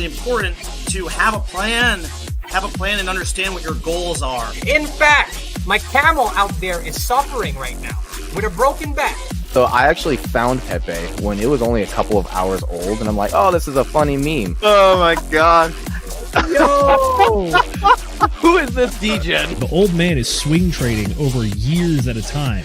really important to have a plan and understand what your goals are. In fact, my camel out there is suffering right now with a broken back. So I actually found Pepe when it was only a couple of hours old, and I'm like, oh, this is a funny meme. Oh my god. Yo! Who is this degen? The old man is swing trading over years at a time.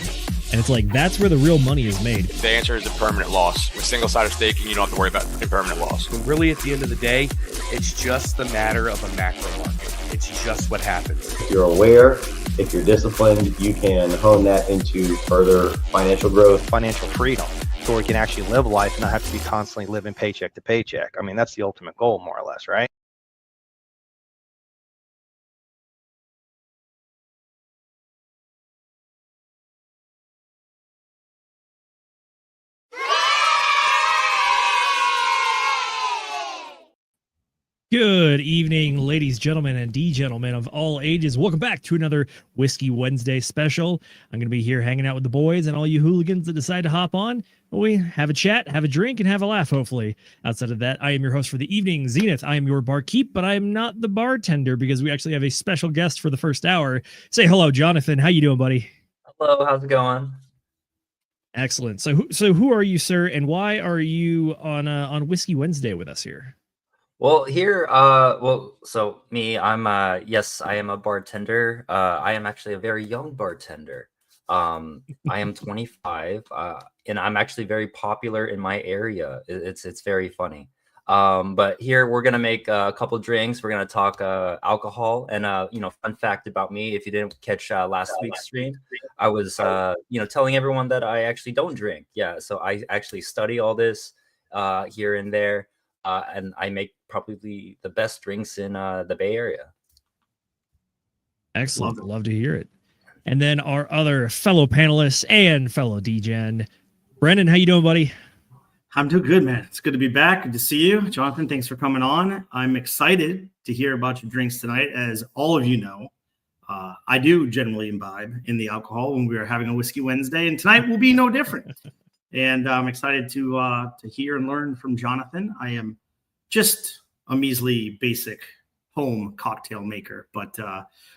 And it's like, that's where the real money is made. The answer is a permanent loss. With single-sided staking, you don't have to worry about impermanent loss. Really, at the end of the day, it's just the matter of a macro market. It's just what happens. If you're aware, if you're disciplined, you can hone that into further financial growth. Financial freedom, so we can actually live life and not have to be constantly living paycheck to paycheck. I mean, that's the ultimate goal, more or less, right? Good evening, ladies, gentlemen, and D-gentlemen of all ages. Welcome back to another Whiskey Wednesday special. I'm going to be here hanging out with the boys and all you hooligans that decide to hop on. We have a chat, have a drink, and have a laugh, hopefully. Outside of that, I am your host for the evening, Zenith. I am your barkeep, but I am not the bartender because we actually have a special guest for the first hour. Say hello, Jonathan. How you doing, buddy? Hello, how's it going? Excellent. So who are you, sir, and why are you on Whiskey Wednesday with us here? Well, here, so me, yes, I am a bartender. I am actually a very young bartender. I am 25, and I'm actually very popular in my area. It's very funny. But here we're gonna make a couple drinks. We're gonna talk alcohol, and fun fact about me. If you didn't catch last week's stream, I was telling everyone that I actually don't drink. Yeah, so I actually study all this here and there. And I make probably the best drinks in the Bay Area. Excellent. Love to hear it. And then our other fellow panelists and fellow DGen, Brendan, how you doing, buddy? I'm doing good, man. It's good to be back. Good to see you. Jonathan, thanks for coming on. I'm excited to hear about your drinks tonight. As all of you know, I do generally imbibe in the alcohol when we are having a Whiskey Wednesday, and tonight will be no different. And I'm excited to hear and learn from Jonathan. I am just a measly, basic home cocktail maker, but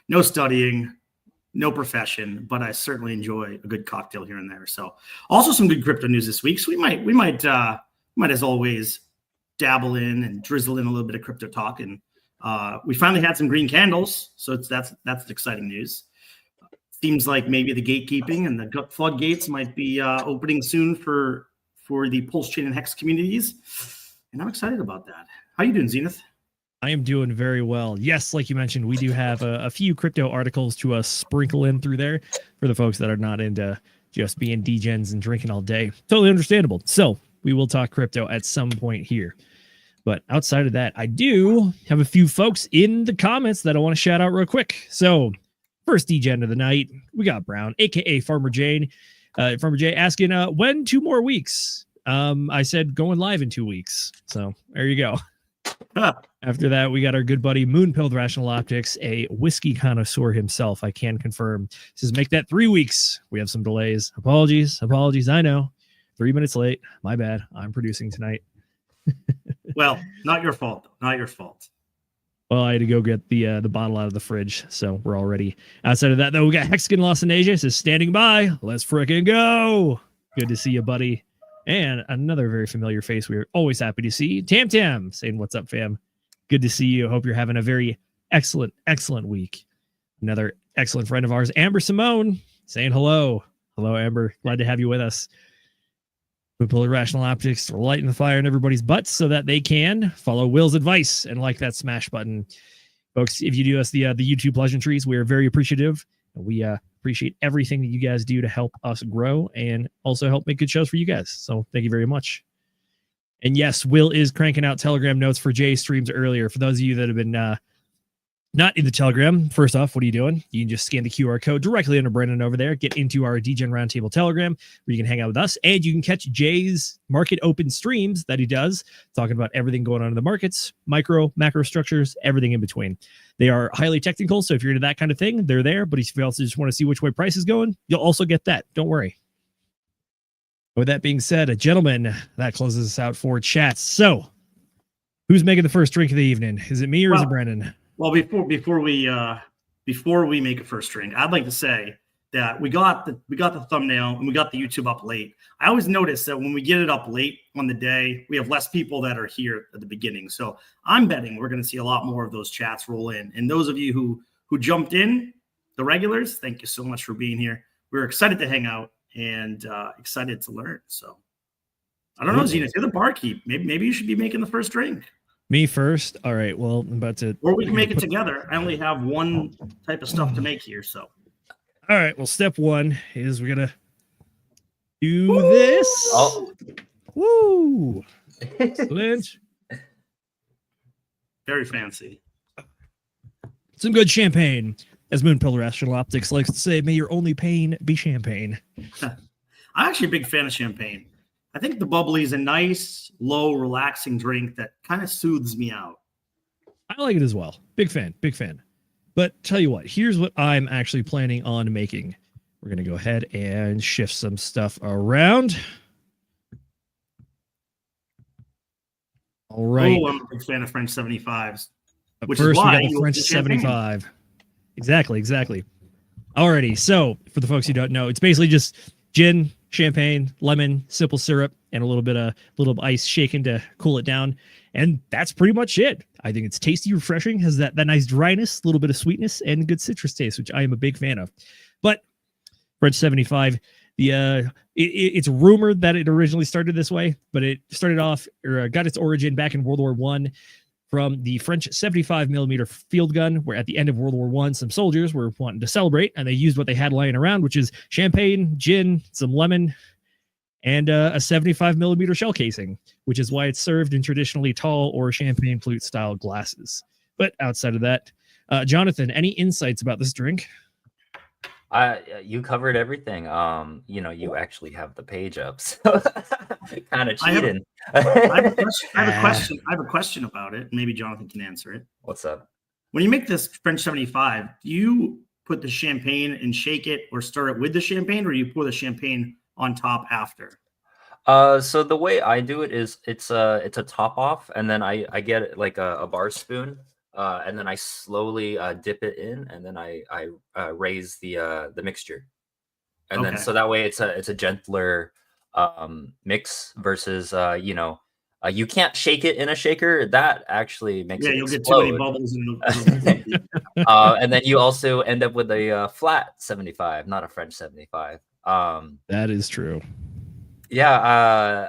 no studying, no profession. But I certainly enjoy a good cocktail here and there. So, also some good crypto news this week. So we might as always dabble in and drizzle in a little bit of crypto talk. And we finally had some green candles, so that's exciting news. Seems like maybe the gatekeeping and the floodgates might be opening soon for the Pulse Chain and Hex communities. And I'm excited about that. How you doing, Zenith? I am doing very well. Yes, like you mentioned, we do have a few crypto articles to sprinkle in through there for the folks that are not into just being degens and drinking all day. Totally understandable. So we will talk crypto at some point here. But outside of that, I do have a few folks in the comments that I want to shout out real quick. So first degen of the night, we got Brown, aka Farmer J, asking when 2 more weeks. I said going live in 2 weeks, so there you go. After that, we got our good buddy Moonpilled Rational Optics, a whiskey connoisseur himself. I can confirm. Says make that 3 weeks. We have some delays. Apologies. I know, 3 minutes late. My bad. I'm producing tonight. Well, not your fault. Not your fault. Well, I had to go get the bottle out of the fridge, so we're all ready. Outside of that, though, we got Hexkin Lost in Asia. Says standing by. Let's frickin' go. Good to see you, buddy. And another very familiar face we're always happy to see. Tam saying, what's up, fam? Good to see you. Hope you're having a very excellent week. Another excellent friend of ours, Amber Simone, saying hello. Hello, Amber. Glad to have you with us. We pull Irrational Optics, lighting the fire in everybody's butts so that they can follow Will's advice and like that smash button. Folks, if you do us the YouTube pleasantries, we are very appreciative. We appreciate everything that you guys do to help us grow and also help make good shows for you guys. So thank you very much. And yes, Will is cranking out Telegram notes for Jay's streams earlier. For those of you that have been not in the Telegram, first off, what are you doing? You can just scan the QR code directly under Brendan over there. Get into our DGen Roundtable Telegram where you can hang out with us, and you can catch Jay's market open streams that he does, talking about everything going on in the markets, micro, macro structures, everything in between. They are highly technical, so if you're into that kind of thing, they're there. But if you also just want to see which way price is going, you'll also get that. Don't worry. With that being said, gentlemen, that closes us out for chat. So Who's making the first drink of the evening? Is it me or is it Well, Brennan? Well, before we make a first drink, I'd like to say that we got the thumbnail and we got the YouTube up late. I always notice that when we get it up late on the day, we have less people that are here at the beginning. So I'm betting we're going to see a lot more of those chats roll in. And those of you who jumped in, the regulars, thank you so much for being here. We're excited to hang out and excited to learn. So I don't know, Zenith, you're the barkeep. Maybe you should be making the first drink. Me first? All right. Well, I'm about to. Or we can make it together. I only have one type of stuff to make here, so. All right. Well, step one is we're gonna do this. Oh, Woo! Excellent. Very fancy. Some good champagne. As Moon Pillar Astral Optics likes to say, may your only pain be champagne. I'm actually a big fan of champagne. I think the bubbly is a nice, low, relaxing drink that kind of soothes me out. I like it as well. Big fan, big fan. But tell you what, here's what I'm actually planning on making. We're going to go ahead and shift some stuff around. All right. Oh, I'm a big fan of French 75s. But which first, is we why got the you French love champagne. 75. Exactly. Alrighty. So, for the folks who don't know, it's basically just gin, champagne, lemon, simple syrup, and a little bit of ice shaken to cool it down. And that's pretty much it. I think it's tasty, refreshing, has that nice dryness, a little bit of sweetness, and good citrus taste, which I am a big fan of. But French 75, it's rumored that it originally started this way, but it started off or got its origin back in World War I from the French 75mm field gun, where at the end of World War I, some soldiers were wanting to celebrate, and they used what they had lying around, which is champagne, gin, some lemon, and a 75mm shell casing, which is why it's served in traditionally tall or champagne flute style glasses. But outside of that, Jonathan, any insights about this drink? You covered everything. You actually have the page up, so kind of cheating. I have a question about it. Maybe Jonathan can answer it. What's up? When you make this French 75, do you put the champagne and shake it or stir it with the champagne, or you pour the champagne on top after? So the way I do it is it's a top off, and then I get it like a bar spoon, and then I slowly dip it in, and then I raise the mixture, and then so that way it's a gentler mix verses you can't shake it in a shaker. That actually makes it you'll explode. get too many bubbles And then you also end up with a flat 75, not a French 75. That is true. Yeah.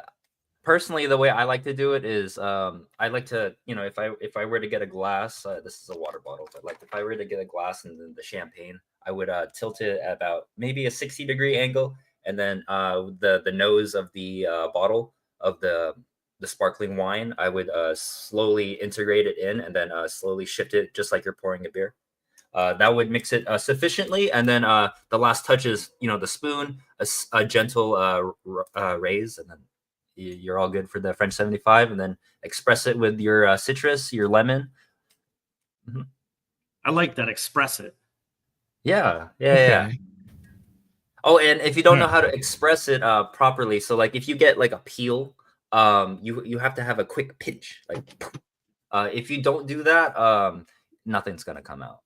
Personally, the way I like to do it is I like to, if I were to get a glass, this is a water bottle, but like if I were to get a glass and then the champagne, I would tilt it at about maybe a 60-degree angle, and then the nose of the bottle of the sparkling wine, I would slowly integrate it in, and then slowly shift it just like you're pouring a beer. That would mix it sufficiently, and then the last touch is the spoon, a gentle raise, and then you're all good for the French 75, and then express it with your citrus, your lemon. Mm-hmm. I like that. Express it. Yeah. Oh, and if you don't know how to express it properly, so like if you get like a peel, you have to have a quick pinch. Like if you don't do that, nothing's gonna come out.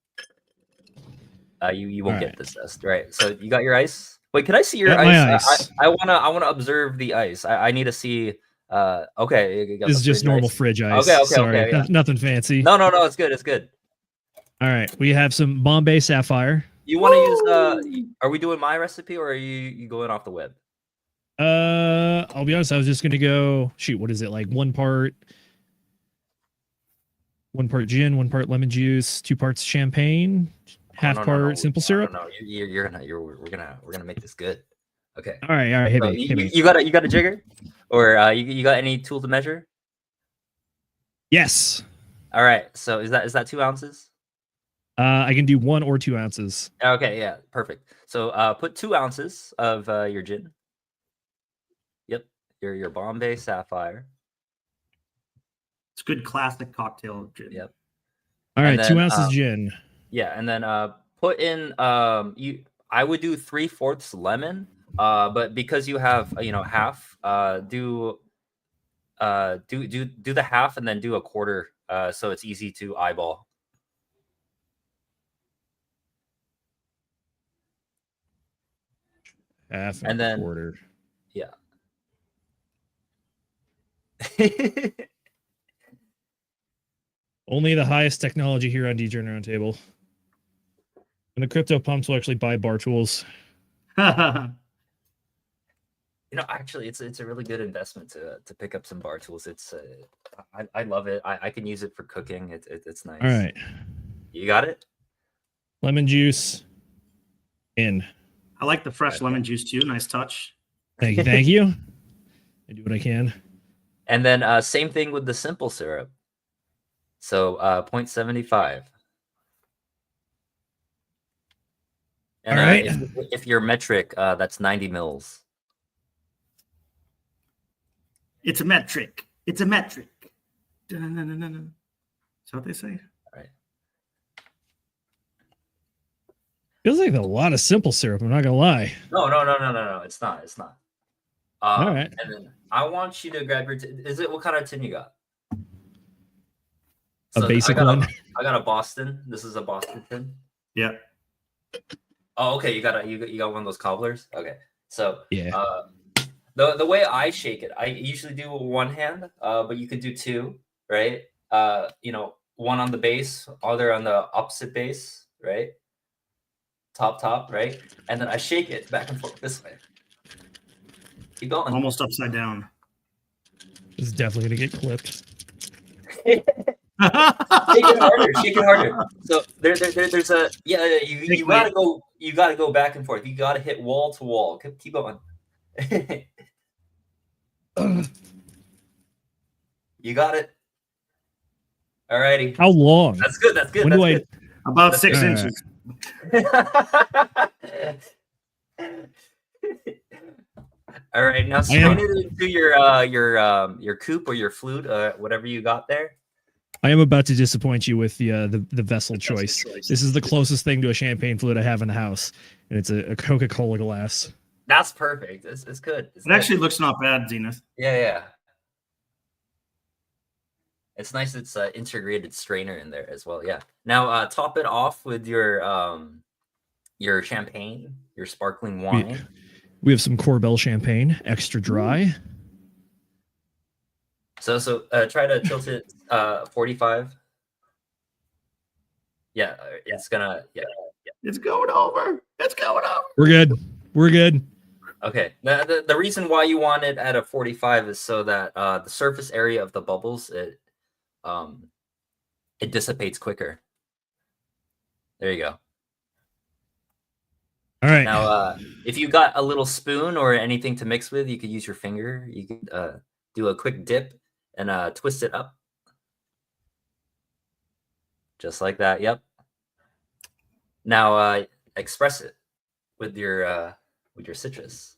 You won't get the zest, right? So you got your ice. Wait, can I see your ice? I wanna observe the ice. I need to see. Okay, this is just normal fridge ice. Okay, sorry, yeah. Nothing fancy. No, it's good. It's good. All right, we have some Bombay Sapphire. You want to use? Are we doing my recipe, or are you going off the web? I'll be honest. I was just gonna go. Shoot, what is it like? One part gin, 1 part lemon juice, 2 parts champagne, half part simple syrup. No, we're gonna make this good. Okay. All right. Hit me. You got a jigger, or you got any tool to measure? Yes. All right. So is that 2 ounces? I can do 1 or 2 ounces. Okay. Yeah. Perfect. So put 2 ounces of your gin. Yep. Your Bombay Sapphire. It's good classic cocktail gin. Yep. All right, 2 ounces gin. Yeah, and then put in I would do 3/4 lemon, but because you have half, do do the half and then do a quarter, so it's easy to eyeball. Half And then- quarter. Yeah. Only the highest technology here on DJ Roundtable. And the crypto pumps will actually buy bar tools. Actually, it's a really good investment to pick up some bar tools. It's I love it. I can use it for cooking. It's nice. All right. You got it? Lemon juice in. I like the fresh lemon juice too. Nice touch. Thank you. Thank you. I do what I can. And then same thing with the simple syrup. So 0.75. And all right. if you're metric, that's 90 mils. It's a metric. It's a metric. Is that what they say? All right. Feels like a lot of simple syrup. I'm not gonna lie. No. It's not. It's not. All right. And then I want you to grab your. What kind of tin you got? A basic one. I got a Boston. This is a Boston tin. Yeah. Oh, okay. You got one of those cobblers. Okay. So Yeah. The way I shake it, I usually do one hand, but you could do two, right? One on the base, other on the opposite base, right? Top, right? And then I shake it back and forth this way. Keep going. Almost upside down. This is definitely gonna get clipped. Shake it harder. So there's a you gotta go back and forth. You gotta hit wall to wall. Keep going. You got it. Alrighty. How long? That's good. When do I? About 6 inches. All right, now strain it into your coupe or your flute, whatever you got there. I am about to disappoint you with the vessel choice. This is the closest thing to a champagne flute I have in the house, and it's a Coca-Cola glass. That's perfect. It's good. It actually looks not bad, Zenith. Yeah. It's nice. It's an integrated strainer in there as well. Yeah. Now top it off with your champagne, your sparkling wine. We have some Corbel champagne, extra dry. So try to tilt it 45. Yeah, it's gonna. Yeah. It's going over. It's going over. We're good. Okay. The reason why you want it at a 45 is so that the surface area of the bubbles it dissipates quicker. There you go. All right. Now, if you got a little spoon or anything to mix with, you could use your finger. You could do a quick dip and twist it up. Just like that. Yep. Now, express it with your citrus.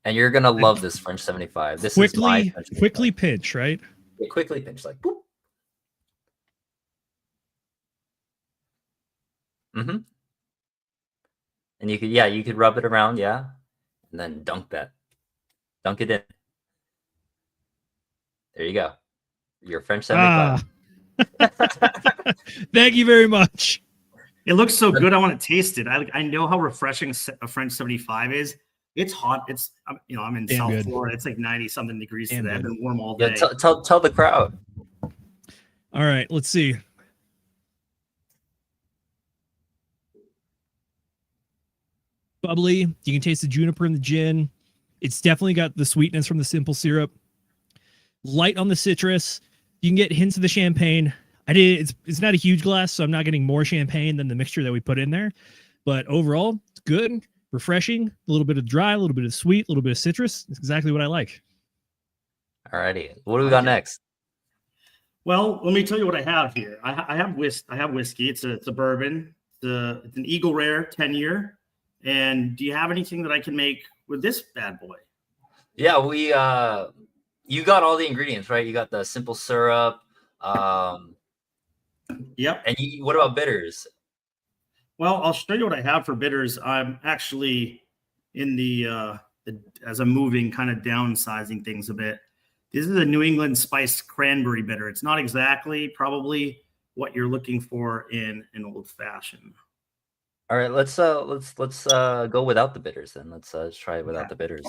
And you're going to love this French 75. This is my French 75. Quickly pinch, right? Yeah, quickly pinch, like boop. Mm-hmm. And you could rub it around, yeah, and then dunk it in. There you go, your French 75. Thank you very much. It looks so good. I want to taste it. I know how refreshing a French 75 is. It's hot. I'm in South Florida. It's like 90 something degrees today. I've been warm all day. Yeah, tell the crowd. All right, let's see. Bubbly. You can taste the juniper in the gin. It's definitely got the sweetness from the simple syrup. Light on the citrus. You can get hints of the champagne. It's not a huge glass, so I'm not getting more champagne than the mixture that we put in there. But overall, it's good, refreshing. A little bit of dry, a little bit of sweet, a little bit of citrus. It's exactly what I like. Alrighty, what do we got next? Well, let me tell you what I have here. I have whiskey. It's a bourbon. It's an Eagle Rare 10-year. And do you have anything that I can make with this bad boy? Yeah, you got all the ingredients, right? You got the simple syrup. Yep. And what about bitters? Well, I'll show you what I have for bitters. I'm actually in as I'm moving, kind of downsizing things a bit. This is a New England spiced cranberry bitter. It's not exactly probably what you're looking for in an old fashioned. All right, let's go without the bitters then. Let's try it without Okay. the bitters.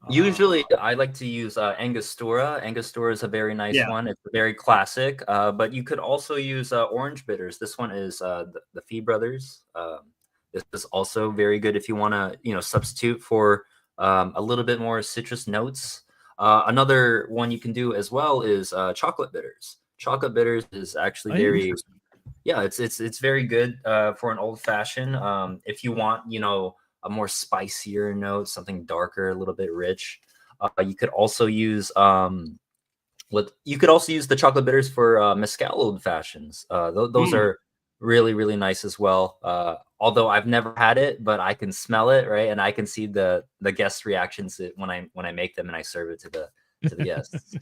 Usually, I like to use Angostura. Angostura is a very nice one. It's very classic, but you could also use orange bitters. This one is the Fee Brothers. This is also very good if you want to, substitute for a little bit more citrus notes. Another one you can do as well is chocolate bitters. Chocolate bitters is actually very, it's very good for an old fashioned. If you want, a more spicier note, something darker, a little bit rich. You could also use the chocolate bitters for mezcal old fashions. Those are really, really nice as well. Although I've never had it, but I can smell it, right? And I can see the guest reactions when I make them and I serve it to the guests.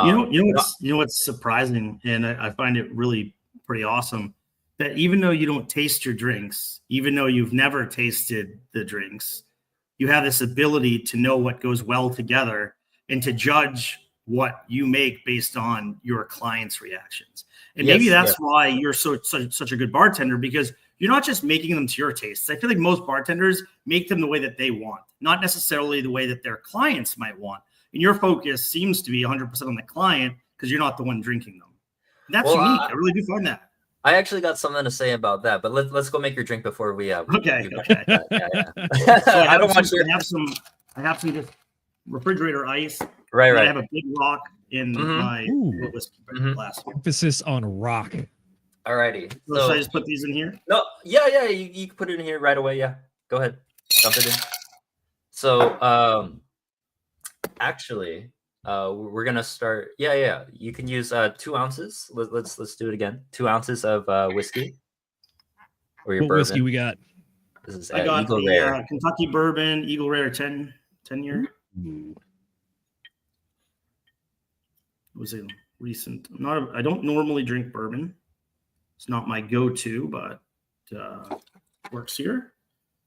You know what's surprising, and I find it really pretty awesome, that even though you don't taste your drinks, even though you've never tasted the drinks, you have this ability to know what goes well together and to judge what you make based on your clients' reactions. And maybe that's why you're such a good bartender, because you're not just making them to your tastes. I feel like most bartenders make them the way that they want, not necessarily the way that their clients might want. And your focus seems to be 100% on the client because you're not the one drinking them. That's unique. I really do find that. I actually got something to say about that, but let's go make your drink before we. Okay. So I don't want your. I have some just refrigerator ice. Right. I have a big rock in my whiskey glass. Emphasis on rock. Alrighty. So should I just put these in here? No. Yeah. You can put it in here right away. Yeah. Go ahead. Dump it in. So actually. We're gonna start. Yeah. You can use 2 ounces. Let's do it again. 2 ounces of whiskey. Or your bourbon. Whiskey we got? This is I got Eagle the Rare. Kentucky Bourbon Eagle Rare 10 year. It was a recent. I don't normally drink bourbon. It's not my go-to, but works here.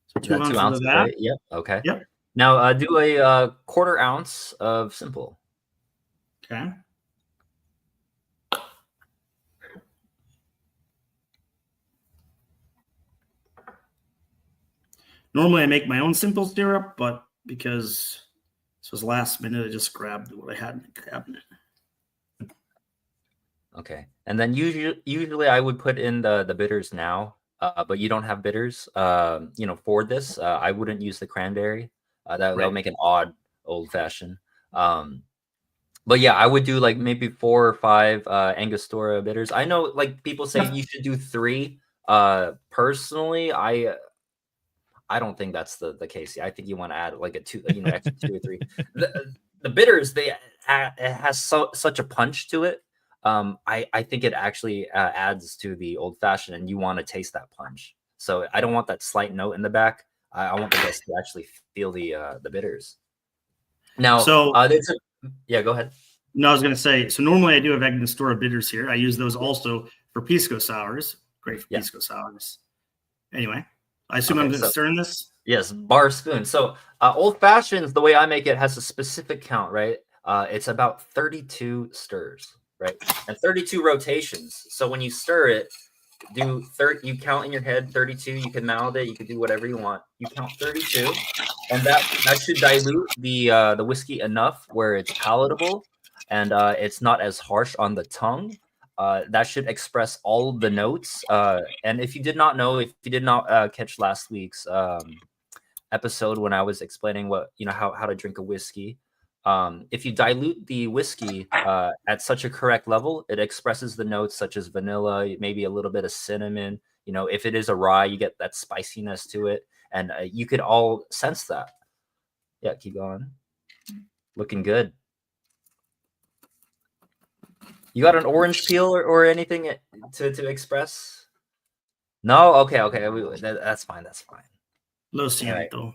So 2 ounces of that. Right? Yep. Okay. Yep. Now do a 1/4 ounce of simple. Okay. Normally I make my own simple syrup, but because this was last minute, I just grabbed what I had in the cabinet. Okay. And then usually I would put in the bitters now, but you don't have bitters, for this. I wouldn't use the cranberry. That'll make an odd old fashioned. But yeah, I would do like maybe 4 or 5 Angostura bitters. I know like people say you should do 3. Personally, I don't think that's the case. I think you want to add like a 2, extra 2 or 3. The bitters, it has such a punch to it. I think it actually adds to the old fashioned, and you want to taste that punch. So I don't want that slight note in the back. I want the guests to actually feel the bitters. Now, yeah, go ahead. No, I was going to say, so normally I do have Angostura bitters here. I use those also for pisco sours. Great for pisco sours. Anyway, I assume I'm going to stir in this? Yes, bar spoon. So old fashions, the way I make it, has a specific count, right? It's about 32 stirs, right? And 32 rotations. So when you stir it, you count in your head 32. You can mouth it. You can do whatever you want. You count 32, and that should dilute the whiskey enough where it's palatable and it's not as harsh on the tongue. That should express all of the notes. And if you did not catch last week's episode when I was explaining how to drink a whiskey, if you dilute the whiskey at such a correct level, it expresses the notes such as vanilla, maybe a little bit of cinnamon. If it is a rye, you get that spiciness to it, and you could all sense that. Yeah, keep going. Looking good. You got an orange peel or anything to express? No? Okay. That's fine. Lo siento. Right.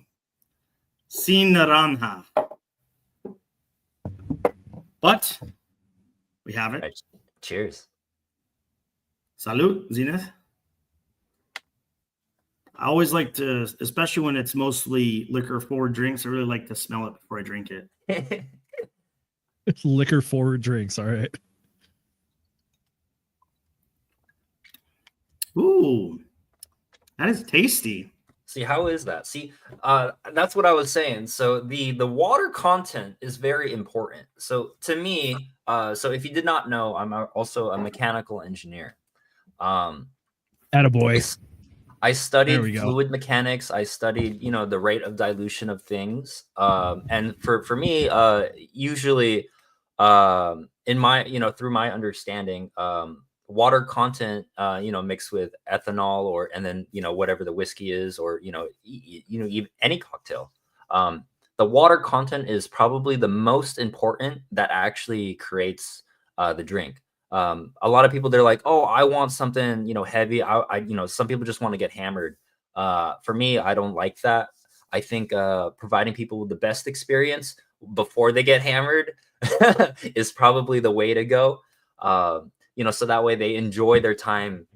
Sin naranja. But we have it. Right. Cheers. Salud, Zenith. I always like to, especially when it's mostly liquor forward drinks, I really like to smell it before I drink it. Liquor forward drinks. All right. Ooh, that is tasty. See, how is that? See, that's what I was saying. So the water content is very important. So to me, so if you did not know, also a mechanical engineer. Attaboy. I studied There we go. fluid mechanics. I studied, the rate of dilution of things. And for me, usually, in my, through my understanding, water content, mixed with ethanol and then, whatever the whiskey is, or, even any cocktail. The water content is probably the most important that actually creates the drink. A lot of people, they're like, oh, I want something, heavy. Some people just want to get hammered. For me, I don't like that. I think providing people with the best experience before they get hammered is probably the way to go. So that way they enjoy their time,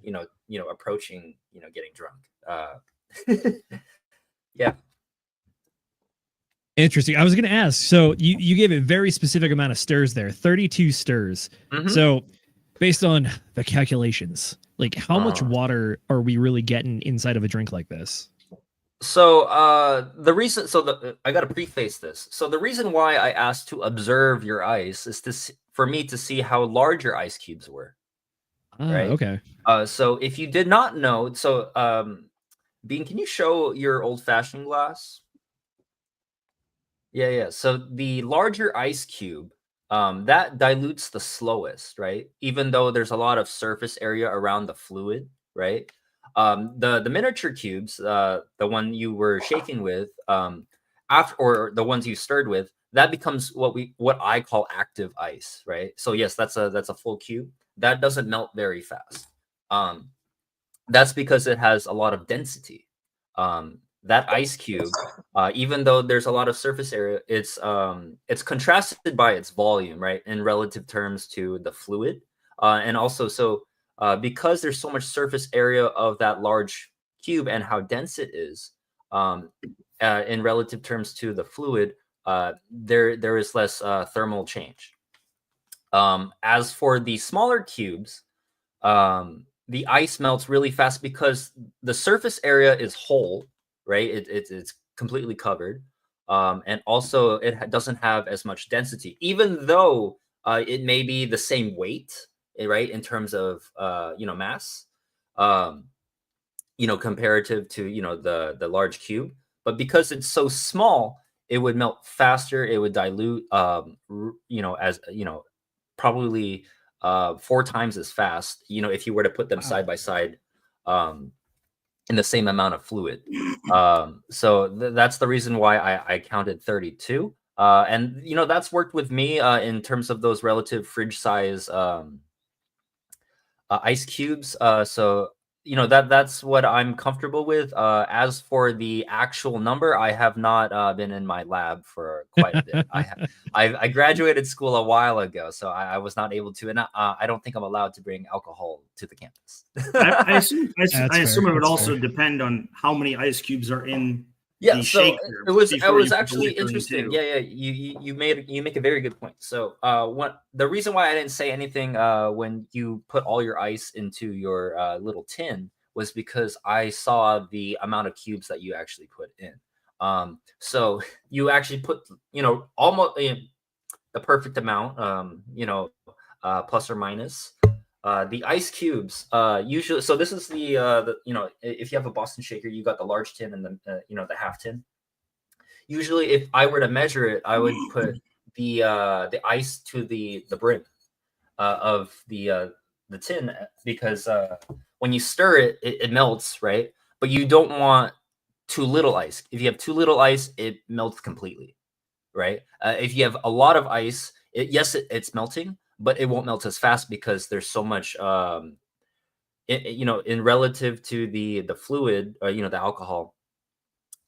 approaching, getting drunk. Yeah. Interesting. I was going to ask. So you gave a very specific amount of stirs there, 32 stirs. Mm-hmm. So based on the calculations, like how much water are we really getting inside of a drink like this? So I got to preface this. So the reason why I asked to observe your ice is for me to see how large your ice cubes were. Right. Okay. So if you did not know, Bean, can you show your old-fashioned glass? Yeah. So the larger ice cube, that dilutes the slowest, right? Even though there's a lot of surface area around the fluid, right? The miniature cubes, the one you were shaking with, or the ones you stirred with, that becomes what I call active ice, right? So yes, that's a full cube. That doesn't melt very fast. That's because it has a lot of density. That ice cube, even though there's a lot of surface area, it's contrasted by its volume, right, in relative terms to the fluid, and also because there's so much surface area of that large cube and how dense it is, in relative terms to the fluid, there is less thermal change. As for the smaller cubes, the ice melts really fast because the surface area is whole, right? It's completely covered. And also it doesn't have as much density, even though it may be the same weight, right? In terms of, mass, comparative to, the large cube. But because it's so small, it would melt faster. It would dilute, probably 4 times as fast, if you were to put them side by side, in the same amount of fluid. So that's the reason why I counted 32. And that's worked with me in terms of those relative fridge size ice cubes. So that's what I'm comfortable with. As for the actual number, I have not been in my lab for quite a bit. I graduated school a while ago, so I was not able to, and I don't think I'm allowed to bring alcohol to the campus. I assume it would That's also fair. depend on how many ice cubes are in Yeah, the so shaker it was before you put the actually liquor interesting. into. Yeah, you make a very good point. So the reason why I didn't say anything when you put all your ice into your little tin was because I saw the amount of cubes that you actually put in. So you actually put almost the perfect amount, plus or minus. The ice cubes usually, so this is the if you have a Boston shaker, you got the large tin and the the half tin. Usually if I were to measure it, I would put the ice to the brim of the tin, because when you stir it, it melts, right? But you don't want too little ice. If you have too little ice, it melts completely, right? If you have a lot of ice, it's melting, but it won't melt as fast because there's so much, in relative to the fluid, the alcohol.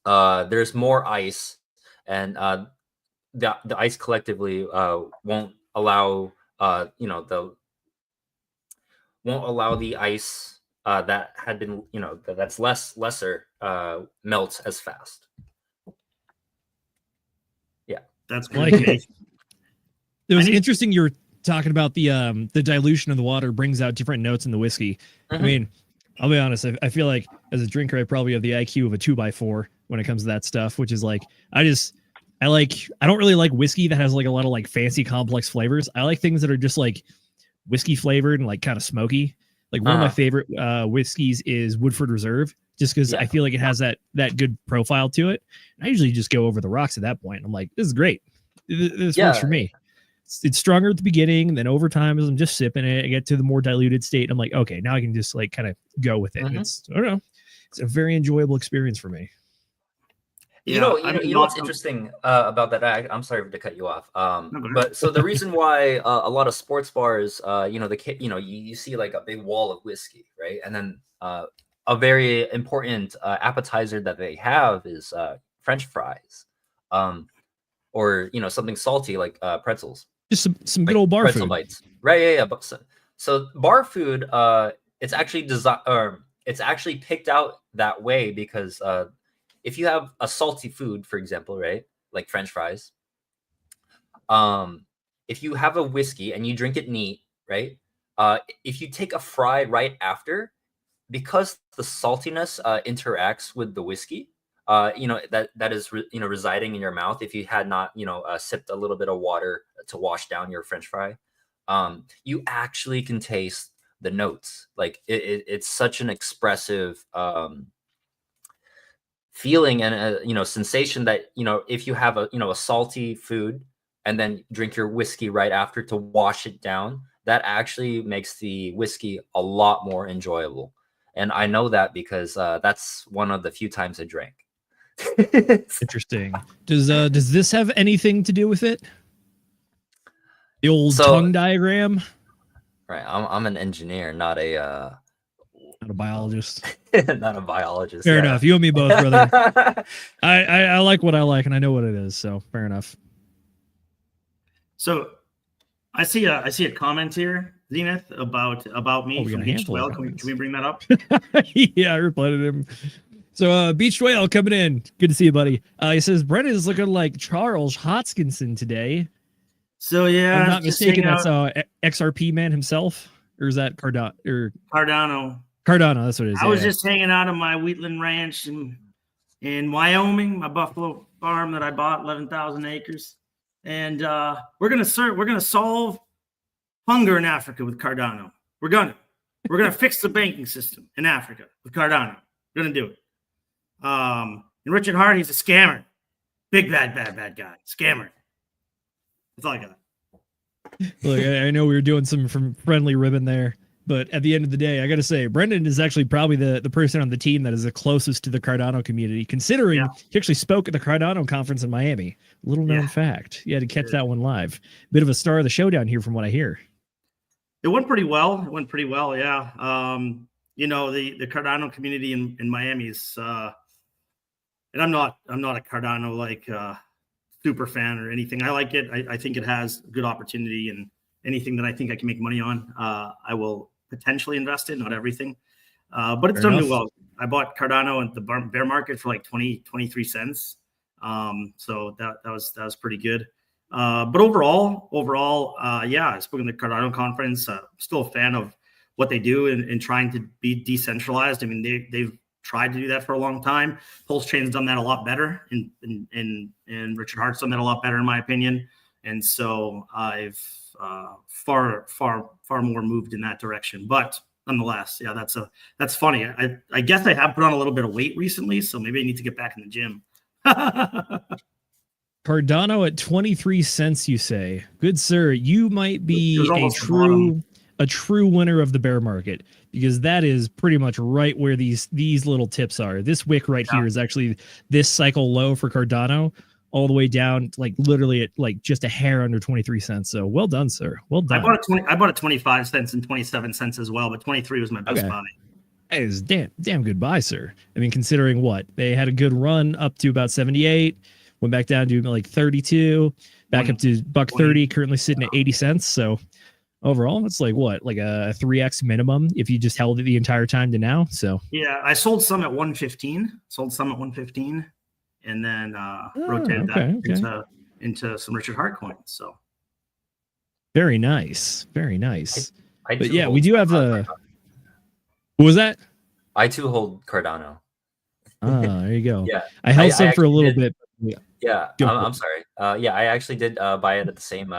There's more ice, and the ice collectively won't allow the ice that had been that's lesser melt as fast. Yeah, That's Like good. it. It was interesting. You're talking about the dilution of the water brings out different notes in the whiskey. I mean, I'll be honest. I feel like as a drinker, I probably have the IQ of a 2x4 when it comes to that stuff, which is like, I don't really like whiskey that has like a lot of like fancy complex flavors. I like things that are just like whiskey flavored and like kind of smoky. Like one of my favorite whiskeys is Woodford Reserve, just because I feel like it has that good profile to it. I usually just go over the rocks at that point. I'm like, this is great. This works for me. It's stronger at the beginning, then over time, as I'm just sipping it, I get to the more diluted state. I'm like, okay, now I can just like kind of go with it. It's, I don't know, it's a very enjoyable experience for me. You know what's interesting about that? I'm sorry to cut you off. But so the reason why a lot of sports bars, you see like a big wall of whiskey, right? And then a very important appetizer that they have is French fries, or something salty like pretzels. Just some good old bar pretzel food. bites, right? Yeah. But so bar food, it's actually picked out that way because if you have a salty food, for example, right, like French fries, if you have a whiskey and you drink it neat, right, if you take a fry right after, because the saltiness interacts with the whiskey, that is residing in your mouth. If you had not sipped a little bit of water to wash down your French fry, you actually can taste the notes. Like it's such an expressive feeling and sensation that if you have a salty food and then drink your whiskey right after to wash it down, that actually makes the whiskey a lot more enjoyable. And I know that because that's one of the few times I drank. Interesting. Does this have anything to do with it? The old tongue diagram? Right. I'm an engineer, not a biologist. Not a biologist. Fair enough. You and me both, brother. I like what I like, and I know what it is. So fair enough. So I see a comment here, Zenith, about me from Beach Whale. Can we bring that up? Yeah, I replied to him. So Beach Whale coming in. Good to see you, buddy. He says Brennan is looking like Charles Hodgkinson today. So yeah, if I'm not mistaken, that's XRP man himself, or is that Cardano? Cardano, that's what it is. I was just hanging out on my wheatland ranch in Wyoming, my buffalo farm that I bought, 11,000 acres, and we're gonna solve hunger in Africa with Cardano. We're gonna fix the banking system in Africa with Cardano. We're gonna do it. And Richard Hart, he's a scammer, big bad guy, scammer. That's all I got. Look, I know we were doing some from friendly ribbon there. But at the end of the day, I got to say, Brendan is actually probably the person on the team that is the closest to the Cardano community, considering he actually spoke at the Cardano conference in Miami. Little known fact. You had to catch that one live. Bit of a star of the show down here from what I hear. It went pretty well. Yeah. The Cardano community in Miami is, and I'm not a Cardano super fan or anything. I like it. I think it has good opportunity, and anything that I think I can make money on, I will potentially invest in, not everything. But it's done really well. I bought Cardano at the bear market for like 23 cents. So that was pretty good. But overall, I spoke in the Cardano conference. Still a fan of what they do in trying to be decentralized. I mean, they've tried to do that for a long time. Pulse Chain's done that a lot better, and Richard Hart's done that a lot better, in my opinion. And so I've far more moved in that direction. But nonetheless, yeah, that's funny. I guess I have put on a little bit of weight recently, so maybe I need to get back in the gym. Cardano at 23 cents, you say? Good sir, you might be a true winner of the bear market, because that is pretty much right where these little tips are. This wick right here is actually this cycle low for Cardano, all the way down, like literally at like just a hair under 23 cents. So well done, sir. Well done. I bought it 25 cents and 27 cents as well, but 23 was my best buy. That is damn good buy, sir. I mean, considering what they had a good run up to about 78, went back down to like 32, back up to $1.30, currently sitting at 80 cents. So overall, it's like what, like a 3x minimum if you just held it the entire time to now. So yeah, I sold some at 115. And then rotated that into some Richard Hart coins. So Very nice. Very nice. I But too yeah, hold we do have Cardano. what was that? I too hold Cardano. There you go. Yeah, I held some for a actually little did. bit. Yeah, Go for I'm it. sorry. Yeah, I actually did buy it at the same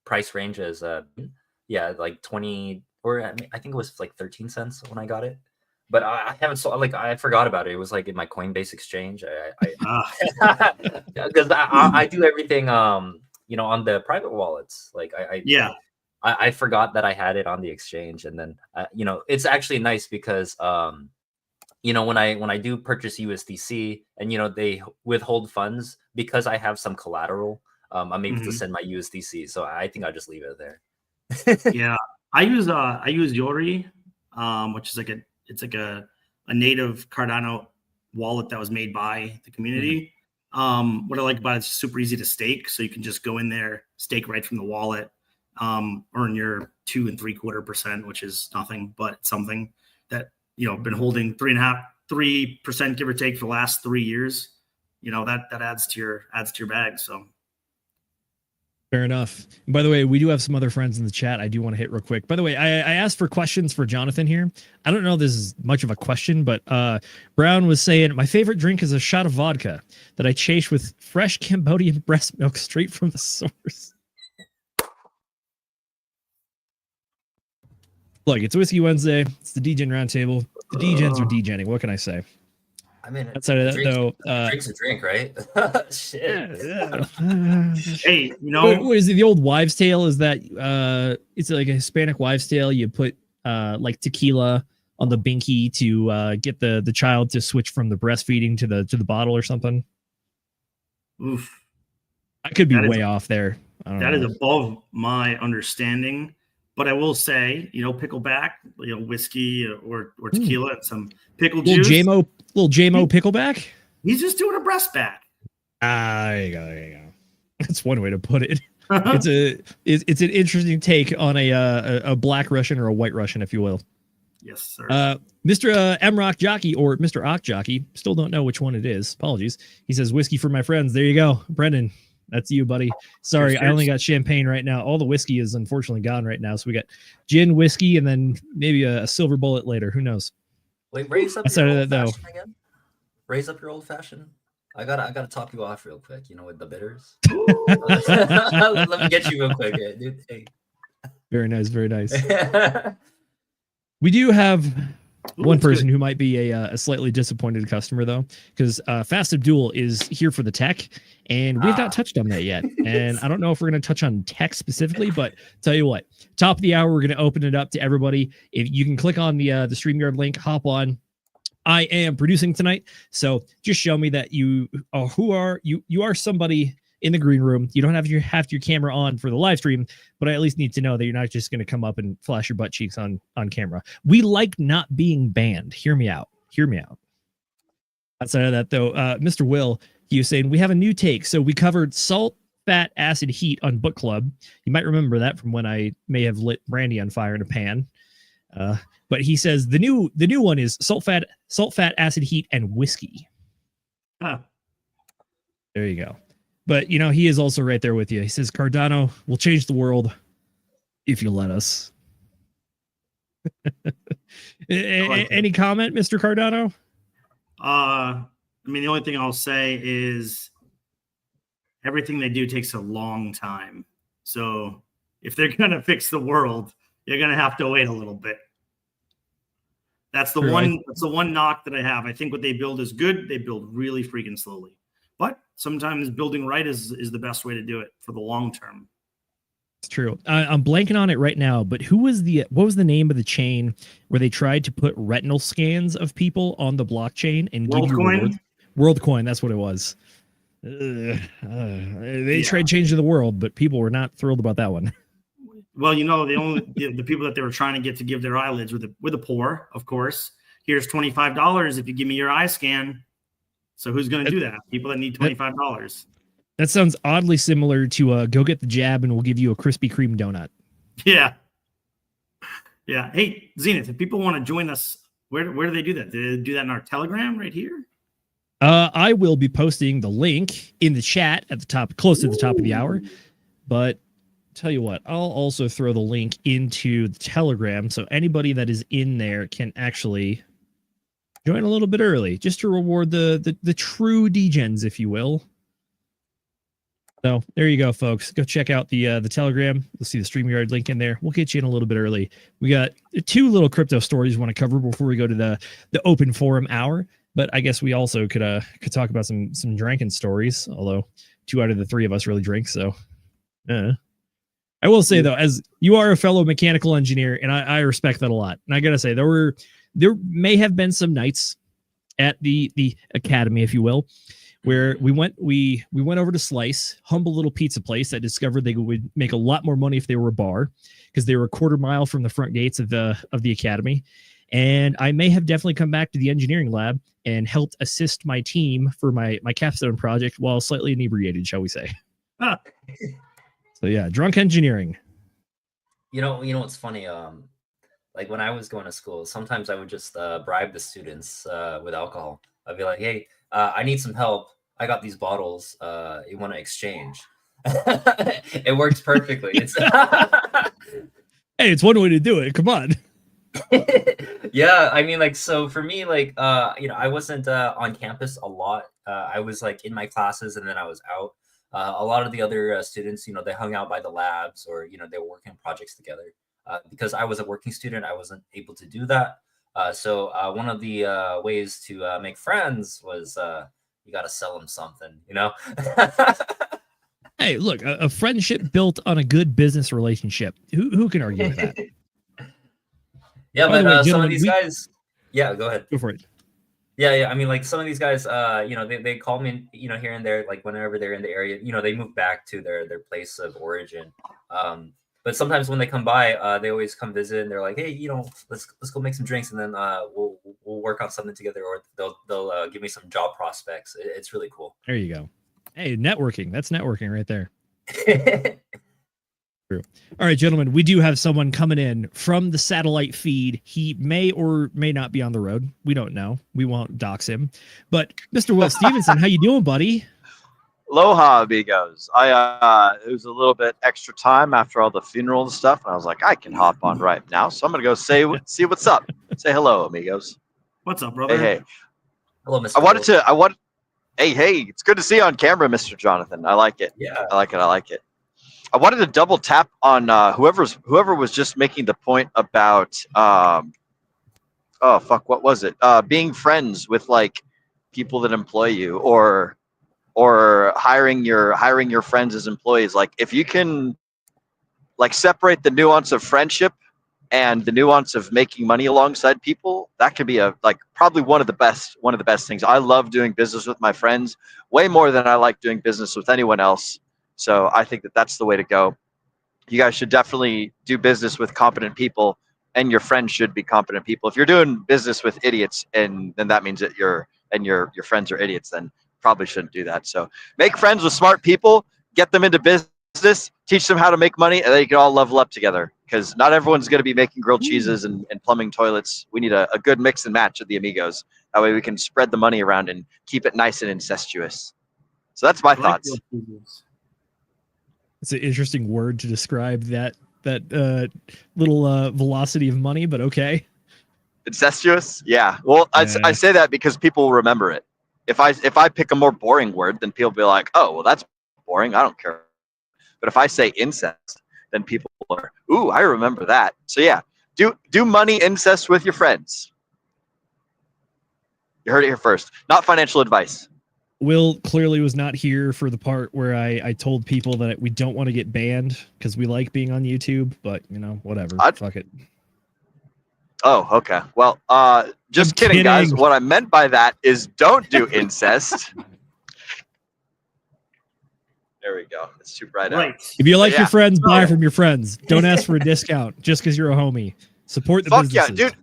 price range as yeah, like 20, or I think it was like 13 cents when I got it. But I haven't sold, like, I forgot about it. It was like in my Coinbase exchange. Because I do everything you know, on the private wallets. Like Yeah. I forgot that I had it on the exchange, and then you know, it's actually nice because you know, when I do purchase USDC, and you know, they withhold funds because I have some collateral, I'm able to send my USDC. So I think I'll just leave it there. Yeah, I use Yori, which is like a native Cardano wallet that was made by the community. What I like about it, it's super easy to stake, so you can just go in there, stake right from the wallet, earn your 2 3/4%, which is nothing but something that, you know, been holding 3.5%, 3% give or take for the last 3 years. You know, that adds to your bag. So Fair enough. And by the way, we do have some other friends in the chat I do want to hit real quick. By the way, I asked for questions for Jonathan here. I don't know if this is much of a question, but Brown was saying, my favorite drink is a shot of vodka that I chase with fresh Cambodian breast milk straight from the source. Look, it's Whiskey Wednesday. It's the DGen Roundtable. The DGens are DGenning. What can I say? I mean, outside of that, though, drink's a drink, right? Shit. hey, you know, what is it? The old wives' tale is that it's like a Hispanic wives' tale. You put like tequila on the binky to get the child to switch from the breastfeeding to the bottle or something. Oof. I could be way off there. That is above my understanding. But I will say, you know, pickleback, you know, whiskey or tequila and some pickle juice. Little JMO pickleback. He's just doing a breast back. There you go. That's one way to put it. It's an interesting take on a black Russian or a white Russian, if you will. Yes, sir. Mr. M Rock Jockey or Mr. Ock Jockey, still don't know which one it is. Apologies. He says whiskey for my friends. There you go, Brendan. That's you, buddy. Sorry, cheers. I only got champagne right now. All the whiskey is unfortunately gone right now. So we got gin, whiskey, and then maybe a silver bullet later. Who knows? Wait, raise up your old fashioned again. Raise up your old fashioned. I gotta top you off real quick. You know, with the bitters. Let me get you real quick, dude. Hey. Very nice, very nice. We do have one person who might be a slightly disappointed customer, though, because Fast Abdul is here for the tech, and we've not touched on that yet. And I don't know if we're going to touch on tech specifically, but tell you what, top of the hour, we're going to open it up to everybody. If you can click on the StreamYard link, hop on. I am producing tonight, so just show me that you are somebody in the green room. You don't have your camera on for the live stream, but I at least need to know that you're not just going to come up and flash your butt cheeks on camera. We like not being banned. Hear me out. Outside of that, though, Mr. Will, he was saying we have a new take. So we covered salt, fat, acid, heat on book club. You might remember that from when I may have lit brandy on fire in a pan. But he says the new one is salt, fat, acid, heat, and whiskey. Huh. There you go. But, you know, he is also right there with you. He says, Cardano will change the world if you let us. Any comment, Mr. Cardano? I mean, the only thing I'll say is everything they do takes a long time. So if they're going to fix the world, you're going to have to wait a little bit. That's the one knock that I have. I think what they build is good. They build really freaking slowly. But sometimes building right is the best way to do it for the long term. It's true. I'm blanking on it right now, but what was the name of the chain where they tried to put retinal scans of people on the blockchain and give you rewards? WorldCoin, that's what it was. They tried changing the world, but people were not thrilled about that one. Well, you know, the people that they were trying to get to give their eyelids were the poor, of course. Here's $25 if you give me your eye scan. So who's going to do that? People that need $25. That sounds oddly similar to go get the jab and we'll give you a Krispy Kreme donut. Yeah. Yeah. Hey, Zenith, if people want to join us, where do they do that? Do they do that in our Telegram right here? I will be posting the link in the chat at the top, close to the top of the hour. But tell you what, I'll also throw the link into the Telegram so anybody that is in there can actually join a little bit early, just to reward the true degens, if you will. So there you go, folks. Go check out the Telegram. You'll see the StreamYard link in there. We'll get you in a little bit early. We got 2 little crypto stories we want to cover before we go to the open forum hour. But I guess we also could talk about some drinking stories, although 2 out of the 3 of us really drink. So I will say, though, as you are a fellow mechanical engineer, and I respect that a lot. And I got to say, there may have been some nights at the academy, if you will, where we went over to Slice, humble little pizza place that discovered they would make a lot more money if they were a bar, because they were a quarter mile from the front gates of the academy. And I may have definitely come back to the engineering lab and helped assist my team for my capstone project while slightly inebriated, shall we say. So yeah, drunk engineering. You know what's funny? Like when I was going to school, sometimes I would just bribe the students with alcohol. I'd be like, "Hey, I need some help. I got these bottles. You want to exchange?" It works perfectly. It's Hey, it's one way to do it. Come on. Yeah, I mean, like, so for me, like, I wasn't on campus a lot. I was like in my classes, and then I was out. A lot of the other students, they hung out by the labs, or they were working on projects together. Because I was a working student, I wasn't able to do that. So one of the ways to make friends was you got to sell them something, Hey, look, a friendship built on a good business relationship. Who can argue with that? Yeah, By the but way, some of gentlemen, these guys, yeah, go ahead. Go for it. Yeah. I mean, like some of these guys, they call me, here and there, like whenever they're in the area, they move back to their place of origin. But sometimes when they come by, they always come visit, and they're like, "Hey, let's go make some drinks, and then we'll work on something together, or they'll give me some job prospects." It's really cool. There you go. Hey, networking. That's networking right there. True. All right, gentlemen, we do have someone coming in from the satellite feed. He may or may not be on the road. We don't know. We won't dox him. But Mr. Will Stevenson, how you doing, buddy? Aloha, amigos. It was a little bit extra time after all the funeral and stuff, and I was like, I can hop on right now. So I'm gonna go see what's up. Say hello, amigos. What's up, brother? Hey. Hello, Mr. Hey, it's good to see you on camera, Mr. Jonathan. I like it. Yeah. I like it. I wanted to double tap on whoever was just making the point about what was it? Being friends with like people that employ you, or hiring your friends as employees. Like if you can like separate the nuance of friendship and the nuance of making money alongside people, that could be probably one of the best things. I love doing business with my friends way more than I like doing business with anyone else. So I think that that's the way to go. You guys should definitely do business with competent people, and your friends should be competent people. If you're doing business with idiots, and then that means that your friends are idiots, then probably shouldn't do that. So make friends with smart people, get them into business, teach them how to make money, and then you can all level up together, because not everyone's going to be making grilled cheeses and plumbing toilets. We need a good mix and match of the amigos. That way we can spread the money around and keep it nice and incestuous. So that's my thoughts. It's an interesting word to describe that little velocity of money, but okay. Incestuous? Yeah. Well, I say that because people will remember it. If I pick a more boring word, then people will be like, "Oh, well, that's boring. I don't care." But if I say incest, then people are, "Ooh, I remember that." So yeah, do money incest with your friends. You heard it here first. Not financial advice. Will clearly was not here for the part where I told people that we don't want to get banned because we like being on YouTube, but whatever. Fuck it. Oh, okay. Well, just kidding, guys. What I meant by that is don't do incest. There we go. It's too bright out. If you like your friends, buy from your friends. Don't ask for a discount just because you're a homie. Support the businesses. Yeah, dude.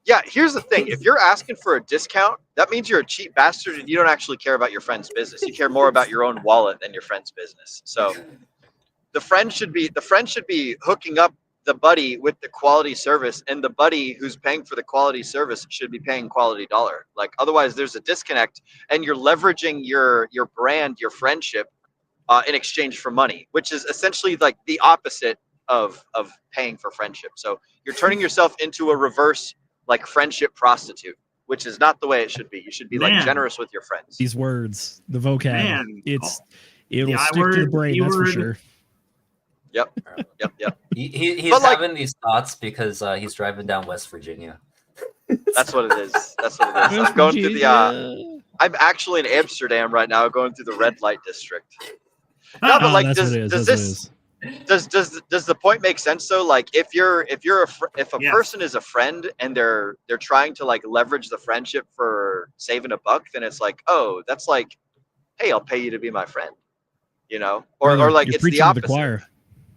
Yeah, here's the thing. If you're asking for a discount, that means you're a cheap bastard and you don't actually care about your friend's business. You care more about your own wallet than your friend's business. So the friend should be hooking up the buddy with the quality service, and the buddy who's paying for the quality service should be paying quality dollar. Like otherwise there's a disconnect, and you're leveraging your brand, your friendship, in exchange for money, which is essentially like the opposite of paying for friendship. So you're turning yourself into a reverse like friendship prostitute, which is not the way it should be. You should be like generous with your friends. These words, the vocab, Man. it'll The I stick to the word, brain, E that's for word. sure. Yep. He's But, like- having these thoughts because he's driving down West Virginia. That's what it is. That's what it is. I'm going through the. I'm actually in Amsterdam right now, going through the red light district. No, but like, that's does what it is. does That's what this it is. does the point make sense though? Like, if a Yes. person is a friend and they're trying to like leverage the friendship for saving a buck, then it's like, oh, that's like, hey, I'll pay you to be my friend, you know, or like You're it's the preaching to opposite. the choir.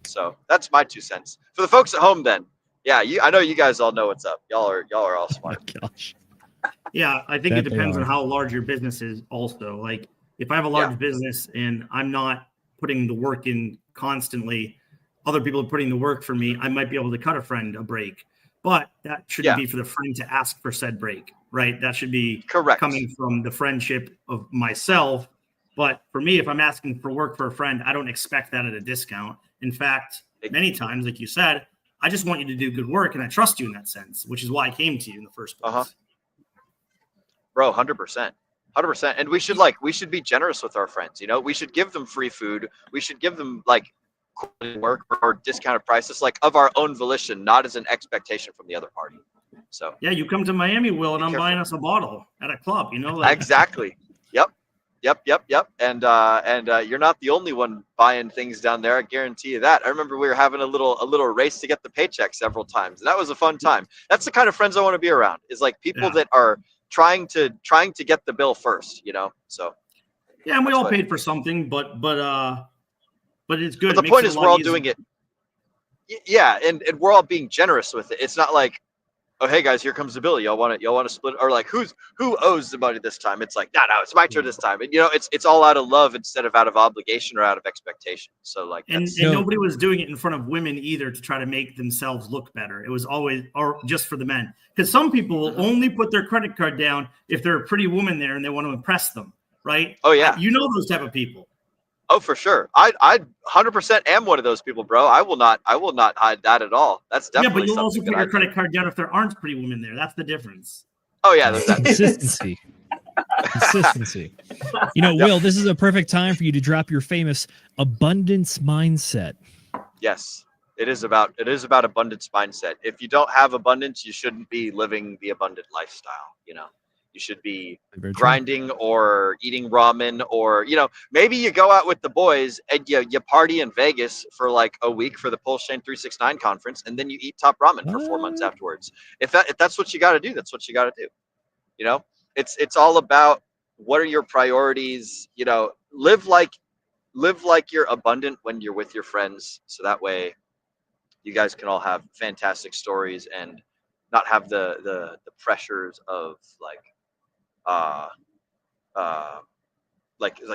So that's my 2 cents. For the folks at home, then, yeah, I know you guys all know what's up. Y'all are all smart. Oh, gosh. Yeah, I think That it they depends on are. how large your business is also. Like if I have a large business and I'm not putting the work in constantly, other people are putting the work for me, I might be able to cut a friend a break. But that shouldn't be for the friend to ask for said break, right? That should be coming from the friendship of myself. But for me, if I'm asking for work for a friend, I don't expect that at a discount. In fact, many times, like you said, I just want you to do good work and I trust you in that sense, which is why I came to you in the first place. Bro, 100%. And we should be generous with our friends, you know? We should give them free food. We should give them like quality work or discounted prices, like of our own volition, not as an expectation from the other party. So yeah, you come to Miami, Will, and I'm buying us a bottle at a club, you know? Like, exactly. Yep. And you're not the only one buying things down there. I guarantee you that. I remember we were having a little race to get the paycheck several times. And that was a fun time. That's the kind of friends I want to be around. Is like people that are trying to get the bill first, you know? So yeah, and we all paid for something, but it's good. But the point is we're all doing it. Yeah, and we're all being generous with it. It's not like, oh, hey guys, here comes the bill. Y'all want to split, or like who owes the money this time? It's like, no, it's my turn this time. And you know, it's all out of love instead of out of obligation or out of expectation. So like, and nobody was doing it in front of women either to try to make themselves look better. It was always or just for the men, because some people will only put their credit card down if they're a pretty woman there and they want to impress them, right? Oh yeah, you know those type of people. Oh, for sure. I 100% am one of those people, bro. I will not hide that at all. That's definitely but you'll also something put your credit card down if there aren't pretty women there. That's the difference. Oh yeah, there's that. Consistency. You know, Will, this is a perfect time for you to drop your famous abundance mindset. Yes, it is about abundance mindset. If you don't have abundance, you shouldn't be living the abundant lifestyle, you know. You should be grinding or eating ramen, or, you know, maybe you go out with the boys and you party in Vegas for like a week for the Pulse Chain 369 conference, and then you eat top ramen for 4 months afterwards. If that's what you got to do, that's what you got to do. You know, it's all about what are your priorities. You know, live like you're abundant when you're with your friends, so that way you guys can all have fantastic stories and not have the pressures of like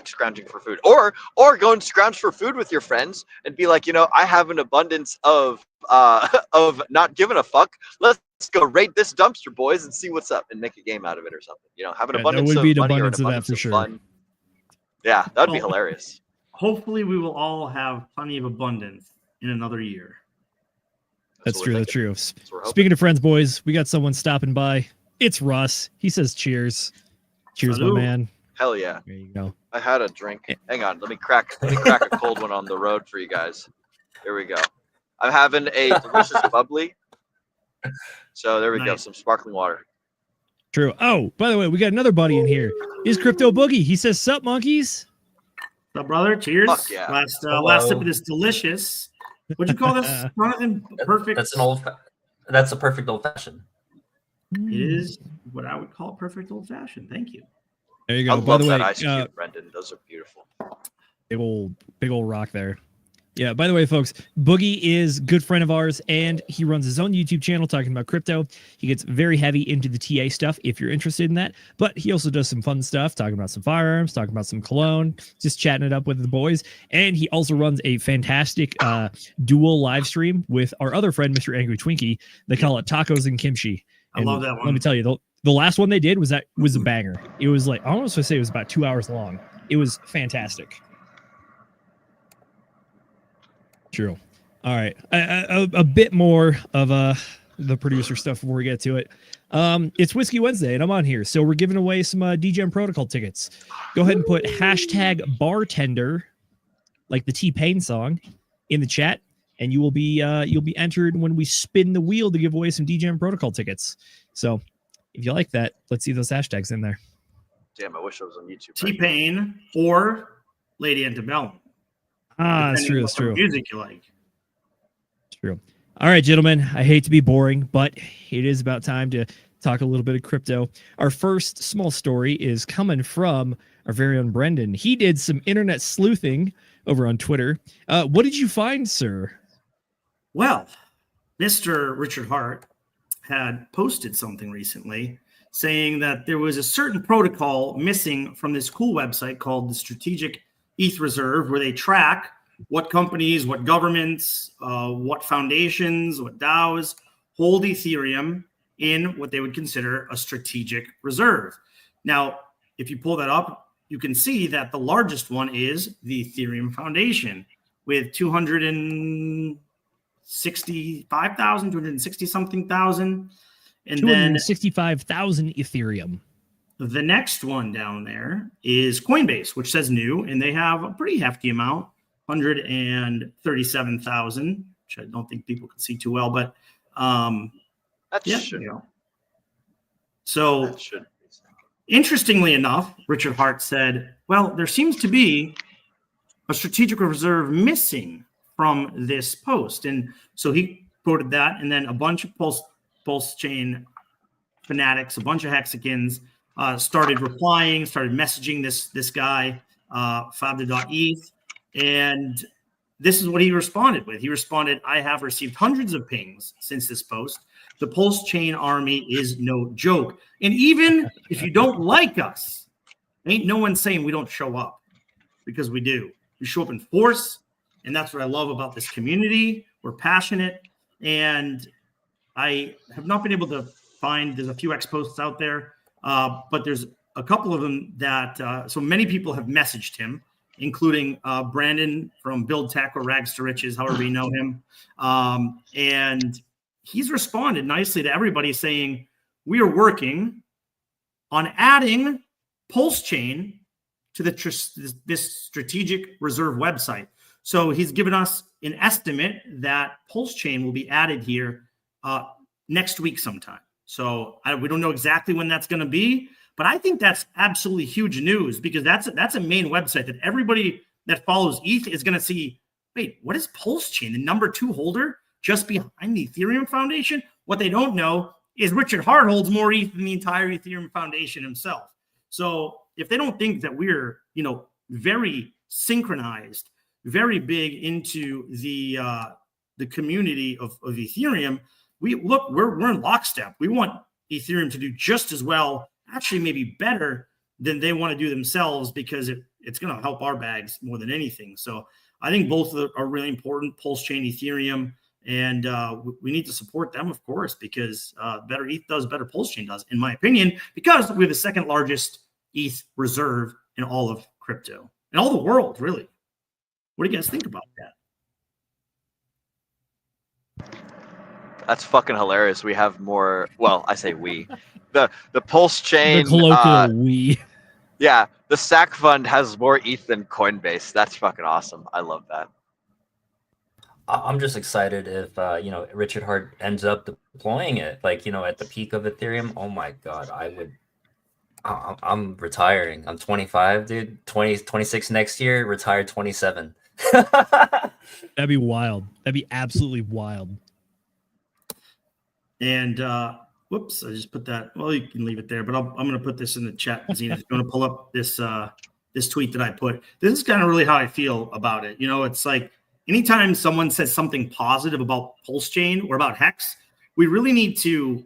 scrounging for food, or go and scrounge for food with your friends and be like, you know, I have an abundance of not giving a fuck. Let's go raid this dumpster, boys, and see what's up and make a game out of it or something. You know, have an abundance that would be an of money abundance or an of that abundance for of sure. fun. Yeah, that'd be hilarious. Hopefully, we will all have plenty of abundance in another year. That's true. That's true. Speaking of friends, boys, we got someone stopping by. It's Russ. He says cheers. Cheers, my man. Hell yeah. There you go. I had a drink. Hang on. Let me crack a cold one on the road for you guys. There we go. I'm having a delicious bubbly. So there we go. Some sparkling water. True. Oh, by the way, we got another buddy in here. Is Crypto Boogie. He says, sup, monkeys? Sup, brother? Cheers. Fuck yeah. Last sip of this delicious. What'd you call this? Perfect. That's a perfect old fashioned. It is what I would call a perfect old fashioned. Thank you. There you go. I By love the way, that ice cube, Brendan. Those are beautiful. Big old rock there. Yeah, by the way, folks, Boogie is a good friend of ours, and he runs his own YouTube channel talking about crypto. He gets very heavy into the TA stuff if you're interested in that, but he also does some fun stuff, talking about some firearms, talking about some cologne, just chatting it up with the boys. And he also runs a fantastic dual live stream with our other friend, Mr. Angry Twinkie. They call it Tacos and Kimchi. And I love that one. Let me tell you, the last one they did was a banger. It was like, I almost want to say it was about 2 hours long. It was fantastic. True. All right. A bit more of the producer stuff before we get to it. It's Whiskey Wednesday, and I'm on here. So we're giving away some DGM Protocol tickets. Go ahead and put hashtag bartender, like the T-Pain song, in the chat, and you'll be entered when we spin the wheel to give away some DGM Protocol tickets. So if you like that, let's see those hashtags in there. Damn, I wish I was on YouTube. T-Pain or Lady Antebellum. That's true. That's true. Music you like. True. All right, gentlemen, I hate to be boring, but it is about time to talk a little bit of crypto. Our first small story is coming from our very own Brendan. He did some internet sleuthing over on Twitter. What did you find, sir? Well, Mr. Richard Hart had posted something recently saying that there was a certain protocol missing from this cool website called the Strategic ETH Reserve, where they track what companies, what governments, what foundations, what DAOs hold Ethereum in what they would consider a strategic reserve. Now, if you pull that up, you can see that the largest one is the Ethereum Foundation with 265,000, 260 something thousand. And then 265,000 Ethereum. The next one down there is Coinbase, which says new, and they have a pretty hefty amount, 137,000, which I don't think people can see too well, but yeah, you know. So interestingly enough, Richard Hart said, well, there seems to be a strategic reserve missing from this post. And so he quoted that, and then a bunch of Pulse chain fanatics, a bunch of hexagons started replying, started messaging this guy, Fabda.eth, and this is what he responded with. He responded, I have received hundreds of pings since this post. The Pulse chain army is no joke. And even if you don't like us, ain't no one saying we don't show up, because we do. We show up in force, and that's what I love about this community. We're passionate, and I have not been able to find, there's a few X posts out there, but there's a couple of them that, so many people have messaged him, including Brandon from Build Tech or Rags to Riches, however you know him. And he's responded nicely to everybody saying, we are working on adding Pulse Chain to this strategic reserve website. So he's given us an estimate that Pulse Chain will be added here next week sometime. So we don't know exactly when that's going to be, but I think that's absolutely huge news, because that's a main website that everybody that follows ETH is going to see. Wait, what is Pulse Chain? The number 2 holder just behind the Ethereum Foundation? What they don't know is Richard Hart holds more ETH than the entire Ethereum Foundation himself. So if they don't think that we're, very synchronized, very big into the community of Ethereum, we're in lockstep. We want Ethereum to do just as well, actually maybe better than they want to do themselves, because it's going to help our bags more than anything. So I think both are really important, Pulse Chain, Ethereum, and we need to support them, of course, because better ETH does, better Pulse Chain does, in my opinion, because we're the second largest ETH reserve in all of crypto, in all the world, really. What do you guys think about that? That's fucking hilarious. We have more. Well, I say we. The Pulse Chain. The colloquial we. Yeah, the SAC fund has more ETH than Coinbase. That's fucking awesome. I love that. I'm just excited if Richard Hart ends up deploying it, at the peak of Ethereum. Oh my god, I'm retiring. I'm 25, dude. 26 next year. Retired 27. That'd be wild. That'd be absolutely wild. And whoops, I just put that. Well, you can leave it there, but I'm going to put this in the chat. Zenith, if you want to pull up this tweet that I put. This is kind of really how I feel about it. It's like anytime someone says something positive about Pulse Chain or about Hex, we really need to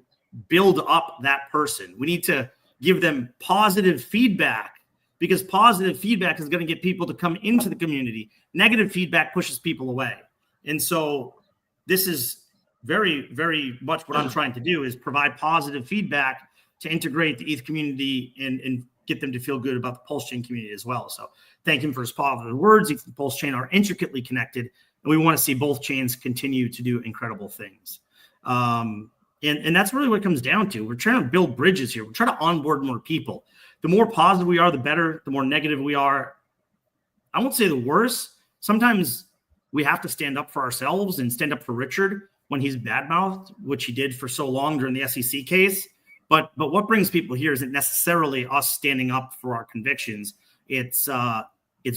build up that person. We need to give them positive feedback, because positive feedback is going to get people to come into the community. Negative feedback pushes people away. And so this is very, very much what I'm trying to do, is provide positive feedback to integrate the ETH community and get them to feel good about the Pulse Chain community as well. So thank him for his positive words. The Pulse Chain are intricately connected, and we want to see both chains continue to do incredible things. And that's really what it comes down to. We're trying to build bridges here. We're trying to onboard more people. The more positive we are, the better. The more negative we are, I won't say the worse. Sometimes we have to stand up for ourselves and stand up for Richard when he's badmouthed, which he did for so long during the SEC case. But what brings people here isn't necessarily us standing up for our convictions. It's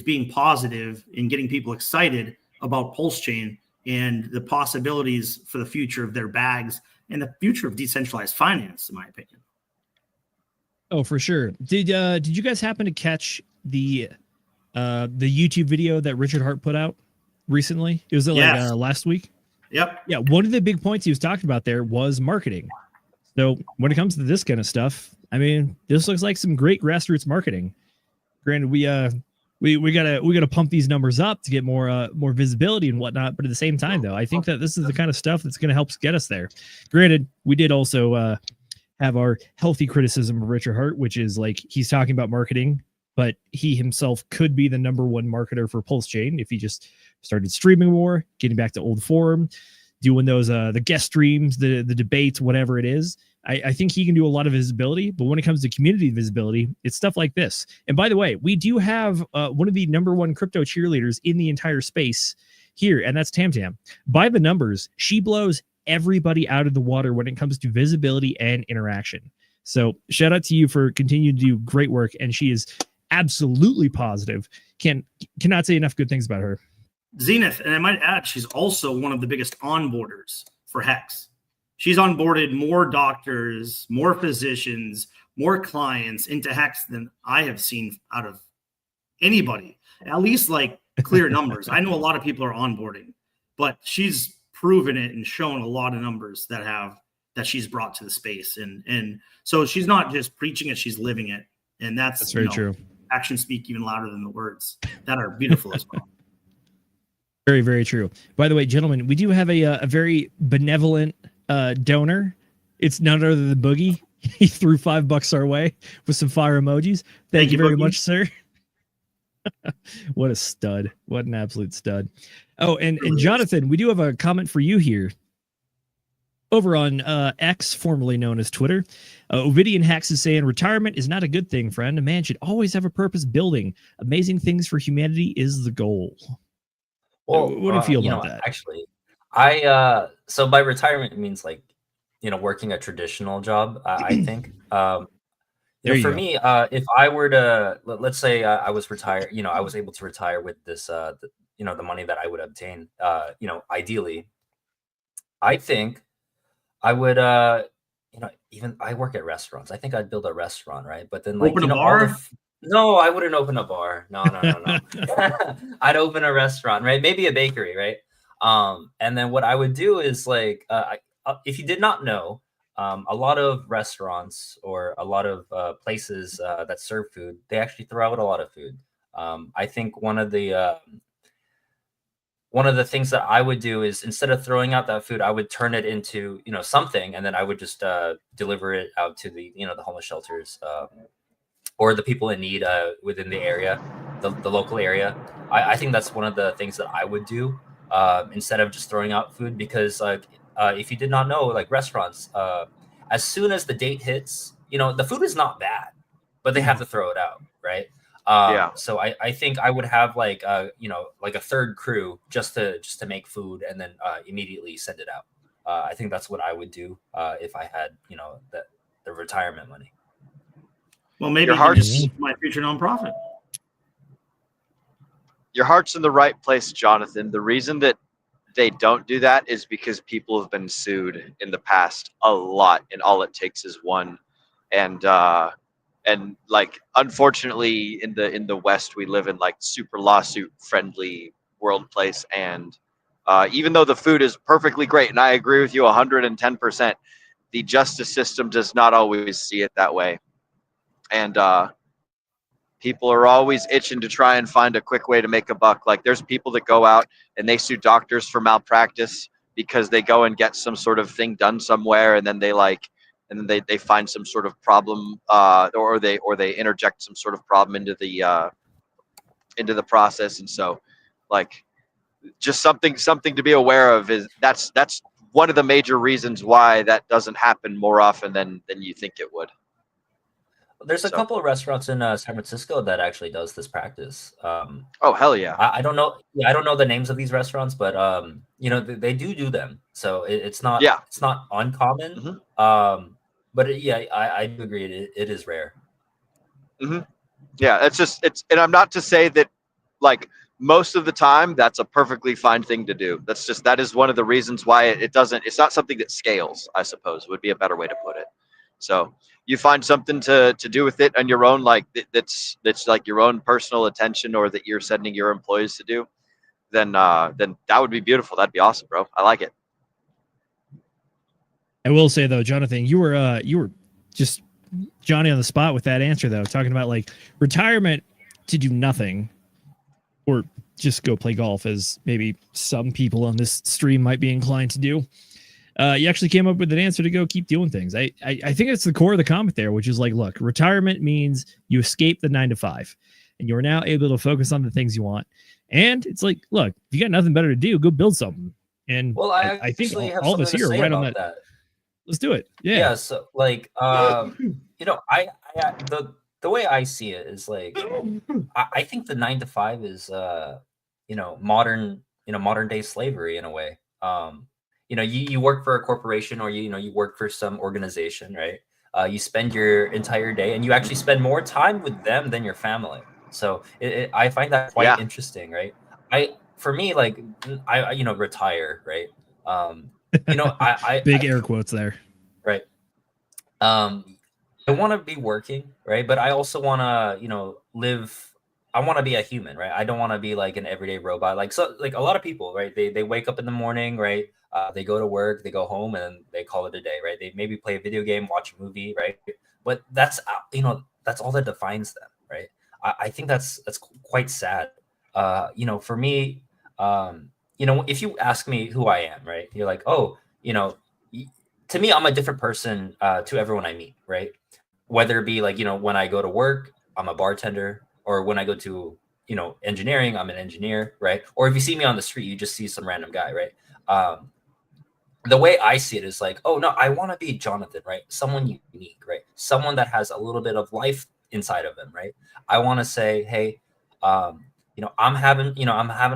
being positive and getting people excited about Pulse Chain and the possibilities for the future of their bags and the future of decentralized finance, in my opinion. Oh, for sure. Did you guys happen to catch the YouTube video that Richard Hart put out recently? It was last week. Yep. Yeah. One of the big points he was talking about there was marketing. So when it comes to this kind of stuff, I mean, this looks like some great grassroots marketing. Granted, we gotta pump these numbers up to get more visibility and whatnot. But at the same time, though, I think that this is the kind of stuff that's going to help get us there. Granted, we did also have our healthy criticism of Richard Hart, which is like he's talking about marketing, but he himself could be the number one marketer for Pulse Chain if he just started streaming more, getting back to old form, doing those the guest streams, the debates, whatever it is. I think he can do a lot of visibility, but when it comes to community visibility, it's stuff like this. And by the way, we do have one of the number one crypto cheerleaders in the entire space here, and that's Tam Tam. By the numbers, she blows everybody out of the water when it comes to visibility and interaction. So shout out to you for continuing to do great work, and she is absolutely positive. Cannot say enough good things about her. Zenith, and I might add, she's also one of the biggest onboarders for Hex. She's onboarded more doctors, more physicians, more clients into Hex than I have seen out of anybody, at least like clear numbers. I know a lot of people are onboarding, but she's proven it and shown a lot of numbers that she's brought to the space. And so she's not just preaching it, she's living it. And that's very true. Actions speak even louder than the words that are beautiful as well. Very, very true. By the way, gentlemen, we do have a very benevolent donor. It's none other than Boogie. He threw $5 our way with some fire emojis. Thank you very much, sir. What a stud. What an absolute stud. Oh, and Jonathan, we do have a comment for you here. Over on X, formerly known as Twitter, Ovidian Hex is saying, retirement is not a good thing, friend. A man should always have a purpose building. Amazing things for humanity is the goal. Well, what do you feel about that? Actually, so by retirement, it means like, working a traditional job, I think. For me, if I were to, let's say I was retired, I was able to retire with this, the money that I would obtain, ideally, I think I would, even I work at restaurants. I think I'd build a restaurant, right? But then like, open a bar? No, I wouldn't open a bar. No. I'd open a restaurant, right? Maybe a bakery, right? And then what I would do is like, if you did not know, a lot of restaurants or a lot of places that serve food, they actually throw out a lot of food. I think one of the things that I would do is instead of throwing out that food, I would turn it into, something, and then I would just deliver it out to the, the homeless shelters or the people in need within the area, the local area. I think that's one of the things that I would do instead of just throwing out food, because if you did not know, like restaurants, as soon as the date hits, the food is not bad, but they have to throw it out, right? So I think I would have like like a third crew just to make food and then immediately send it out. I think that's what I would do if I had the retirement money. Well, maybe Your heart's my future nonprofit. Your heart's in the right place, Jonathan. The reason that they don't do that is because people have been sued in the past a lot, and all it takes is one. And like, unfortunately, in the West, we live in like super lawsuit friendly world place. And even though the food is perfectly great, and I agree with you 110%, the justice system does not always see it that way. And people are always itching to try and find a quick way to make a buck. Like, there's people that go out and they sue doctors for malpractice because they go and get some sort of thing done somewhere, and then and then they find some sort of problem, or they interject some sort of problem into the process. And so, like, just something to be aware of is that's one of the major reasons why that doesn't happen more often than you think it would. There's a So. couple of restaurants in San Francisco that actually does this practice. Oh, hell yeah. I don't know. Yeah, I don't know the names of these restaurants, but you know, they do them. So it's not uncommon. But yeah, I do agree. It is rare. Yeah, and I'm not to say that, like, most of the time that's a perfectly fine thing to do. That is one of the reasons why it's not something that scales, I suppose, would be a better way to put it. So you find something to do with it on your own, like that's like your own personal attention, or that you're sending your employees to do, then that would be beautiful. That'd be awesome, bro. I like it. I will say though, Jonathan, you were just Johnny on the spot with that answer though, talking about like retirement to do nothing or just go play golf, as maybe some people on this stream might be inclined to do. You actually came up with an answer to go keep doing things. I think it's the core of the comment there, which is like, look, retirement means you escape the 9-to-5 and you're now able to focus on the things you want. And it's like, look, if you got nothing better to do, go build something. And well, I think all of us here are right on that. Let's do it. Yeah. So like, you know, the way I see it is like, I think the 9-to-5 is, you know, modern day slavery in a way. You know, you work for a corporation, or you work for some organization, right? You spend your entire day, and you actually spend more time with them than your family. So I find that quite interesting, right? For me, like, I retire, right? You know, I big air quotes there, right? I want to be working, right? But I also want to, live. I want to be a human, right? I don't want to be like an everyday robot. Like a lot of people, right? They wake up in the morning, right? They go to work, they go home, and they call it a day, right? They maybe play a video game, watch a movie, right? But that's that's all that defines them, right? I think that's quite sad. For me, if you ask me who I am, right? You're like, oh, to me, I'm a different person to everyone I meet, right? Whether it be like, when I go to work, I'm a bartender, or when I go to, engineering, I'm an engineer, right? Or if you see me on the street, you just see some random guy, right? The way I see it is like, oh no, I want to be Jonathan, right? Someone unique, right? Someone that has a little bit of life inside of him, right? I want to say, hey, I'm having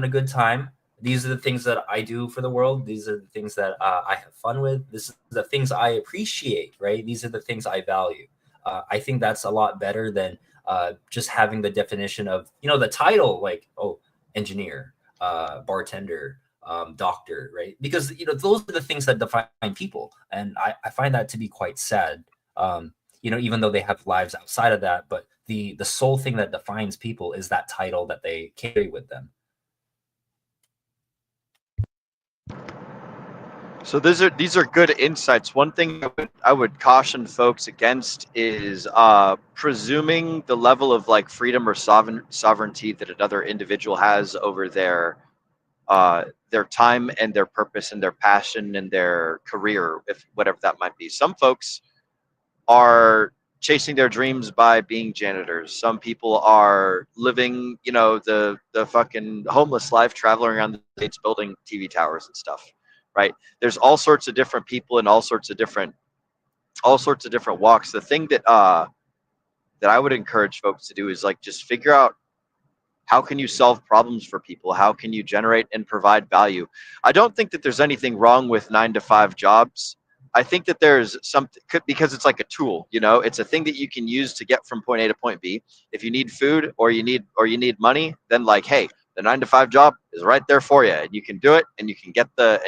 a good time. These are the things that I do for the world. These are the things that I have fun with. This is the things I appreciate, right? These are the things I value. I think that's a lot better than just having the definition of, the title, like, oh, engineer, bartender, doctor, right? Because, those are the things that define people. And I find that to be quite sad, even though they have lives outside of that. But the sole thing that defines people is that title that they carry with them. So these are good insights. One thing I would caution folks against is presuming the level of like freedom or sovereignty that another individual has over their time and their purpose and their passion and their career, if whatever that might be. Some folks are chasing their dreams by being janitors. Some people are living, the fucking homeless life, traveling around the States building TV towers and stuff. Right? There's all sorts of different people and all sorts of different walks. The thing that I would encourage folks to do is like just figure out how can you solve problems for people? How can you generate and provide value? I don't think that there's anything wrong with 9-to-5 jobs. I think that there's something, because it's like a tool, it's a thing that you can use to get from point A to point B. If you need food or you need money, then like, hey, the 9-to-5 job is right there for you, and you can do it, and you can get the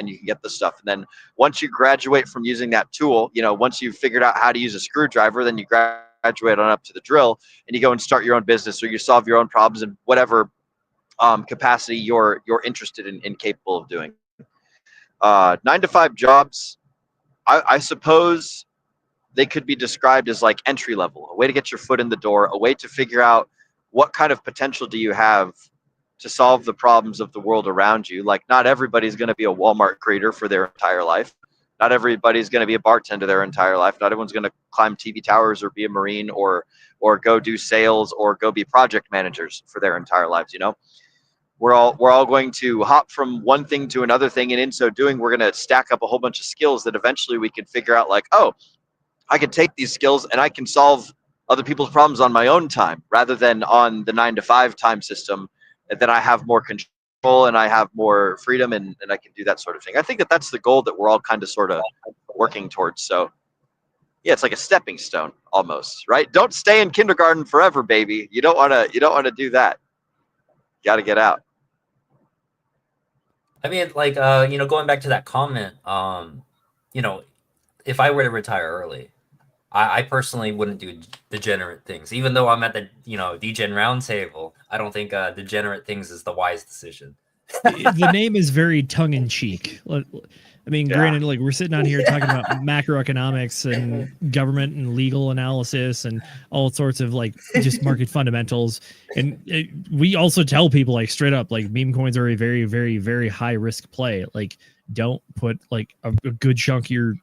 stuff. And then once you graduate from using that tool, once you've figured out how to use a screwdriver, then you graduate on up to the drill, and you go and start your own business, or you solve your own problems in whatever capacity you're interested in capable of doing. 9-to-5 jobs, I suppose they could be described as like entry level, a way to get your foot in the door, a way to figure out what kind of potential do you have to solve the problems of the world around you. Like, not everybody's going to be a Walmart creator for their entire life. Not everybody's going to be a bartender their entire life. Not everyone's going to climb TV towers or be a Marine or go do sales or go be project managers for their entire lives. You know, we're all going to hop from one thing to another thing, and in so doing, we're going to stack up a whole bunch of skills that eventually we can figure out, like, oh, I can take these skills and I can solve other people's problems on my own time rather than on the 9-to-5 time system. And then I have more control and I have more freedom, and I can do that sort of thing. I think that that's the goal that we're all kind of sort of working towards. So yeah, it's like a stepping stone almost, right? Don't stay in kindergarten forever, baby. You don't want to do that. You got to get out. I mean, like, going back to that comment, if I were to retire early, I personally wouldn't do degenerate things. Even though I'm at the, Degen Roundtable, I don't think degenerate things is the wise decision. The name is very tongue-in-cheek. I mean, granted, like, we're sitting on here talking about macroeconomics and government and legal analysis and all sorts of, like, just market fundamentals. And we also tell people, like, straight up, like, meme coins are a very, very, very high risk play. Like, don't put, like, a good chunk of your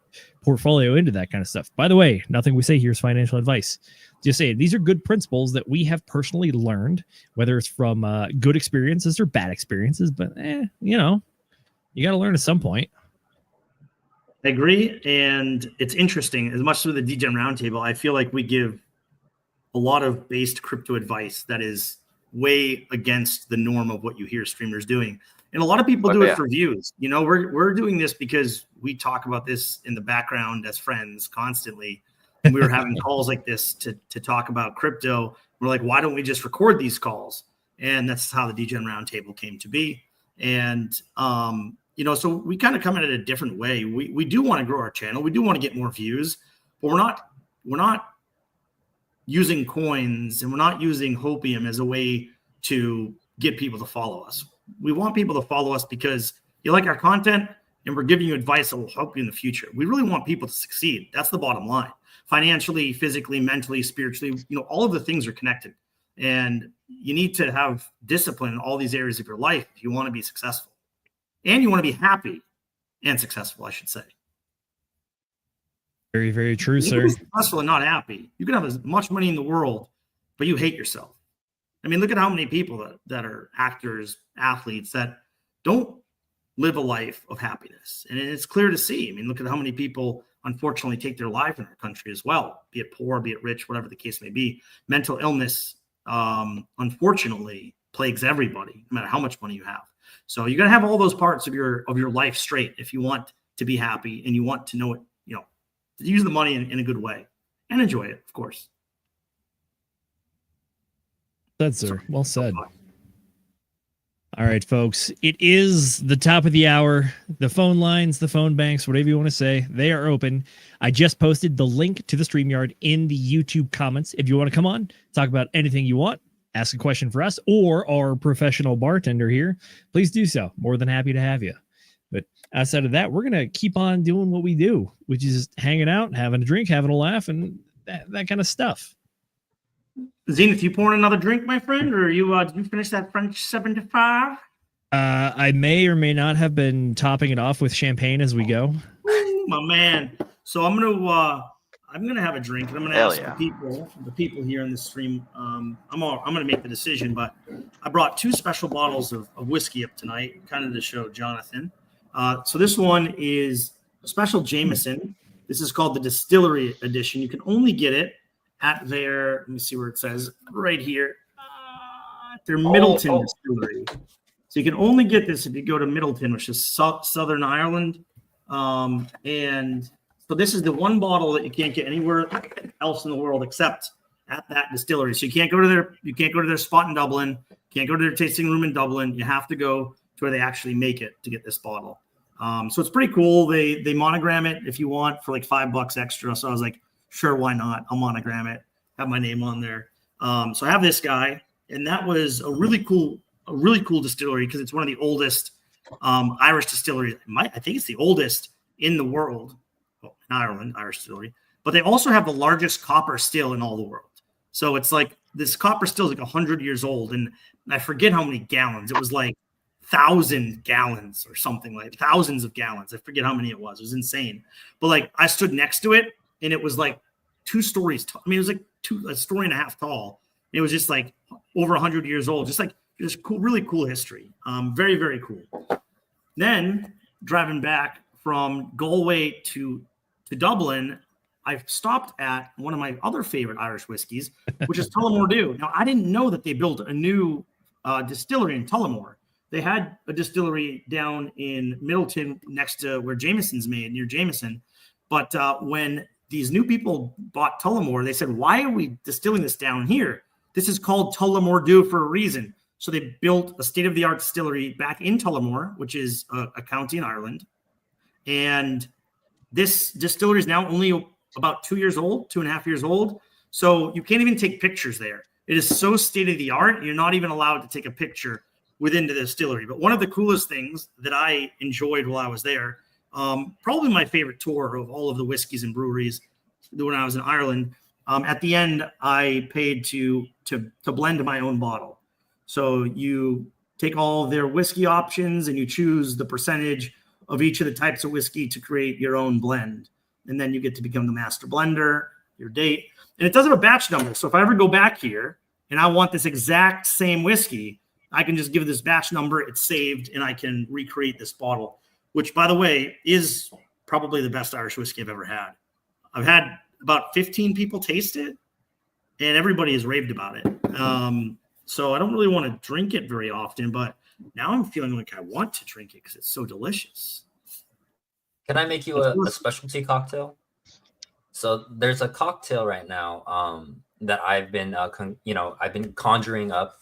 portfolio into that kind of stuff. By the way, nothing we say here is financial advice. Just say these are good principles that we have personally learned, whether it's from good experiences or bad experiences. But you got to learn at some point. I agree, and it's interesting. As much as the DGen Roundtable, I feel like we give a lot of based crypto advice that is way against the norm of what you hear streamers doing. And a lot of people do it for views. We're doing this because we talk about this in the background as friends constantly. And we were having calls like this to talk about crypto. We're like, why don't we just record these calls? And that's how the DGen Roundtable came to be. And, so we kind of come at it a different way. We do want to grow our channel. We do want to get more views, but we're not using coins and we're not using hopium as a way to get people to follow us. We want people to follow us because you like our content and we're giving you advice that will help you in the future. We really want people to succeed. That's the bottom line. Financially, physically, mentally, spiritually, all of the things are connected. And you need to have discipline in all these areas of your life if you want to be successful. And you want to be happy and successful, I should say. Very, very true, sir. You can be successful and not happy. You can have as much money in the world, but you hate yourself. I mean, look at how many people that are actors, athletes that don't live a life of happiness. And it's clear to see. I mean, look at how many people, unfortunately, take their life in our country as well, be it poor, be it rich, whatever the case may be. Mental illness, unfortunately, plagues everybody, no matter how much money you have. So you got to have all those parts of your life straight if you want to be happy and you want to know it, use the money in a good way and enjoy it, of course. Said, sir. Well said. All right, folks. It is the top of the hour. The phone lines, the phone banks, whatever you want to say, they are open. I just posted the link to the StreamYard in the YouTube comments. If you want to come on, talk about anything you want, ask a question for us or our professional bartender here, please do so. More than happy to have you. But outside of that, we're going to keep on doing what we do, which is hanging out, having a drink, having a laugh, and that kind of stuff. Zenith, you pouring another drink, my friend, or did you finish that French 75? I may or may not have been topping it off with champagne as we go. Ooh, my man. So I'm gonna have a drink, and I'm gonna ask the people here in the stream. I'm gonna make the decision, but I brought 2 special bottles of whiskey up tonight, kind of to show Jonathan. So this one is a special Jameson. This is called the Distillery Edition. You can only get it at their, let me see where it says, right here, their Middleton Distillery. So you can only get this if you go to Middleton, which is Southern Ireland. And so this is the one bottle that you can't get anywhere else in the world except at that distillery. So you can't go to their spot in Dublin, can't go to their tasting room in Dublin. You have to go to where they actually make it to get this bottle. So it's pretty cool. They monogram it if you want for like $5 extra. So I was like, sure, why not? I'll monogram it, have my name on there. So I have this guy, and that was a really cool distillery because it's one of the oldest Irish distilleries. I think it's the oldest in the world. Well, in Ireland, Irish distillery. But they also have the largest copper still in all the world. So it's like this copper still is like 100 years old, and I forget how many gallons. It was like 1,000 gallons or something, like thousands of gallons. I forget how many it was. It was insane. But like I stood next to it and it was like 2 stories tall. I mean, it was like a story and a half tall. It was just like over 100 years old. Just cool, really cool history. Very, very cool. Then driving back from Galway to Dublin, I stopped at one of my other favorite Irish whiskeys, which is Tullamore Dew. Now, I didn't know that they built a new distillery in Tullamore. They had a distillery down in Middleton next to where Jameson's made, near Jameson. But when these new people bought Tullamore, they said, why are we distilling this down here? This is called Tullamore Dew for a reason. So they built a state-of-the-art distillery back in Tullamore, which is a county in Ireland. And this distillery is now only about 2 years old, 2.5 years old. So you can't even take pictures there. It is so state-of-the-art, you're not even allowed to take a picture within the distillery. But one of the coolest things that I enjoyed while I was there, probably my favorite tour of all of the whiskeys and breweries when I was in Ireland, at the end, I paid to blend my own bottle. So you take all their whiskey options and you choose the percentage of each of the types of whiskey to create your own blend. And then you get to become the master blender, your date. And it does have a batch number. So if I ever go back here and I want this exact same whiskey, I can just give this batch number, it's saved, and I can recreate this bottle, which, by the way, is probably the best Irish whiskey I've ever had. I've had about 15 people taste it, and everybody has raved about it. So I don't really want to drink it very often, but now I'm feeling like I want to drink it because it's so delicious. Can I make you a specialty cocktail? So there's a cocktail right now that I've been, I've been conjuring up.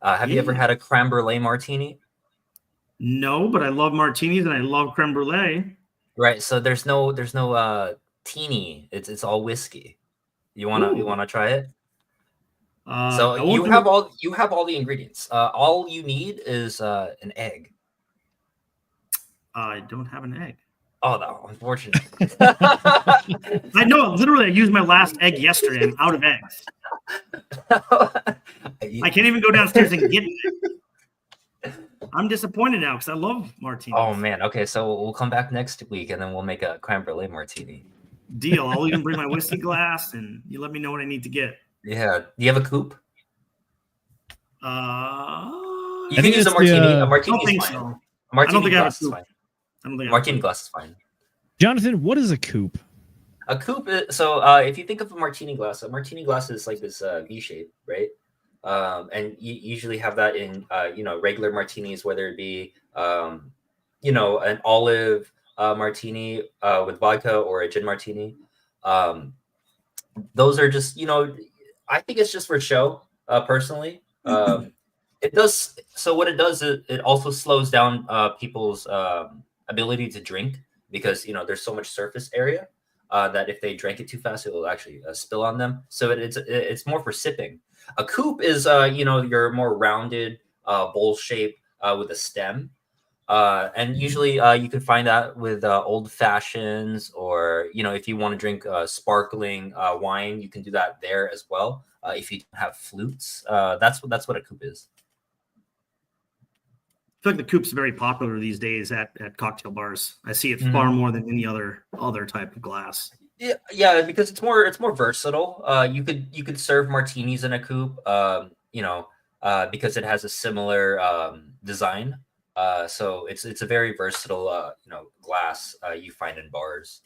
Have you ever had a creme brulee martini? No, but I love martinis and I love creme brulee. Right. So there's no teeny. It's all whiskey. You wanna try it? So you have all the ingredients. All you need is an egg. I don't have an egg. Oh no, unfortunate. I know. Literally, I used my last egg yesterday. I'm out of eggs. I can't even go downstairs and get it. I'm disappointed now because I love martinis. Oh man. Okay, so we'll come back next week and then we'll make a creme brulee martini. Deal. I'll even bring my whiskey glass and you let me know what I need to get. Yeah. Do you have a coupe? You can use a martini. A martini I don't think is fine. so. A martini I don't think I have a glass is coupe. fine. I don't think Martini glass is fine. Jonathan, what is a coupe? A coupe is, so if you think of a martini glass is like this V shape, right? And you usually have that in regular martinis, whether it be an olive martini with vodka or a gin martini. Those are just I think it's just for show. Personally, it does. So what it does is it also slows down people's ability to drink because there's so much surface area that if they drank it too fast, it will actually spill on them. So it's more for sipping. A coupe is your more rounded bowl shape with a stem, and usually you can find that with old fashions, or if you want to drink sparkling wine, you can do that there as well. If you don't have flutes, that's what a coupe is. I feel like the coupe's very popular these days at cocktail bars. I see it far more than any other type of glass. Yeah, because it's more versatile. You could serve martinis in a coupe, because it has a similar design. So it's a very versatile glass you find in bars.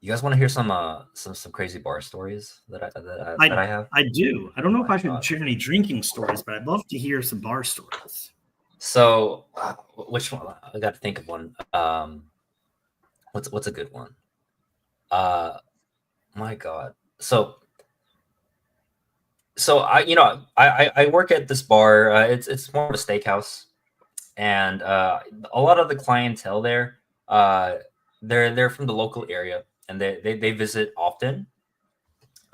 You guys want to hear some crazy bar stories that I have? I do. I don't know if I should share any drinking stories, but I'd love to hear some bar stories. So, which one? I got to think of one. What's a good one? My God. So I work at this bar. It's more of a steakhouse, and a lot of the clientele there, they're from the local area. And they visit often,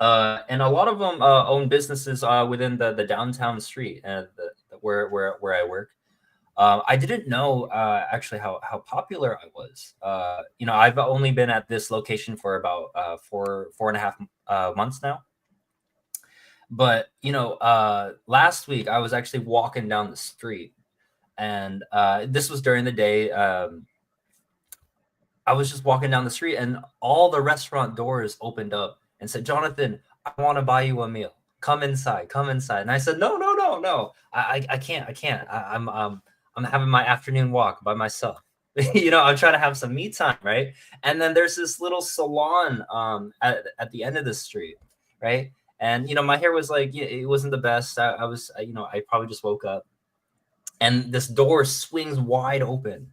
and a lot of them own businesses within the downtown street and where I work. I didn't know actually how popular I was. I've only been at this location for about 4.5 months now, But last week I was actually walking down the street, and this was during the day. I was just walking down the street, and all the restaurant doors opened up and said, "Jonathan, I want to buy you a meal. Come inside, come inside." And I said, "No, no, no, no. I can't. I'm having my afternoon walk by myself. I'm trying to have some me time, right?" And then there's this little salon at the end of the street, right? And my hair was like, it wasn't the best. I probably just woke up, and this door swings wide open.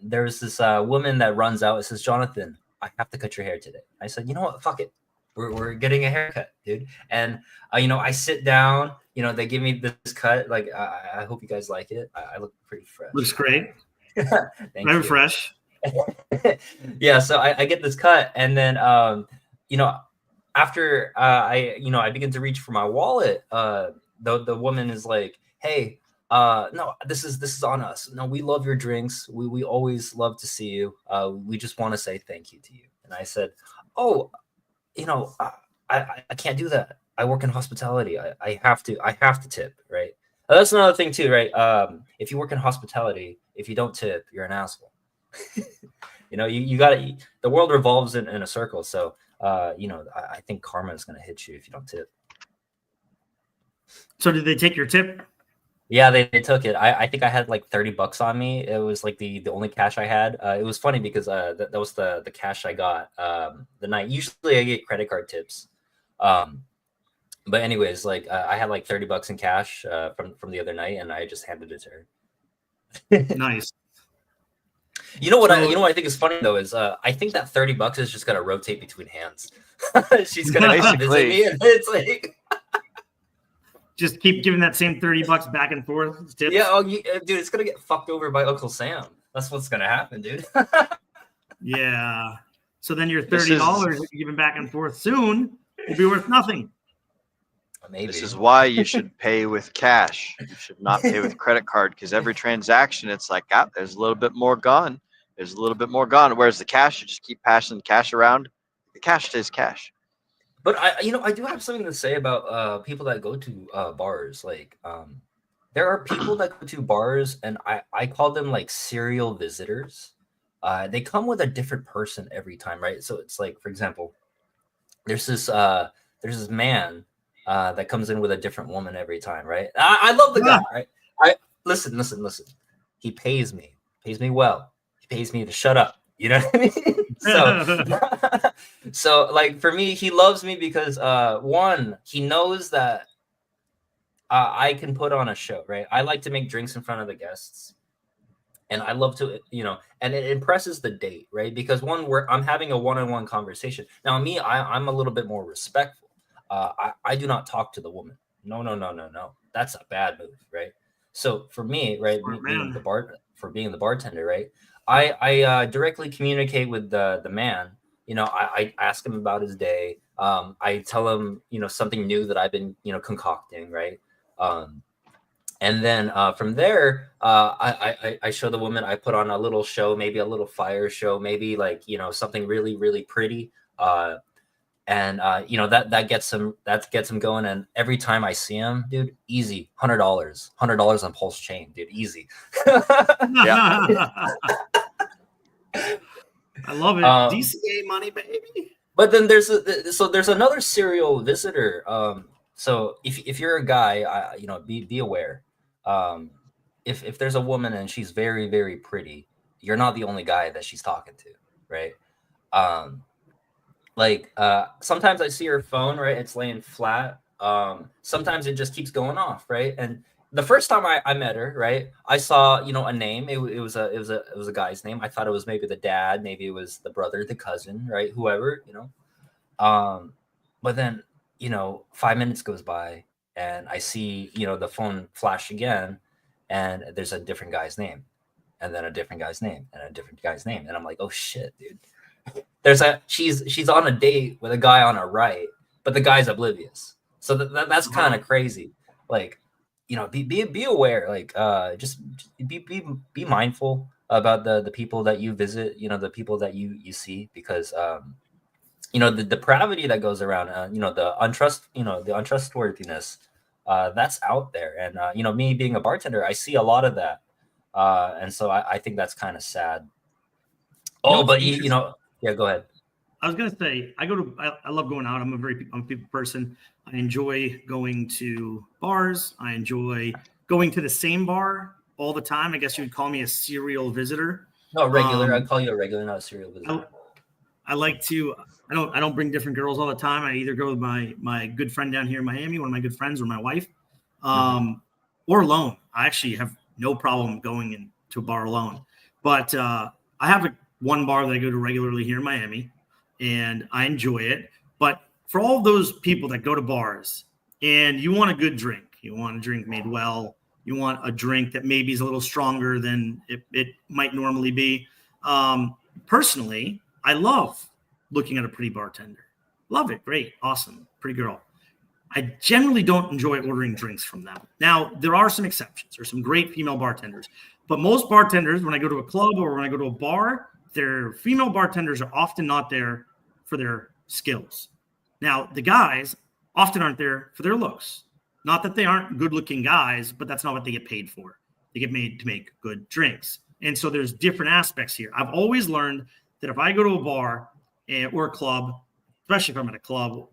There's this woman that runs out. It says, "Jonathan, I have to cut your hair today." I said, "You know what? Fuck it. We're getting a haircut, dude." And I sit down. They give me this cut. Like, I hope you guys like it. I look pretty fresh. Looks great. Thank Very you. fresh. Yeah. So I get this cut, and then after I begin to reach for my wallet, the woman is like, "Hey, no, this is on us. No, we love your drinks. We always love to see you. We just want to say thank you to you." And I said, "Oh, I can't do that. I work in hospitality. I have to tip, right?" That's another thing too, right? If you work in hospitality, if you don't tip, you're an asshole. You gotta. The world revolves in a circle, so I think karma is gonna hit you if you don't tip. So did they take your tip? Yeah, they took it. I think I had like $30 on me. It was like the only cash I had. It was funny because that was the cash I got the night. Usually I get credit card tips. But anyways, like I had like $30 in cash from the other night, and I just handed it to her. Nice. You know what I think is funny though is I think that $30 is just gonna rotate between hands. She's gonna visit me, and it's like just keep giving that same $30 back and forth. Tips. Yeah, dude, it's gonna get fucked over by Uncle Sam. That's what's gonna happen, dude. Yeah. So then your $30 that you're giving back and forth soon will be worth nothing. Maybe. This is why you should pay with cash. You should not pay with credit card, because every transaction, it's like, there's a little bit more gone. There's a little bit more gone. Whereas the cash, you just keep passing the cash around. The cash stays cash. But I do have something to say about people that go to bars. Like, there are people that go to bars, and I call them like serial visitors. They come with a different person every time, right? So it's like, for example, there's this man that comes in with a different woman every time, right? I love the guy, right? Listen. He pays me well. He pays me to shut up. You know what I mean? So like for me, he loves me because one, he knows that I can put on a show, right? I like to make drinks in front of the guests, and I love to, and it impresses the date, right? Because one, I'm having a one-on-one conversation. Now me, I'm a little bit more respectful. I do not talk to the woman. No. That's a bad move, right? So for me, right, being the bartender, right, I directly communicate with the man. I ask him about his day. I tell him, something new that I've been, concocting, right? And then from there, I show the woman. I put on a little show, maybe a little fire show, maybe like something really, really pretty. And that gets him going. And every time I see him, dude, easy $100 on Pulse Chain, dude, easy. I love it. DCA money, baby. But then there's another serial visitor. So if you're a guy, be aware. If there's a woman and she's very, very pretty, you're not the only guy that she's talking to, right? Sometimes I see her phone, right? It's laying flat. Sometimes it just keeps going off, right? And the first time I met her, right, I saw, a name. It was a guy's name. I thought it was maybe the dad, maybe it was the brother, the cousin, right? Whoever, But then, 5 minutes goes by and I see, the phone flash again, and there's a different guy's name, and then a different guy's name, and a different guy's name. And I'm like, oh shit, dude. She's on a date with a guy on her right, but the guy's oblivious. So that's kind of crazy. Like, be aware. Like, just be mindful about the people that you visit. The people that you see, because the depravity that goes around, the untrustworthiness, that's out there. And me being a bartender, I see a lot of that, and so I think that's kind of sad. Oh, but yeah, go ahead. I was gonna say I love going out. I'm a people person. I enjoy going to bars. I enjoy going to the same bar all the time. I guess you would call me a serial visitor. No, regular. I'd call you a regular, not a serial visitor. I like to. I don't bring different girls all the time. I either go with my good friend down here in Miami, one of my good friends, or my wife, or alone. I actually have no problem going into a bar alone. But I have one bar that I go to regularly here in Miami, and I enjoy it. But for all those people that go to bars and you want a good drink, you want a drink made well, you want a drink that maybe is a little stronger than it might normally be. Personally, I love looking at a pretty bartender. Love it. Great. Awesome. Pretty girl. I generally don't enjoy ordering drinks from them. Now, there are some exceptions. There's some great female bartenders. But most bartenders, when I go to a club or when I go to a bar, their female bartenders are often not there for their skills. Now, the guys often aren't there for their looks. Not that they aren't good-looking guys, but that's not what they get paid for. They get paid to make good drinks. And so there's different aspects here. I've always learned that if I go to a bar or a club, especially if I'm at a club,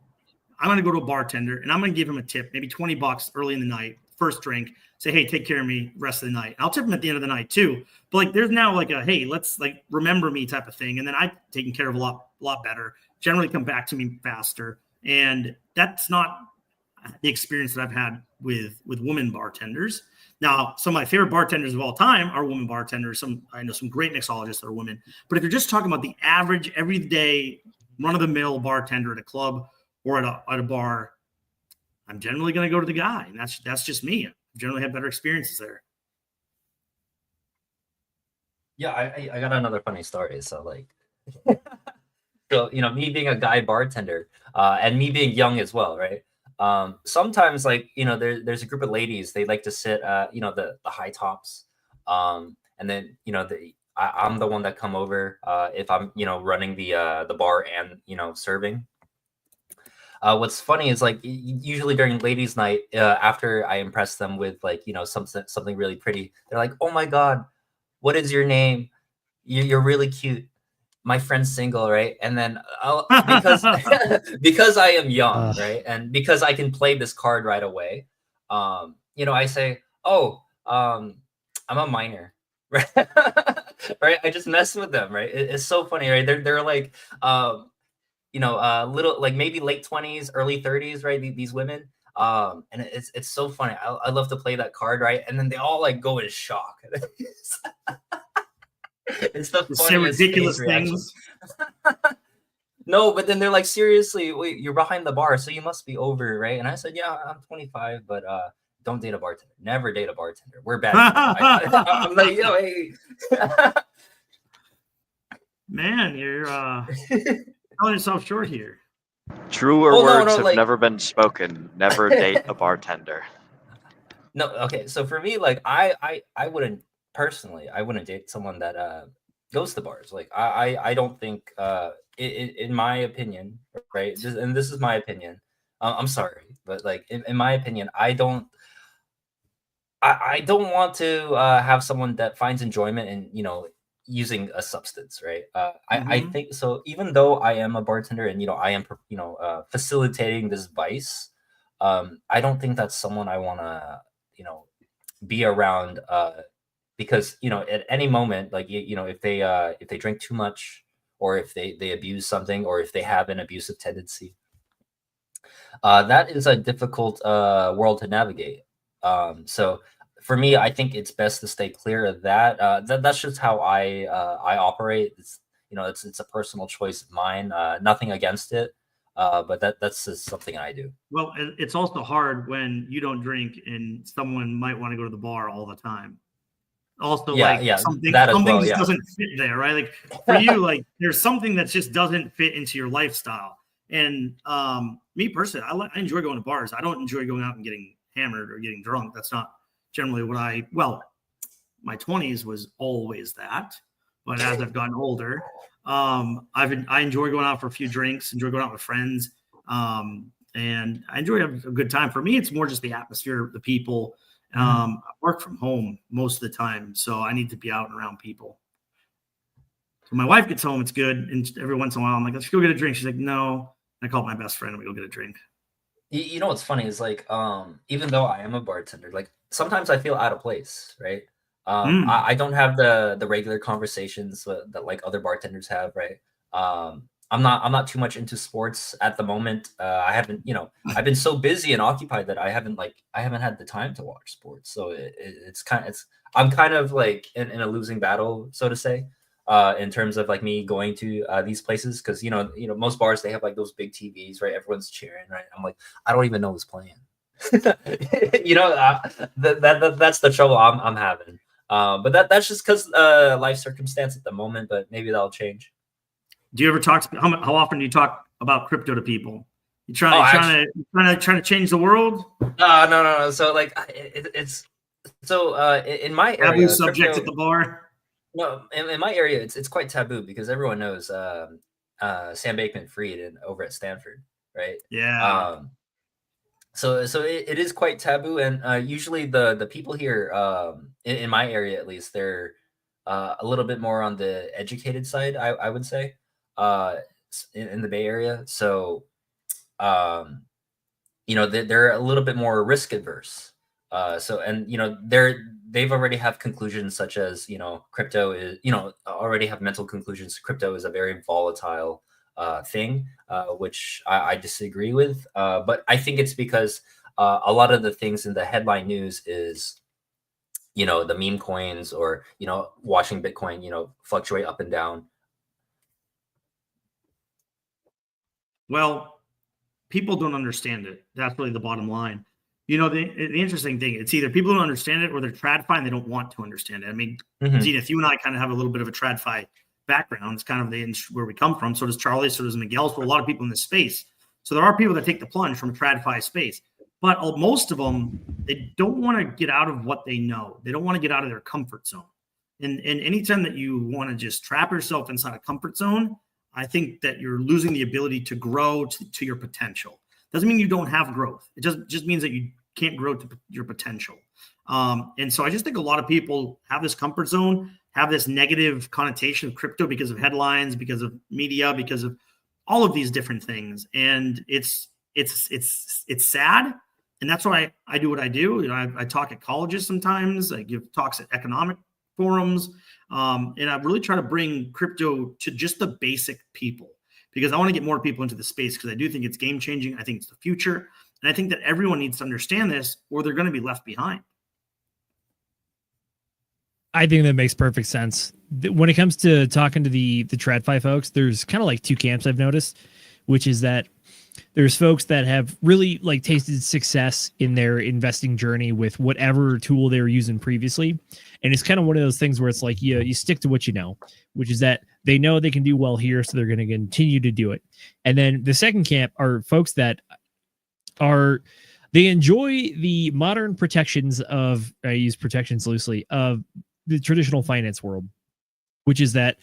I'm going to go to a bartender and I'm going to give him a tip, maybe $20 early in the night, first drink, say, hey, take care of me rest of the night. And I'll tip him at the end of the night too. But like, there's now like a, hey, let's like remember me type of thing. And then I've taken care of a lot better, generally come back to me faster. And that's not the experience that I've had with women bartenders. Now, some of my favorite bartenders of all time are women bartenders. I know some great mixologists that are women. But if you're just talking about the average, everyday, run-of-the-mill bartender at a club or at a bar, I'm generally going to go to the guy. And that's just me. I generally have better experiences there. Yeah, I got another funny story. So like, so me being a guy bartender, and me being young as well, right? Sometimes like there's a group of ladies, they like to sit the high tops, and then I'm the one that come over if I'm running the bar and serving. What's funny is like usually during ladies' night, after I impress them with like something really pretty, they're like, oh my god, what is your name? You're really cute. My friend's single, right? And then because I am young, right, and because I can play this card right away, I say, oh, I'm a minor, right? Right? I just mess with them, right? It's so funny, right? They're like, little, like maybe late 20s, early 30s, right? These women, and it's so funny. I love to play that card, right? And then they all like go in shock. It's the funniest ridiculous things. No, but then they're like, seriously, wait, you're behind the bar, so you must be over, right? And I said, yeah, I'm 25, but don't date a bartender. Never date a bartender. We're bad. I'm like, hey. Man, you're selling yourself short here. Truer words have never been spoken. Never date a bartender. No, okay. So for me, like, I wouldn't. Personally, I wouldn't date someone that goes to bars. Like I don't think in my opinion, right? And this is my opinion. I'm sorry, but like in my opinion, I don't want to have someone that finds enjoyment in using a substance, right? I think so. Even though I am a bartender and I am facilitating this vice, I don't think that's someone I want to be around. Because at any moment, like if they drink too much, or if they abuse something, or if they have an abusive tendency, that is a difficult world to navigate. So for me, I think it's best to stay clear of that. That's just how I operate. It's a personal choice of mine. Nothing against it, but that's just something I do. Well, it's also hard when you don't drink and someone might want to go to the bar all the time. Also, something just doesn't fit there, right? Like for you, like there's something that just doesn't fit into your lifestyle. And me personally, I enjoy going to bars. I don't enjoy going out and getting hammered or getting drunk. That's not generally what my 20s was always that. but as I've gotten older, I enjoy going out for a few drinks, enjoy going out with friends, and I enjoy having a good time. For me, it's more just the atmosphere, the people. I work from home most of the time, so I need to be out and around people. So my wife gets home, it's good, and every once in a while, I'm like, let's go get a drink. She's like, no. And I call my best friend, and we go get a drink. You know what's funny is like, even though I am a bartender, like sometimes I feel out of place, right? I don't have the regular conversations that like other bartenders have, right? I'm not too much into sports at the moment. I haven't, I've been so busy and occupied that I haven't had the time to watch sports. So I'm kind of like in a losing battle, so to say, in terms of like me going to these places, because most bars, they have like those big TVs, right? Everyone's cheering, right? I'm like, I don't even know who's playing. That's the trouble I'm having. But that's just because life circumstance at the moment. But maybe that'll change. Do you ever talk? How often do you talk about crypto to people? You trying to change the world? No. So like it's so in my area, taboo subject at the bar. No, in my area, it's quite taboo because everyone knows Sam Bankman-Fried and over at Stanford, right? Yeah. So it is quite taboo, and usually the people here in my area, at least, they're a little bit more on the educated side, I would say, in the Bay Area. So they're a little bit more risk adverse. They've already have conclusions such as, crypto is, already have mental conclusions. Crypto is a very volatile thing, which I disagree with. But I think it's because a lot of the things in the headline news is, the meme coins or, watching Bitcoin, fluctuate up and down. Well, people don't understand it. That's really the bottom line. The interesting thing, it's either people don't understand it or they're TradFi and they don't want to understand it. I mean, Zenith, you and I kind of have a little bit of a TradFi background. It's kind of where we come from. So does Charlie, so does Miguel, so a lot of people in this space. So there are people that take the plunge from a TradFi space. But most of them, they don't want to get out of what they know. They don't want to get out of their comfort zone. And anytime that you want to just trap yourself inside a comfort zone, I think that you're losing the ability to grow to your potential. Doesn't mean you don't have growth. It just means that you can't grow to your potential. And so I just think a lot of people have this comfort zone, have this negative connotation of crypto because of headlines, because of media, because of all of these different things. And it's sad. And that's why I do what I do. I talk at colleges sometimes. I give talks at economic forums. And I really try to bring crypto to just the basic people, because I want to get more people into the space, because I do think it's game changing. I think it's the future. And I think that everyone needs to understand this or they're going to be left behind. I think that makes perfect sense. When it comes to talking to the TradFi folks, there's kind of like two camps I've noticed, which is that there's folks that have really like tasted success in their investing journey with whatever tool they were using previously. And it's kind of one of those things where it's like, you stick to what you know, which is that they know they can do well here, so they're going to continue to do it. And then the second camp are folks that they enjoy the modern protections of, I use protections loosely, of the traditional finance world, which is that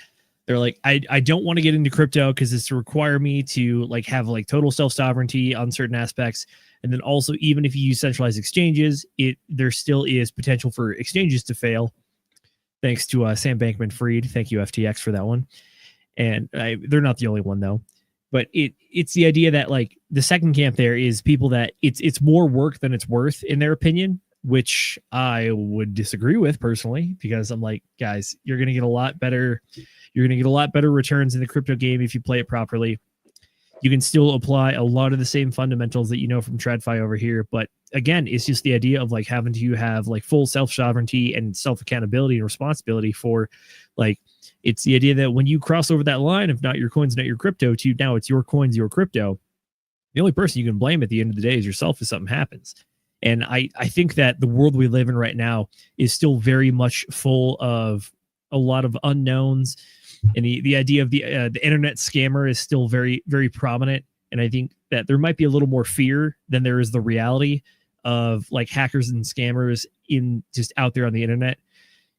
they're like, I don't want to get into crypto because it's to require me to like have like total self-sovereignty on certain aspects. And then also, even if you use centralized exchanges, there still is potential for exchanges to fail. Thanks to Sam Bankman-Fried. Thank you, FTX, for that one. And they're not the only one, though. But it's the idea that like the second camp there is people that it's more work than it's worth, in their opinion, which I would disagree with personally, because I'm like, guys, you're going to get a lot better. You're going to get a lot better returns in the crypto game if you play it properly. You can still apply a lot of the same fundamentals that you know from TradFi over here. But again, it's just the idea of like having to have like full self-sovereignty and self-accountability and responsibility for like, it's the idea that when you cross over that line of not your coins, not your crypto, to now it's your coins, your crypto, the only person you can blame at the end of the day is yourself if something happens. And I think that the world we live in right now is still very much full of a lot of unknowns. And the idea of the internet scammer is still very, very prominent. And I think that there might be a little more fear than there is the reality of like hackers and scammers in just out there on the internet.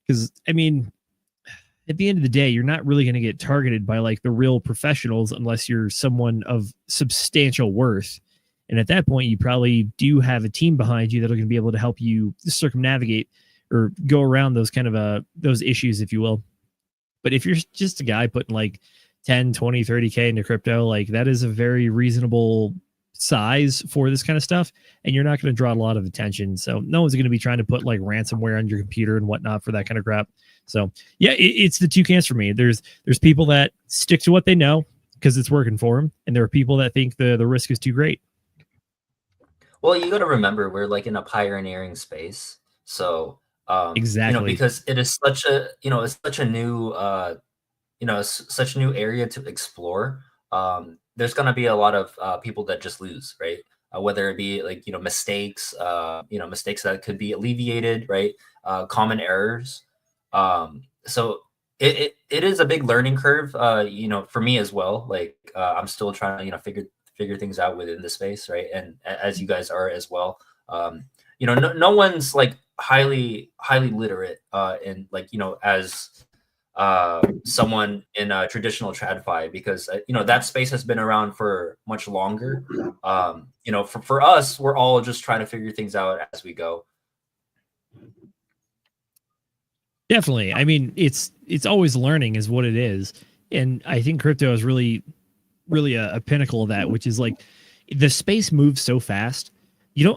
Because I mean, at the end of the day, you're not really going to get targeted by like the real professionals unless you're someone of substantial worth. And at that point, you probably do have a team behind you that are going to be able to help you circumnavigate or go around those kind of those issues, if you will. But if you're just a guy putting like 10, 20, 30K into crypto, like that is a very reasonable size for this kind of stuff. And you're not going to draw a lot of attention. So no one's going to be trying to put like ransomware on your computer and whatnot for that kind of crap. So yeah, it's the two camps for me. There's people that stick to what they know because it's working for them. And there are people that think the risk is too great. Well, you got to remember, we're like in a pioneering space. So, exactly, because it is such a, it's such a new, such a new area to explore. There's going to be a lot of people that just lose, right? Whether it be like, mistakes, mistakes that could be alleviated, right? Common errors. So it is a big learning curve, for me as well. Like, I'm still trying to, figure things out within the space, right? And as you guys are as well, no one's like highly literate in like, as someone in a traditional TradFi, because that space has been around for much longer. For us, we're all just trying to figure things out as we go. Definitely. I mean, it's always learning is what it is. And I think crypto is really a pinnacle of that, which is like the space moves so fast.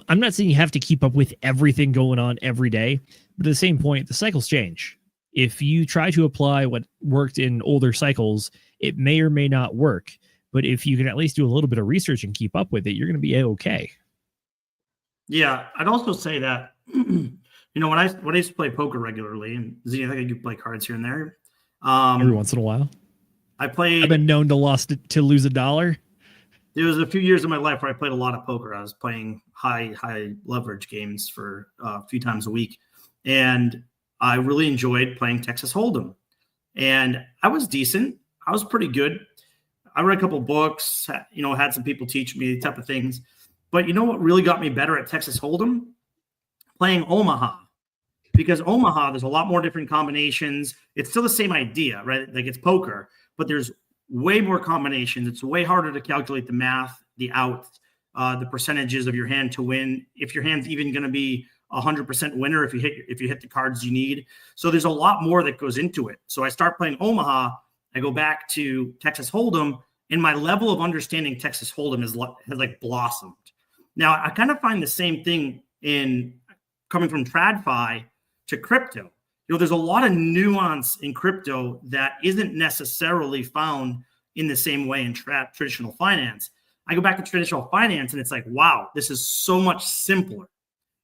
I'm not saying you have to keep up with everything going on every day, but at the same point, the cycles change. If you try to apply what worked in older cycles, it may or may not work. But if you can at least do a little bit of research and keep up with it, you're going to be okay. Yeah, I'd also say that, when I used to play poker regularly, and Zenith, I think you play cards here and there. Every once in a while. I've been known to lose $1. There was a few years in my life where I played a lot of poker. I was playing high leverage games for a few times a week. And I really enjoyed playing Texas Hold'em. And I was decent. I was pretty good. I read a couple of books, had some people teach me type of things. But you know what really got me better at Texas Hold'em? Playing Omaha. Because Omaha, there's a lot more different combinations. It's still the same idea, right? Like it's poker, but there's way more combinations. It's way harder to calculate the math, the outs, the percentages of your hand to win. If your hand's even going to be 100% winner, if you hit the cards you need. So there's a lot more that goes into it. So I start playing Omaha. I go back to Texas Hold'em, and my level of understanding Texas Hold'em has like blossomed. Now I kind of find the same thing in coming from TradFi to crypto. There's a lot of nuance in crypto that isn't necessarily found in the same way in traditional finance. I go back to traditional finance and it's like, wow, this is so much simpler.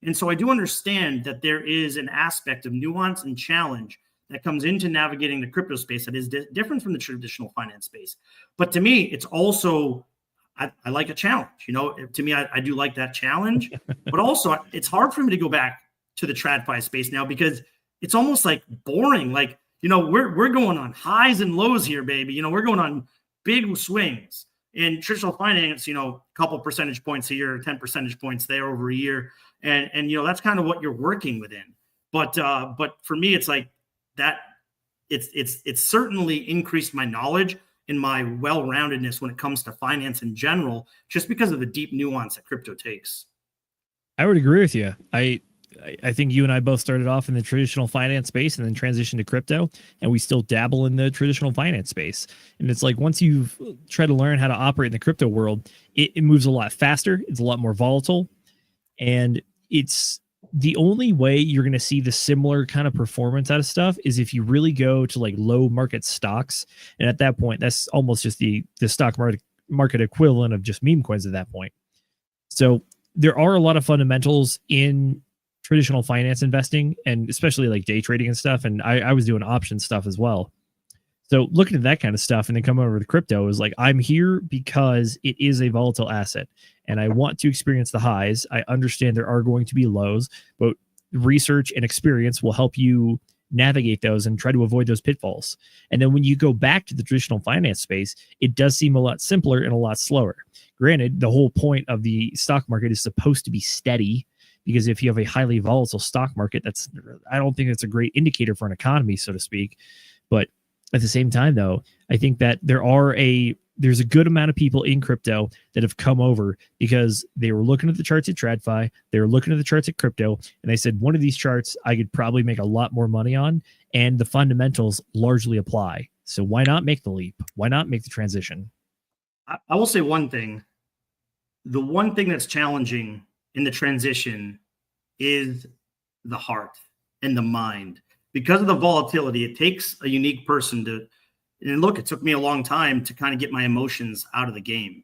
And so I do understand that there is an aspect of nuance and challenge that comes into navigating the crypto space that is different from the traditional finance space. But to me, it's also, I like a challenge. To me, I do like that challenge. But also, it's hard for me to go back to the TradFi space now because it's almost like boring. Like, we're going on highs and lows here, baby. We're going on big swings. In traditional finance, a couple percentage points here, 10 percentage points there over a year. And that's kind of what you're working within. But for me, it's like that. It's certainly increased my knowledge and my well-roundedness when it comes to finance in general, just because of the deep nuance that crypto takes. I would agree with you. I think you and I both started off in the traditional finance space and then transitioned to crypto, and we still dabble in the traditional finance space. And it's like, once you've tried to learn how to operate in the crypto world, it moves a lot faster. It's a lot more volatile. And it's the only way you're going to see the similar kind of performance out of stuff is if you really go to like low market stocks. And at that point, that's almost just the stock market equivalent of just meme coins at that point. So there are a lot of fundamentals in traditional finance investing, and especially like day trading and stuff. And I was doing option stuff as well. So looking at that kind of stuff and then coming over to crypto is like, I'm here because it is a volatile asset and I want to experience the highs. I understand there are going to be lows, but research and experience will help you navigate those and try to avoid those pitfalls. And then when you go back to the traditional finance space, it does seem a lot simpler and a lot slower. Granted, the whole point of the stock market is supposed to be steady, because if you have a highly volatile stock market, I don't think that's a great indicator for an economy, so to speak. But At the same time, though, I think that there's a good amount of people in crypto that have come over because they were looking at the charts at TradFi, they were looking at the charts at crypto, and they said, one of these charts I could probably make a lot more money on, and the fundamentals largely apply. So why not make the leap? Why not make the transition? I will say one thing. The one thing that's challenging in the transition is the heart and the mind. Because of the volatility, it takes a unique person to, and look, it took me a long time to kind of get my emotions out of the game.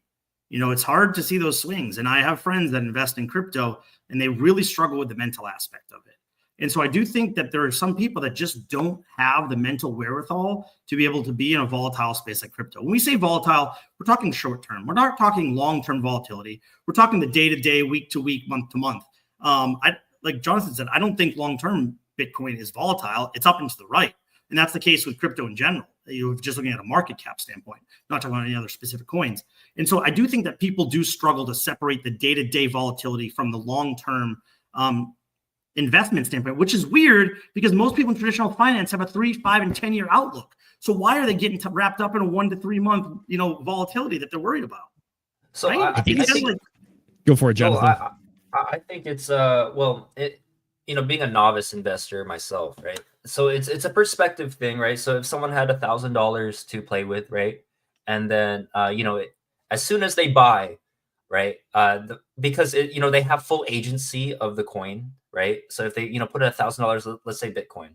You know, it's hard to see those swings. And I have friends that invest in crypto and they really struggle with the mental aspect of it. And so I do think that there are some people that just don't have the mental wherewithal to be able to be in a volatile space like crypto. When we say volatile, we're talking short term. We're not talking long-term volatility. We're talking the day-to-day, week-to-week, month-to-month. Like Jonathan said, I don't think long-term Bitcoin is volatile. It's up and to the right. And that's the case with crypto in general. You're just looking at a market cap standpoint, not talking about any other specific coins. And so I do think that people do struggle to separate the day-to-day volatility from the long-term investment standpoint, which is weird because most people in traditional finance have a 3, 5, and 10-year outlook. So why are they getting wrapped up in a 1 to 3 month, volatility that they're worried about? So right? I think Go for it, Jonathan. I think it's being a novice investor myself, right? So it's a perspective thing, right? So if someone had $1,000 to play with, right, and then as soon as they buy, right, because they have full agency of the coin, right? So if they put $1,000, let's say Bitcoin,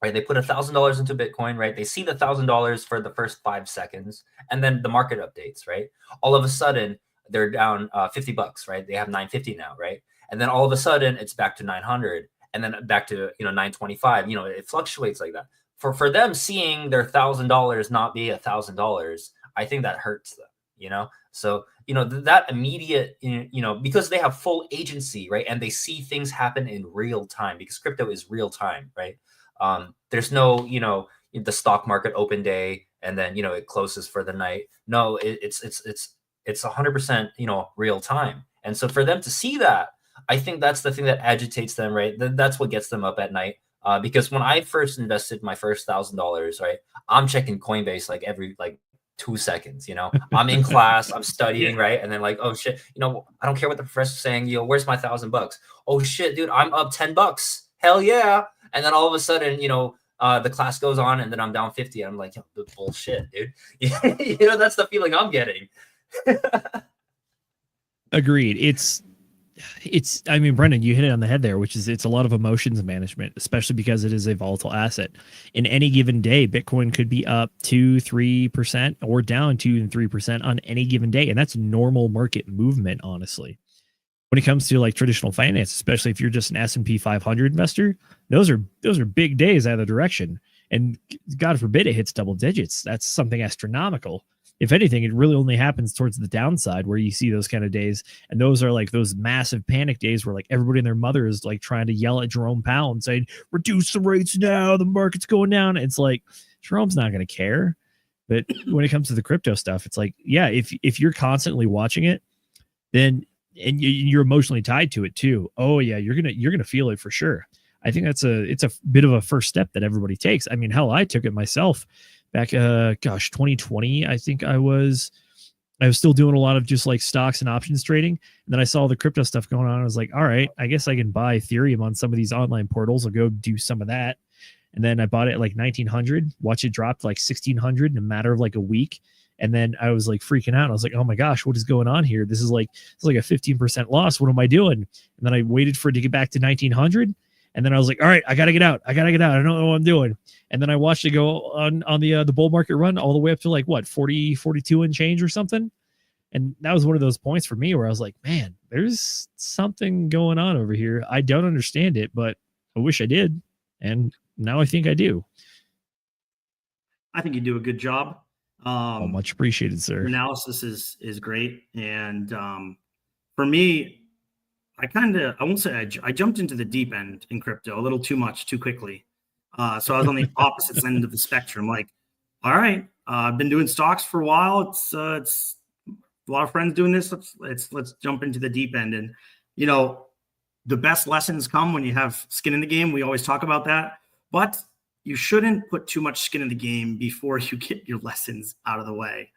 right? They put $1,000 into Bitcoin, right? They see the $1,000 for the first 5 seconds, and then the market updates, right? All of a sudden they're down $50, right? They have 950 now, right? And then all of a sudden it's back to 900, and then back to 925. It fluctuates like that. For them, seeing their $1,000 not be $1,000, I think that hurts them. So that immediate, because they have full agency, right, and they see things happen in real time because crypto is real time, right? There's no the stock market open day and then it closes for the night. No, it's 100% real time. And so for them to see that, I think that's the thing that agitates them, right? That's what gets them up at night. Because when I first invested my first $1,000, right, I'm checking Coinbase every 2 seconds. I'm in class, I'm studying, right, and then oh shit, I don't care what the professor's saying. Where's my $1,000? Oh shit, dude, I'm up $10. Hell yeah! And then all of a sudden, the class goes on, and then I'm down 50. I'm like, bullshit, dude. That's the feeling I'm getting. Agreed. I mean, Brendan, you hit it on the head there, which is it's a lot of emotions management, especially because it is a volatile asset. In any given day, Bitcoin could be up 2-3% or down 2 and 3% on any given day. And that's normal market movement, honestly. When it comes to traditional finance, especially if you're just an S&P 500 investor, those are big days either direction. And God forbid it hits double digits. That's something astronomical. If anything, it really only happens towards the downside where you see those kind of days. And those are those massive panic days where everybody and their mother is trying to yell at Jerome Powell and saying, reduce the rates now, the market's going down. It's Jerome's not going to care. But when it comes to the crypto stuff, it's yeah, if you're constantly watching it, then, and you're emotionally tied to it too. Oh yeah, you're going to feel it for sure. I think it's a bit of a first step that everybody takes. I mean, hell, I took it myself. Back, 2020, I think I was still doing a lot of just stocks and options trading. And then I saw the crypto stuff going on. I was like, all right, I guess I can buy Ethereum on some of these online portals. I'll go do some of that. And then I bought it at 1900, watch it drop to 1600 in a matter of a week. And then I was freaking out. I was like, oh my gosh, what is going on here? This is it's a 15% loss. What am I doing? And then I waited for it to get back to 1900. And then I was like, all right, I got to get out. I don't know what I'm doing. And then I watched it go on the bull market run all the way up to 40, 42 and change or something. And that was one of those points for me where I was like, man, there's something going on over here. I don't understand it, but I wish I did. And now I think I do. I think you do a good job. Much appreciated, sir. Your analysis is great. And for me, I won't say I jumped into the deep end in crypto a little too much, too quickly. So I was on the opposite end of the spectrum. All right, I've been doing stocks for a while. It's a lot of friends doing this. Let's jump into the deep end. And, the best lessons come when you have skin in the game. We always talk about that. But you shouldn't put too much skin in the game before you get your lessons out of the way.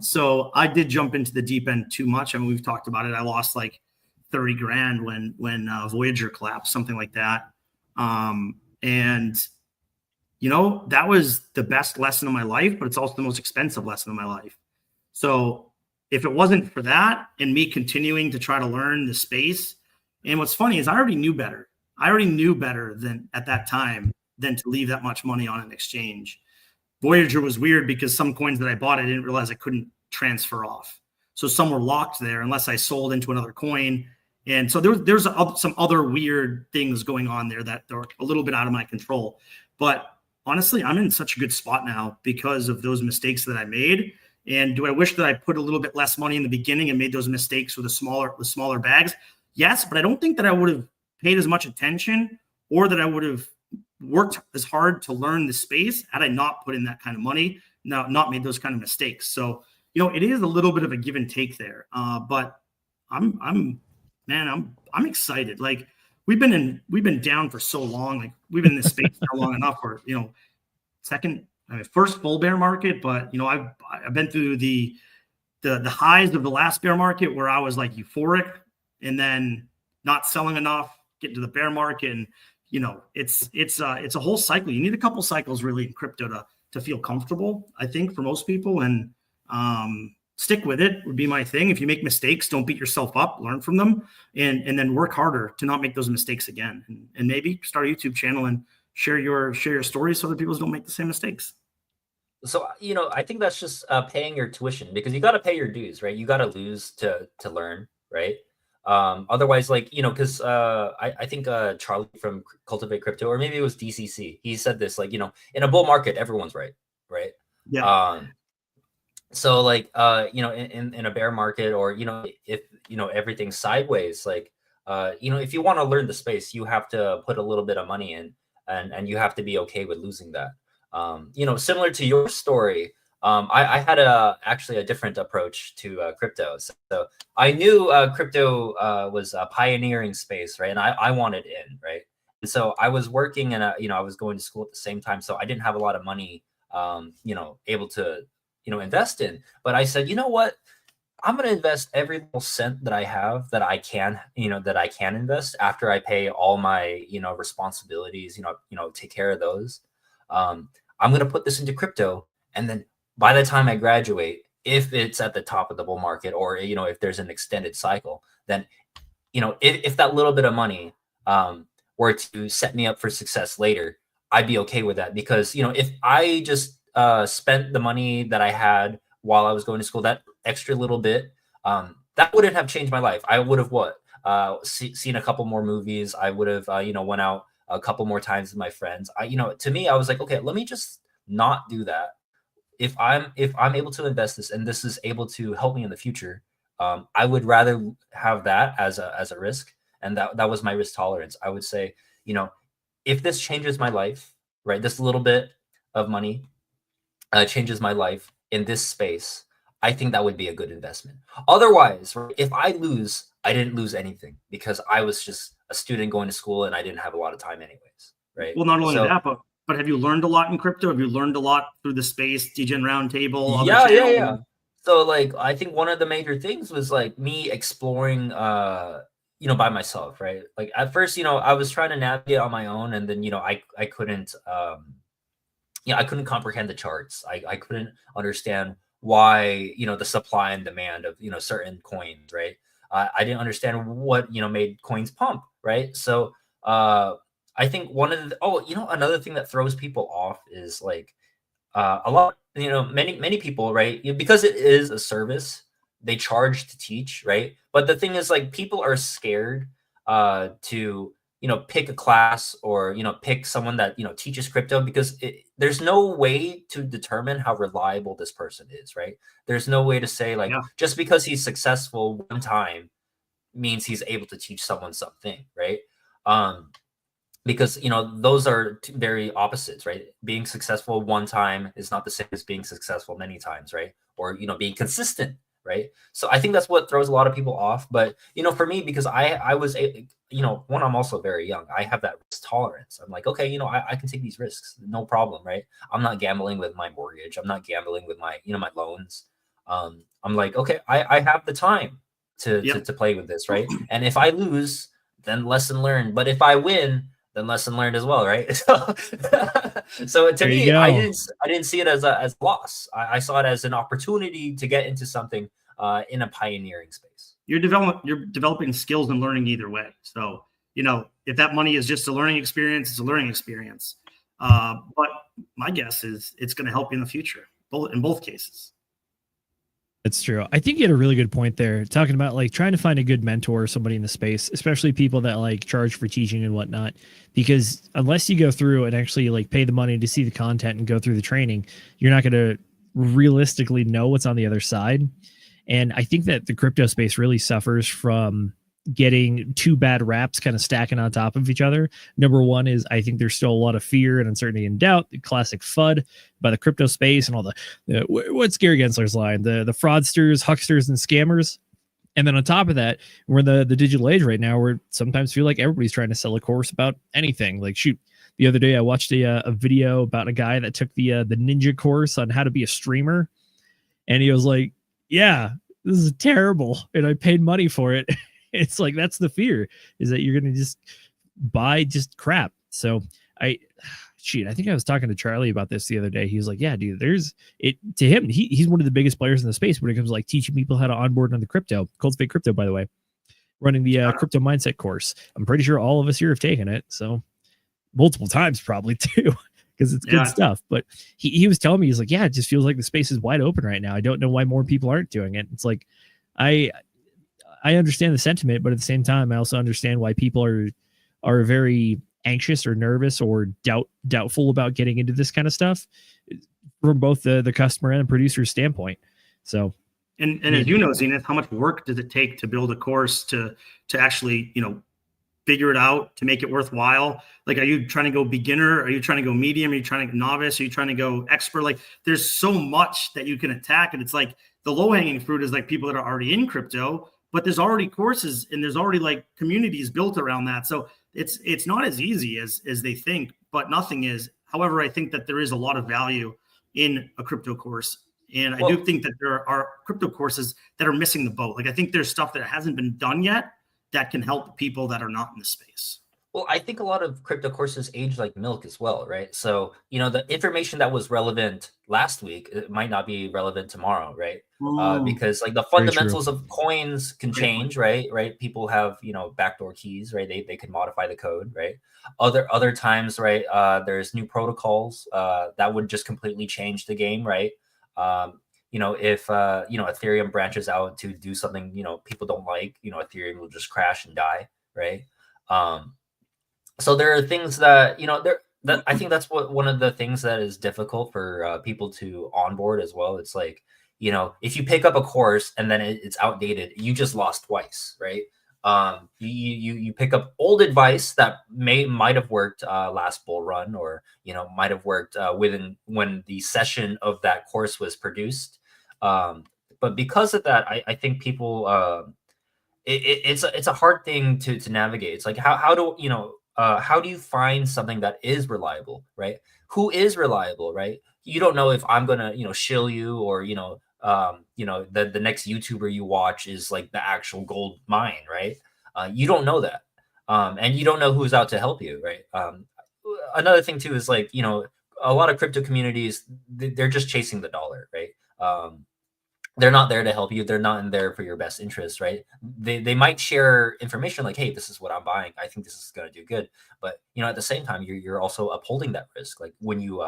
So I did jump into the deep end too much. I mean, we've talked about it. I lost like 30 grand when Voyager collapsed, something like that. And you know, that was the best lesson of my life, but it's also the most expensive lesson of my life. So if it wasn't for that and me continuing to try to learn the space, and what's funny is I already knew better. I already knew better than at that time than to leave that much money on an exchange. Voyager was weird because some coins that I bought, I didn't realize I couldn't transfer off. So some were locked there unless I sold into another coin. And so there's some other weird things going on there that are a little bit out of my control. But honestly, I'm in such a good spot now because of those mistakes that I made. And do I wish that I put a little bit less money in the beginning and made those mistakes with the smaller bags? Yes, but I don't think that I would have paid as much attention or that I would have worked as hard to learn the space had I not put in that kind of money, not made those kind of mistakes. So, you know, it is a little bit of a give and take there. But I'm excited. Like we've been down for so long. Like we've been in this space for long enough for, you know, first full bear market, but you know, I've been through the highs of the last bear market where I was like euphoric and then not selling enough, get to the bear market. And, you know, it's a whole cycle. You need a couple cycles really in crypto to feel comfortable, I think, for most people. And stick with it would be my thing. If you make mistakes, don't beat yourself up, learn from them, and then work harder to not make those mistakes again. And maybe start a YouTube channel and share your stories so that people don't make the same mistakes. So, you know, I think that's just paying your tuition, because you got to pay your dues, right? You got to lose to learn, right? Otherwise, like, you know, because I think Charlie from Cultivate Crypto, or maybe it was DCC, he said this, like, you know, in a bull market, everyone's right? Yeah. So like, you know, in a bear market, or, you know, if, you know, everything's sideways, like, you know, if you want to learn the space, you have to put a little bit of money in, and you have to be okay with losing that. You know, similar to your story, I had actually a different approach to crypto. So I knew crypto was a pioneering space, right? And I wanted in, right? And so I was working and, you know, I was going to school at the same time. So I didn't have a lot of money, you know, able to, you know, invest in. But I said, you know what? I'm going to invest every little cent that I have that I can, you know, that I can invest after I pay all my, you know, responsibilities, you know, take care of those. I'm going to put this into crypto. And then by the time I graduate, if it's at the top of the bull market, or, you know, if there's an extended cycle, then, you know, if that little bit of money were to set me up for success later, I'd be okay with that. Because, you know, if I just spent the money that I had while I was going to school, that extra little bit, that wouldn't have changed my life. I would have seen a couple more movies. I would have, you know, went out a couple more times with my friends. You know, to me, I was like, okay, let me just not do that. If I'm able to invest this, and this is able to help me in the future, I would rather have that as a risk. And that was my risk tolerance. I would say, you know, if this changes my life, right, this little bit of money changes my life in this space, I think that would be a good investment. Otherwise, if I lose, I didn't lose anything, because I was just a student going to school and I didn't have a lot of time anyways, right? Well, not only that, but have you learned a lot in crypto? Have you learned a lot through the space, DGen Roundtable? Yeah. So like, I think one of the major things was like me exploring, you know, by myself, right? Like at first, you know, I was trying to navigate on my own, and then, you know, I couldn't, I couldn't comprehend the charts. I couldn't understand why, you know, the supply and demand of, you know, certain coins, right? I didn't understand what, you know, made coins pump, right? So I think one of the, you know, another thing that throws people off is like a lot, you know, many people, right? Because it is a service, they charge to teach, right? But the thing is, like, people are scared to, you know, pick a class, or, you know, pick someone that, you know, teaches crypto, because there's no way to determine how reliable this person is, right? There's no way to say, like, just because he's successful one time means he's able to teach someone something, right? Because, you know, those are two very opposites, right? Being successful one time is not the same as being successful many times, right? Or, you know, being consistent right? So I think that's what throws a lot of people off. But for me, because I was one, I'm also very young. I have that risk tolerance. I'm like, okay, I can take these risks, no problem, right? I'm not gambling with my mortgage. I'm not gambling with my my loans. I'm like, okay, I have the time to play with this, right? And if I lose, then lesson learned. But if I win, then lesson learned as well, right? So to me, I didn't see it as a loss. I saw it as an opportunity to get into something in a pioneering space. You're developing skills and learning either way. So if that money is just a learning experience, it's a learning experience. But my guess is it's going to help you in the future, in both cases. It's true. I think you had a really good point there, talking about like trying to find a good mentor or somebody in the space, especially people that like charge for teaching and whatnot, because unless you go through and actually like pay the money to see the content and go through the training, you're not going to realistically know what's on the other side. And I think that the crypto space really suffers from getting two bad raps kind of stacking on top of each other. Number one is I think there's still a lot of fear and uncertainty and doubt, the classic FUD by the crypto space and all the what's Gary Gensler's line, the fraudsters, hucksters, and scammers. And then on top of that, we're in the digital age right now where sometimes feel like everybody's trying to sell a course about anything. Like, shoot, the other day I watched a video about a guy that took the ninja course on how to be a streamer. And he was like, yeah, this is terrible. And I paid money for it. It's like, that's the fear, is that you're going to just buy just crap. So I think I was talking to Charlie about this the other day. He was like, yeah, dude, to him, he's one of the biggest players in the space when it comes to like teaching people how to onboard on the crypto, Cultivate Crypto, by the way, running the crypto mindset course. I'm pretty sure all of us here have taken it. So multiple times probably too, because it's good stuff. But he was telling me, he's like, yeah, it just feels like the space is wide open right now. I don't know why more people aren't doing it. It's like, I understand the sentiment, but at the same time, I also understand why people are very anxious or nervous or doubtful about getting into this kind of stuff from both the customer and the producer's standpoint. So, and as you know, Zenith, how much work does it take to build a course to actually, figure it out, to make it worthwhile? Like, are you trying to go beginner? Are you trying to go medium? Are you trying to go novice? Are you trying to go expert? Like, there's so much that you can attack. And it's like the low hanging fruit is like people that are already in crypto, but there's already courses and there's already like communities built around that. So it's not as easy as they think, but nothing is. However, I think that there is a lot of value in a crypto course. And I do think that there are crypto courses that are missing the boat. Like, I think there's stuff that hasn't been done yet that can help people that are not in the space. Well, I think a lot of crypto courses age like milk as well, right? So, the information that was relevant last week, it might not be relevant tomorrow, right? Because like the fundamentals of coins can change, right? People have, backdoor keys, right? They can modify the code, right? Other times, right? There's new protocols that would just completely change the game, right? If Ethereum branches out to do something, people don't like, Ethereum will just crash and die, right? So there are things that, that I think that's one of the things that is difficult for people to onboard as well. It's like, if you pick up a course and then it's outdated, you just lost twice, right? You pick up old advice that might have worked last bull run, or might have worked when the session of that course was produced. But because of that, I think people it's a hard thing to navigate. It's like how do you find something that is reliable, right? Who is reliable, right? You don't know if I'm gonna shill you, or the next YouTuber you watch is like the actual gold mine, right? You don't know that, and you don't know who's out to help you, right? Another thing too is like a lot of crypto communities, they're just chasing the dollar, right? They're not there to help you. They're not in there for your best interest, right? They might share information like, hey, this is what I'm buying. I think this is going to do good. But, at the same time, you're also upholding that risk. Like when you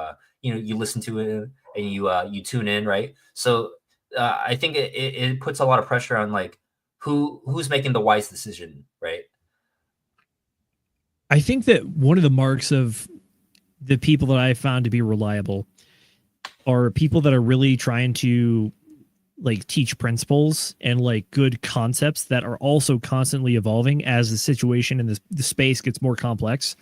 listen to it and you tune in, right? So I think it puts a lot of pressure on like who's making the wise decision, right? I think that one of the marks of the people that I found to be reliable are people that are really trying to like teach principles and like good concepts that are also constantly evolving as the situation in the space gets more complex.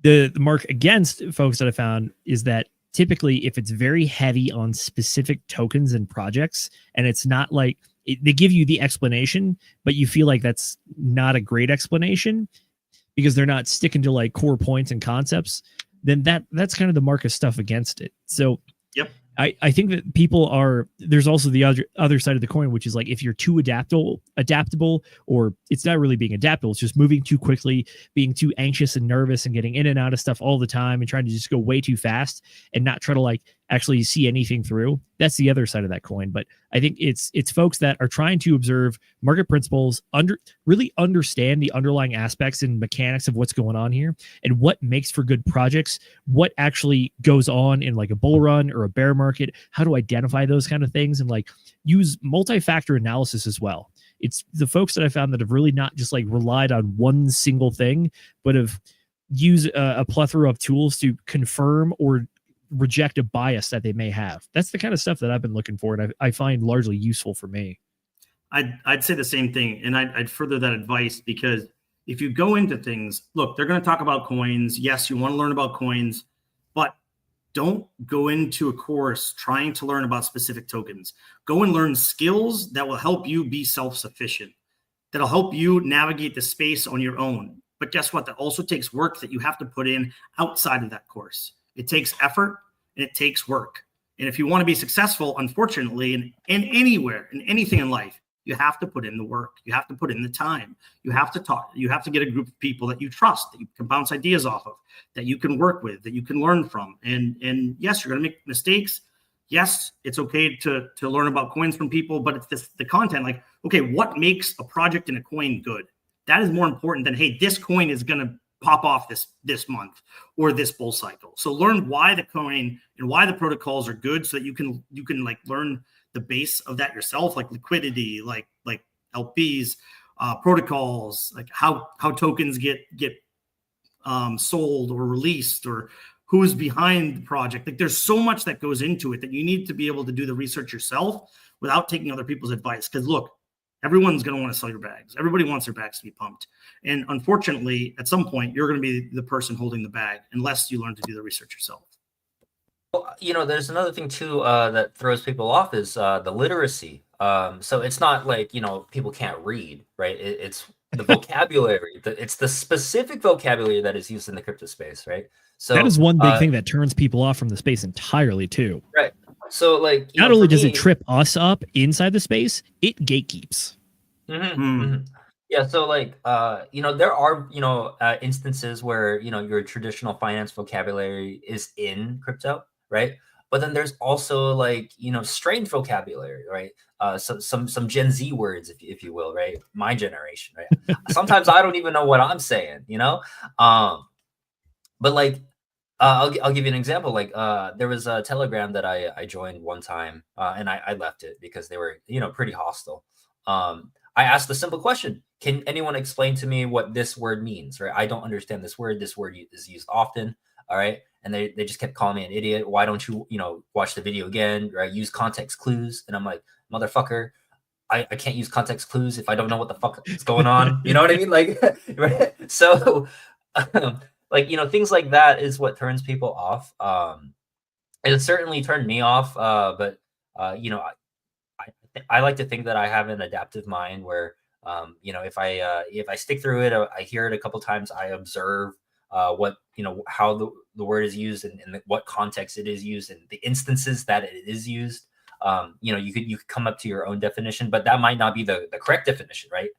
The mark against folks that I found is that typically if it's very heavy on specific tokens and projects, and it's not like they give you the explanation, but you feel like that's not a great explanation because they're not sticking to like core points and concepts, then that's kind of the mark of stuff against it. So Yep. I think that there's also the other side of the coin, which is like if you're too adaptable, or it's not really being adaptable, it's just moving too quickly, being too anxious and nervous and getting in and out of stuff all the time and trying to just go way too fast and not try to like actually see anything through. That's the other side of that coin. But I think it's folks that are trying to observe market principles, really understand the underlying aspects and mechanics of what's going on here and what makes for good projects, what actually goes on in like a bull run or a bear market, how to identify those kind of things, and like use multi-factor analysis as well. It's the folks that I found that have really not just like relied on one single thing, but have used a plethora of tools to confirm or reject a bias that they may have. That's the kind of stuff that I've been looking for, and I find largely useful for me. I'd say the same thing, and I'd further that advice, because if you go into things, look, they're going to talk about coins. Yes, you want to learn about coins, but don't go into a course trying to learn about specific tokens. Go and learn skills that will help you be self-sufficient, that'll help you navigate the space on your own. But guess what? That also takes work that you have to put in outside of that course. It takes effort and it takes work. And if you want to be successful, unfortunately, in anywhere, in anything in life, you have to put in the work. You have to put in the time. You have to talk. You have to get a group of people that you trust, that you can bounce ideas off of, that you can work with, that you can learn from. And yes, you're going to make mistakes. Yes, it's okay to learn about coins from people, but it's the content. Like, okay, what makes a project and a coin good? That is more important than, hey, this coin is going to pop off this month or this bull cycle. So learn why the coin and why the protocols are good, so that you can like learn the base of that yourself, like liquidity, like LPs, protocols, like how tokens get sold or released, or who's behind the project. Like there's so much that goes into it that you need to be able to do the research yourself without taking other people's advice. Because look, everyone's going to want to sell your bags. Everybody wants their bags to be pumped. And unfortunately, at some point, you're going to be the person holding the bag unless you learn to do the research yourself. Well, there's another thing too that throws people off is the literacy. So it's not like, people can't read, right? It's the vocabulary. It's the specific vocabulary that is used in the crypto space, right? So that is one big thing that turns people off from the space entirely too. Right. So like, not only does it trip us up inside the space, it gatekeeps. Yeah. So like, there are, instances where, your traditional finance vocabulary is in crypto, right? But then there's also like, strange vocabulary, right? So some Gen Z words, if you will, right? My generation, right? Sometimes I don't even know what I'm saying, but like, I'll give you an example. Like, there was a Telegram that I joined one time, and I left it because they were, pretty hostile. I asked a simple question: can anyone explain to me what this word means? Right? I don't understand this word. This word is used often. All right. And they just kept calling me an idiot. Why don't you, watch the video again, right? Use context clues. And I'm like, motherfucker, I can't use context clues if I don't know what the fuck is going on. You know what I mean? Like, right? So, like, things like that is what turns people off. It certainly turned me off. But I like to think that I have an adaptive mind where, if I stick through it, I hear it a couple times, I observe what, how the word is used and what context it is used and the instances that it is used. You could come up to your own definition, but that might not be the correct definition, right?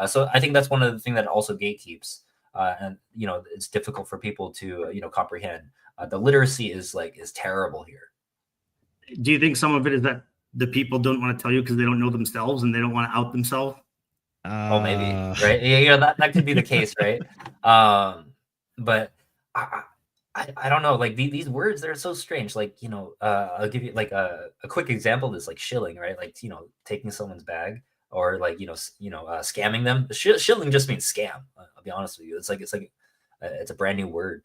So I think that's one of the things that also gatekeeps, and it's difficult for people to comprehend. The literacy is terrible here. Do you think some of it is that the people don't want to tell you because they don't know themselves and they don't want to out themselves? Oh, maybe, right? Yeah, that could be the case, right? But I don't know. Like these words, they're so strange. Like, I'll give you like a quick example of this, like shilling, right? Like, taking someone's bag or like, scamming them. Shilling just means scam. I'll be honest with you. It's a brand new word.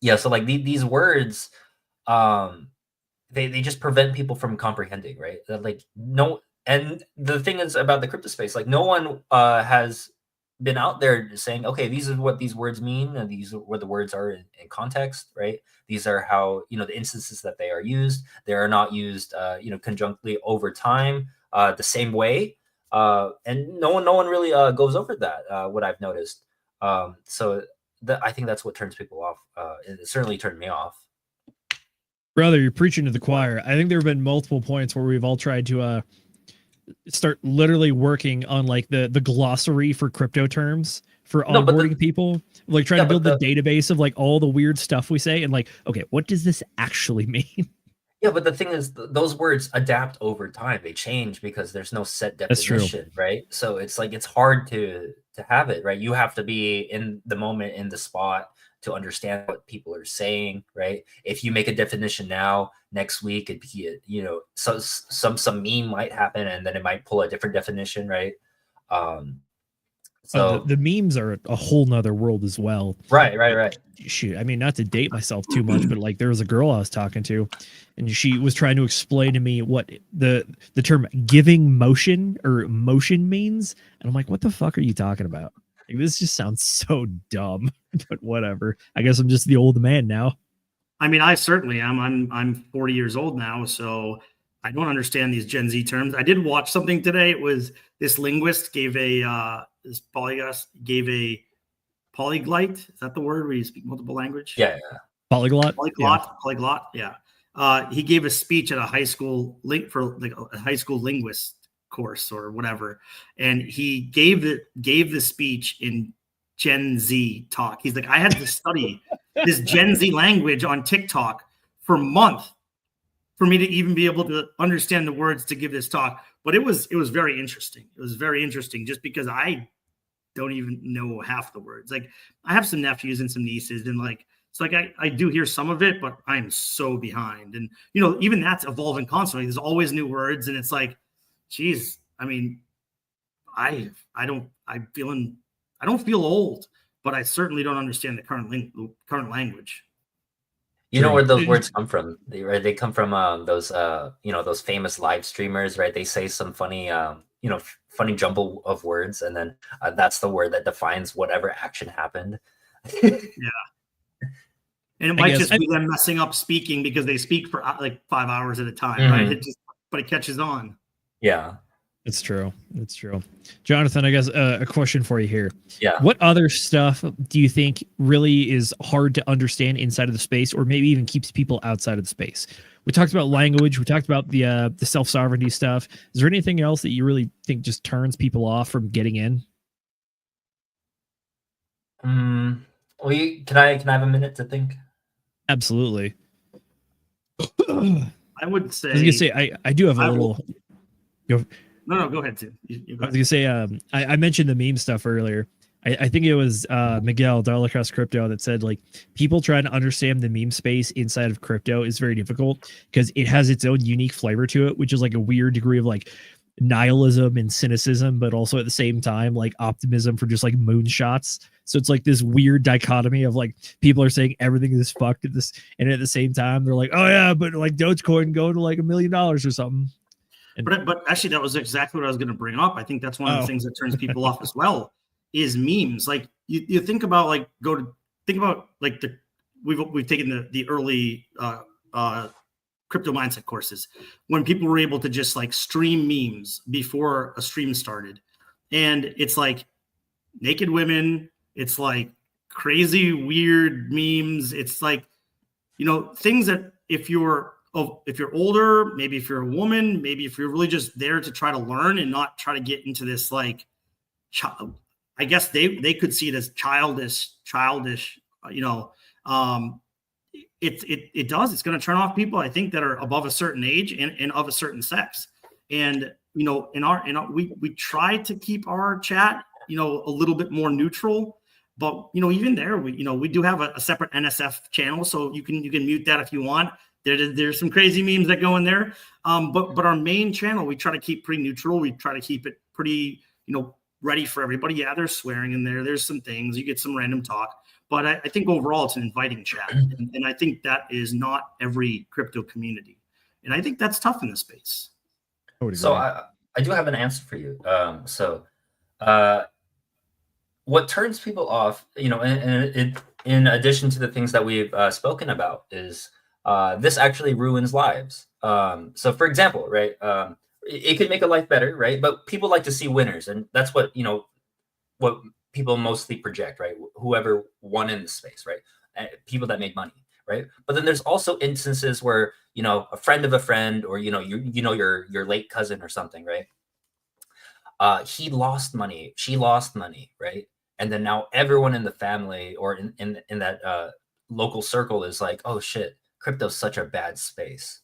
Yeah. So like these words, they just prevent people from comprehending, right? That like no. And the thing is about the crypto space, like no one has been out there saying, okay, these are what these words mean, and these are what the words are in context, right? These are how, you know, the instances that they are used. They are not used, you know, conjunctly over time, the same way. And no one really goes over that, what I've noticed. So I think that's what turns people off. It certainly turned me off. Brother, you're preaching to the choir. I think there have been multiple points where we've all tried to start literally working on like the glossary for crypto terms for onboarding people, like trying to build the database of like all the weird stuff we say and like, okay, what does this actually mean? Yeah, but the thing is, those words adapt over time. They change because there's no set definition, right? So it's like it's hard to have it, right? You have to be in the moment, in the spot, to understand what people are saying, right? If you make a definition now, next week it'd be, you know, so some meme might happen, and then it might pull a different definition, right? So the memes are a whole nother world as well. Right. Shoot, I mean, not to date myself too much, but like there was a girl I was talking to, and she was trying to explain to me what the term giving motion or motion means, and I'm like, what the fuck are you talking about? Like, this just sounds so dumb, but whatever. I guess I'm just the old man now. I mean, I certainly am. I'm 40 years old now, so I don't understand these Gen Z terms. I did watch something today. It was this linguist gave a polyglot. Is that the word where you speak multiple language? Yeah. Polyglot. Yeah. He gave a speech at a high school for like a high school linguist course or whatever, and he gave the speech in Gen Z talk. He's like, I had to study this Gen Z language on TikTok for a month for me to even be able to understand the words to give this talk. But it was very interesting. It was very interesting just because I don't even know half the words. Like, I have some nephews and some nieces, and like, it's like I do hear some of it, but I'm so behind. And you know, even that's evolving constantly. There's always new words, and it's like, geez, I mean, I don't feel old, but I certainly don't understand the current language. You know where those words come from? They come from those you know, those famous live streamers, right? They say some funny you know, funny jumble of words, and then that's the word that defines whatever action happened. Yeah. And it might just be them messing up speaking because they speak for like 5 hours at a time, right? But it catches on. Yeah. It's true. It's true. Jonathan, I guess a question for you here. Yeah. What other stuff do you think really is hard to understand inside of the space, or maybe even keeps people outside of the space? We talked about language. We talked about the self-sovereignty stuff. Is there anything else that you really think just turns people off from getting in? Well, can I have a minute to think? Absolutely. I would say. I was gonna say I do have a little. No, go ahead, Tim. I was gonna say I mentioned the meme stuff earlier. I think it was Miguel Dollar Crypto that said like people trying to understand the meme space inside of crypto is very difficult because it has its own unique flavor to it, which is like a weird degree of like nihilism and cynicism, but also at the same time like optimism for just like moonshots. So it's like this weird dichotomy of like people are saying everything is fucked at this, and at the same time they're like, oh yeah, but like Dogecoin go to like $1 million or something. But actually, that was exactly what I was going to bring up. I think that's one of the things that turns people off as well is memes. Like you think about like we've taken the early crypto mindset courses when people were able to just like stream memes before a stream started, and it's like naked women, it's like crazy weird memes. It's like, you know, things that if you're older, maybe if you're a woman, maybe if you're really just there to try to learn and not try to get into this, like, I guess they could see it as childish, you know, it's going to turn off people, I think, that are above a certain age and of a certain sex. And, you know, we try to keep our chat, you know, a little bit more neutral, but, you know, even there, we do have a separate NSF channel, so you can mute that if you want. There's some crazy memes that go in there. But our main channel, we try to keep pretty neutral. We try to keep it pretty, you know, ready for everybody. Yeah, there's swearing in there. There's some things. You get some random talk. But I think overall it's an inviting chat. And I think that is not every crypto community. And I think that's tough in this space. So I do have an answer for you. what turns people off, in addition to the things that we've spoken about, is this actually ruins lives. So, for example, right, it could make a life better, right? But people like to see winners, and that's what people mostly project, right? Whoever won in the space, right? People that make money, right? But then there's also instances where a friend of a friend, or your late cousin or something, right? He lost money, she lost money, right? And then now everyone in the family or in that local circle is like, oh shit, crypto's such a bad space,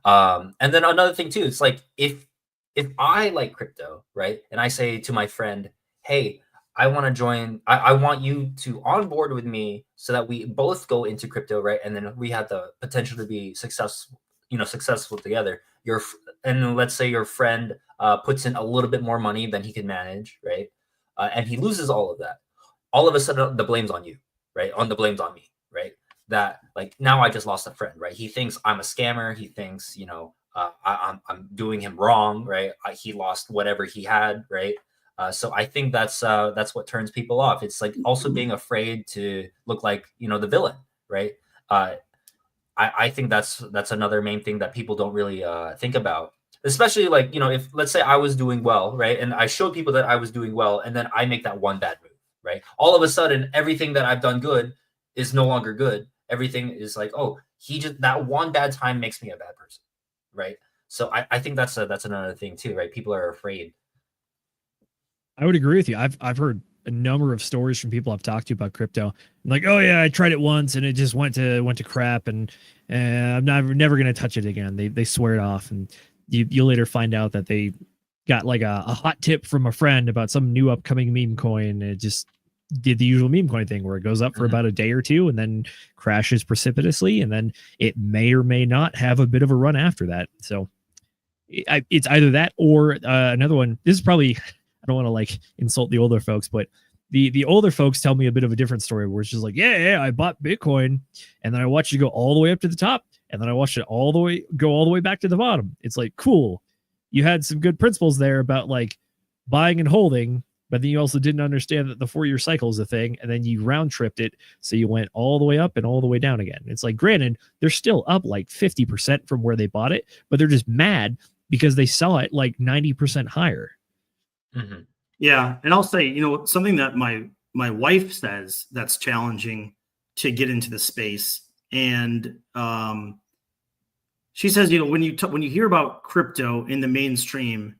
And then another thing too, it's like if I like crypto, right, and I say to my friend, hey, I want to join, I want you to onboard with me so that we both go into crypto, right? And then we have the potential to be successful together. And let's say your friend puts in a little bit more money than he can manage, right? And he loses all of that. All of a sudden, the blame's on you, right? The blame's on me, right? That like now I just lost a friend, right? He thinks I'm a scammer. He thinks I'm doing him wrong, right? He lost whatever he had, right? So I think that's what turns people off. It's like also being afraid to look like the villain, right? I think that's another main thing that people don't really think about, especially like if let's say I was doing well, right, and I showed people that I was doing well, and then I make that one bad move, right? All of a sudden, everything that I've done good is no longer good. Everything is like, oh, that one bad time makes me a bad person, right? So I think that's another thing too, right? People are afraid. I would agree with you. I've heard a number of stories from people I've talked to about crypto. Like, oh yeah, I tried it once and it just went to crap, and I'm never going to touch it again. They swear it off, and you later find out that they got like a hot tip from a friend about some new upcoming meme coin. And it just did the usual meme coin thing where it goes up for about a day or two and then crashes precipitously, and then it may or may not have a bit of a run after that. So it's either that or another one. This is probably, I don't want to like insult the older folks, but the older folks tell me a bit of a different story where it's just like, yeah, I bought Bitcoin and then I watched it go all the way up to the top and then I watched it go all the way back to the bottom. It's like, cool. You had some good principles there about like buying and holding, but then you also didn't understand that the 4-year cycle is a thing, and then you round tripped it. So you went all the way up and all the way down again. It's like, granted, they're still up like 50% from where they bought it, but they're just mad because they saw it like 90% higher. Mm-hmm. Yeah. And I'll say, something that my wife says that's challenging to get into the space. And she says, when you hear about crypto in the mainstream,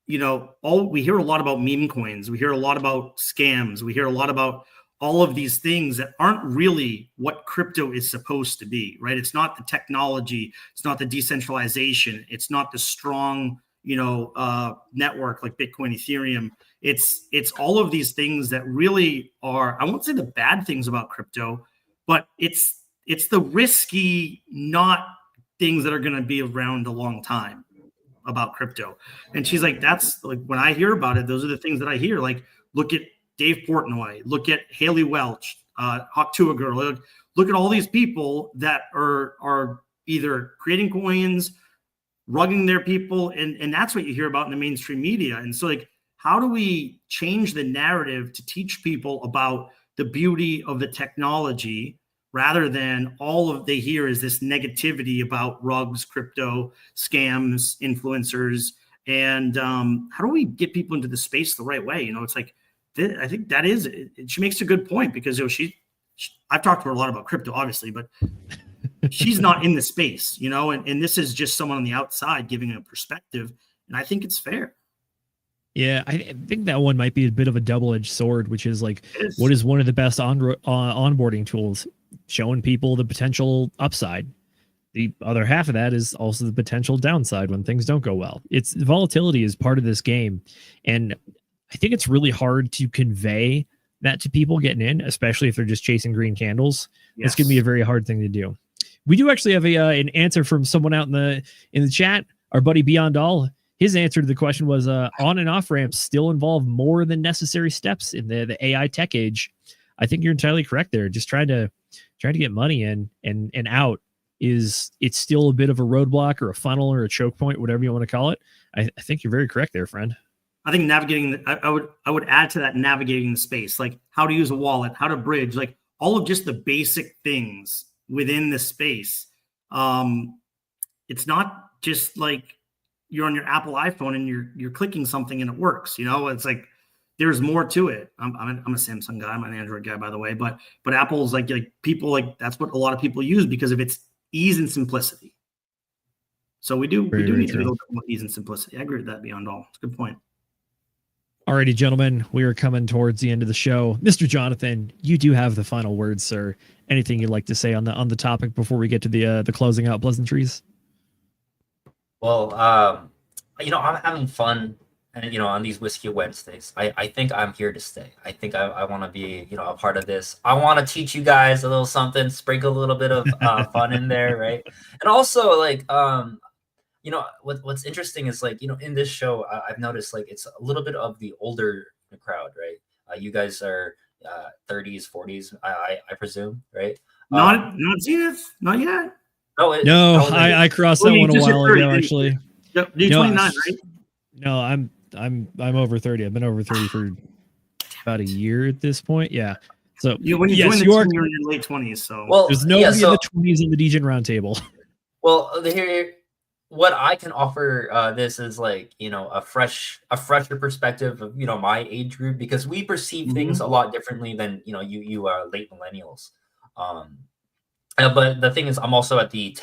we hear a lot about meme coins. We hear a lot about scams. We hear a lot about all of these things that aren't really what crypto is supposed to be, right? It's not the technology. It's not the decentralization. It's not the strong, network like Bitcoin, Ethereum. It's all of these things that really are, I won't say the bad things about crypto, but it's the risky, not things that are going to be around a long time about crypto. And she's like, that's like, when I hear about it, those are the things that I hear. Like, look at Dave Portnoy, look at Haley Welch, Hawk2a Girl, look at all these people that are either creating coins, rugging their people, and that's what you hear about in the mainstream media. And so like, how do we change the narrative to teach people about the beauty of the technology rather than all of they hear is this negativity about rugs, crypto, scams, influencers? And how do we get people into the space the right way? It's like, I think that is, she makes a good point because I've talked to her a lot about crypto, obviously, but she's not in the space, and this is just someone on the outside giving a perspective. And I think it's fair. Yeah, I think that one might be a bit of a double-edged sword, which is like, what is one of the best onboarding tools? Showing people the potential upside. The other half of that is also the potential downside when things don't go well. It's volatility is part of this game. And I think it's really hard to convey that to people getting in, especially if they're just chasing green candles. Yes. It's going to be a very hard thing to do. We do actually have an answer from someone out in the chat, our buddy Beyond All. His answer to the question was on and off ramps still involve more than necessary steps in the AI tech age. I think you're entirely correct there. Just trying to get money in and out it's still a bit of a roadblock or a funnel or a choke point, whatever you want to call it. I think you're very correct there, friend. I think navigating, I would add to that navigating the space, like how to use a wallet, how to bridge, like all of just the basic things within the space. It's not just like you're on your Apple iPhone and you're clicking something and it works. It's like there's more to it. I'm a Samsung guy. I'm an Android guy, by the way. But Apple's like people like that's what a lot of people use because of its ease and simplicity. So we do need to be a little bit more ease and simplicity. I agree with that beyond all. It's a good point. Alrighty, gentlemen, we are coming towards the end of the show. Mr. Jonathan, you do have the final words, sir. Anything you'd like to say on the topic before we get to the closing out pleasantries? Well, I'm having fun, and on these Whiskey Wednesdays. I think I'm here to stay. I think I want to be a part of this. I want to teach you guys a little something, sprinkle a little bit of fun in there, right? And also what's interesting is in this show I've noticed it's a little bit of the older crowd, right? You guys are 30s, 40s, I presume, right? Not Zenith, not yet. No, I crossed that one a while ago, actually. Yep, you're 29, right? No, I'm over 30. I've been over 30 for about a year at this point. Yeah. So when you join the team, you're in your late 20s. So there's nobody in the 20s in the DGen Roundtable. Well, here, what I can offer this is a fresher perspective of my age group, because we perceive things a lot differently than you are late millennials. But the thing is, I'm also at the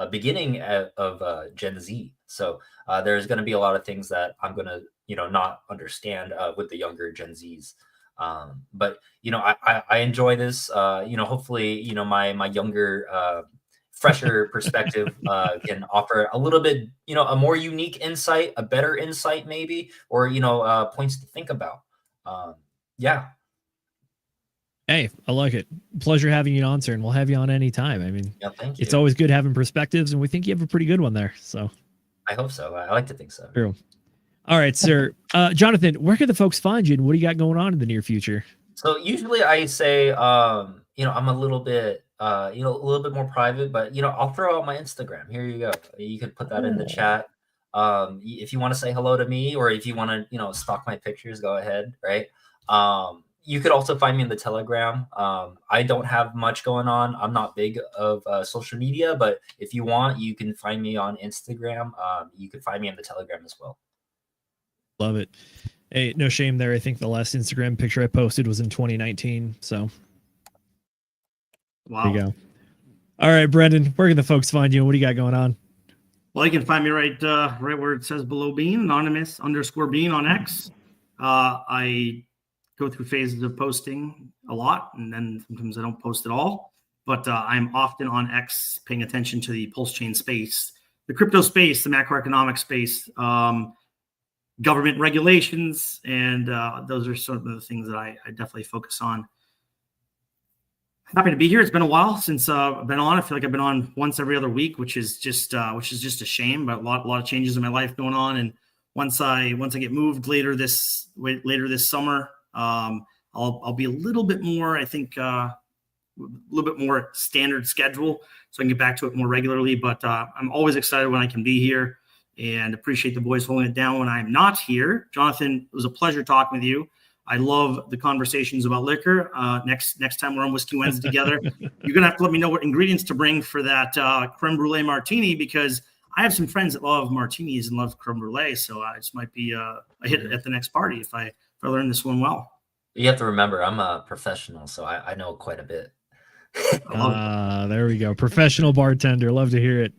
beginning of Gen Z, so there's going to be a lot of things that I'm going to not understand with the younger Gen Zs. But I enjoy this. Hopefully my younger fresher perspective can offer a little bit a more unique insight, a better insight maybe, or points to think about. Yeah. Hey, I like it. Pleasure having you on, sir, and we'll have you on anytime. I mean, thank you. It's always good having perspectives, and we think you have a pretty good one there. So I hope so. I like to think so. True. All right, sir. Jonathan, where can the folks find you, and what do you got going on in the near future? So usually I say, I'm a little bit, a little bit more private, but I'll throw out my Instagram. Here you go. You can put that in the chat. If you want to say hello to me, or if you want to, stalk my pictures, go ahead. Right. You could also find me in the Telegram. I don't have much going on. I'm not big of social media, but if you want, you can find me on Instagram. You can find me in the Telegram as well. Love it. Hey, no shame there. I think the last Instagram picture I posted was in 2019. So wow. There you go. All right, Brendan, where can the folks find you? What do you got going on? Well, you can find me right where it says below Bean, anonymous_Bean on X. I go through phases of posting a lot, and then sometimes I don't post at all. But I'm often on X paying attention to the pulse chain space, the crypto space, the macroeconomic space, government regulations, and those are sort of the things that I definitely focus on. Happy to be here. It's been a while since I've been on. I feel like I've been on once every other week, which is just a shame. But a lot of changes in my life going on, and once I get moved later this summer, I'll be a little bit more, I think, a little bit more standard schedule, so I can get back to it more regularly. But I'm always excited when I can be here, and appreciate the boys holding it down when I'm not here. Jonathan, it was a pleasure talking with you. I love the conversations about liquor. Next time we're on Whiskey Wednesday together, you're gonna have to let me know what ingredients to bring for that creme brulee martini, because I have some friends that love martinis and love creme brulee. So this might be a hit at the next party if I learn this one well. You have to remember, I'm a professional, so I know quite a bit. There we go. Professional bartender. Love to hear it.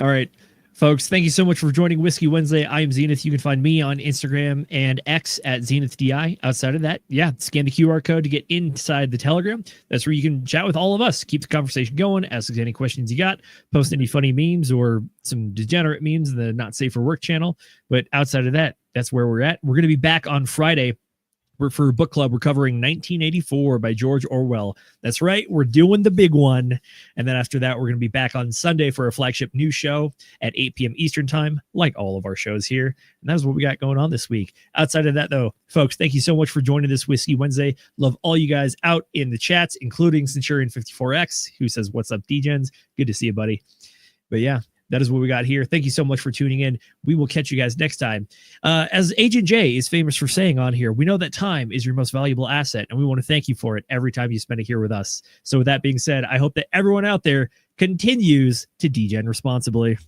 All right, folks, thank you so much for joining Whiskey Wednesday. I am Zenith. You can find me on Instagram and X at ZenithDI. Outside of that, scan the QR code to get inside the Telegram. That's where you can chat with all of us, keep the conversation going, ask us any questions you got, post any funny memes or some degenerate memes in the Not Safe for Work channel. But outside of that, that's where we're at. We're going to be back on Friday. For book club, we're covering 1984 by George Orwell. That's right, we're doing the big one. And then after that, we're going to be back on Sunday for a flagship news show at 8 p.m. Eastern time, like all of our shows here. And that's what we got going on this week. Outside of that, though, folks, thank you so much for joining this Whiskey Wednesday. Love all you guys out in the chats, including Centurion54X, who says, "What's up, DGens?" Good to see you, buddy. But that is what we got here. Thank you so much for tuning in. We will catch you guys next time. As Agent J is famous for saying on here, we know that time is your most valuable asset, and we want to thank you for it every time you spend it here with us. So with that being said, I hope that everyone out there continues to degen responsibly.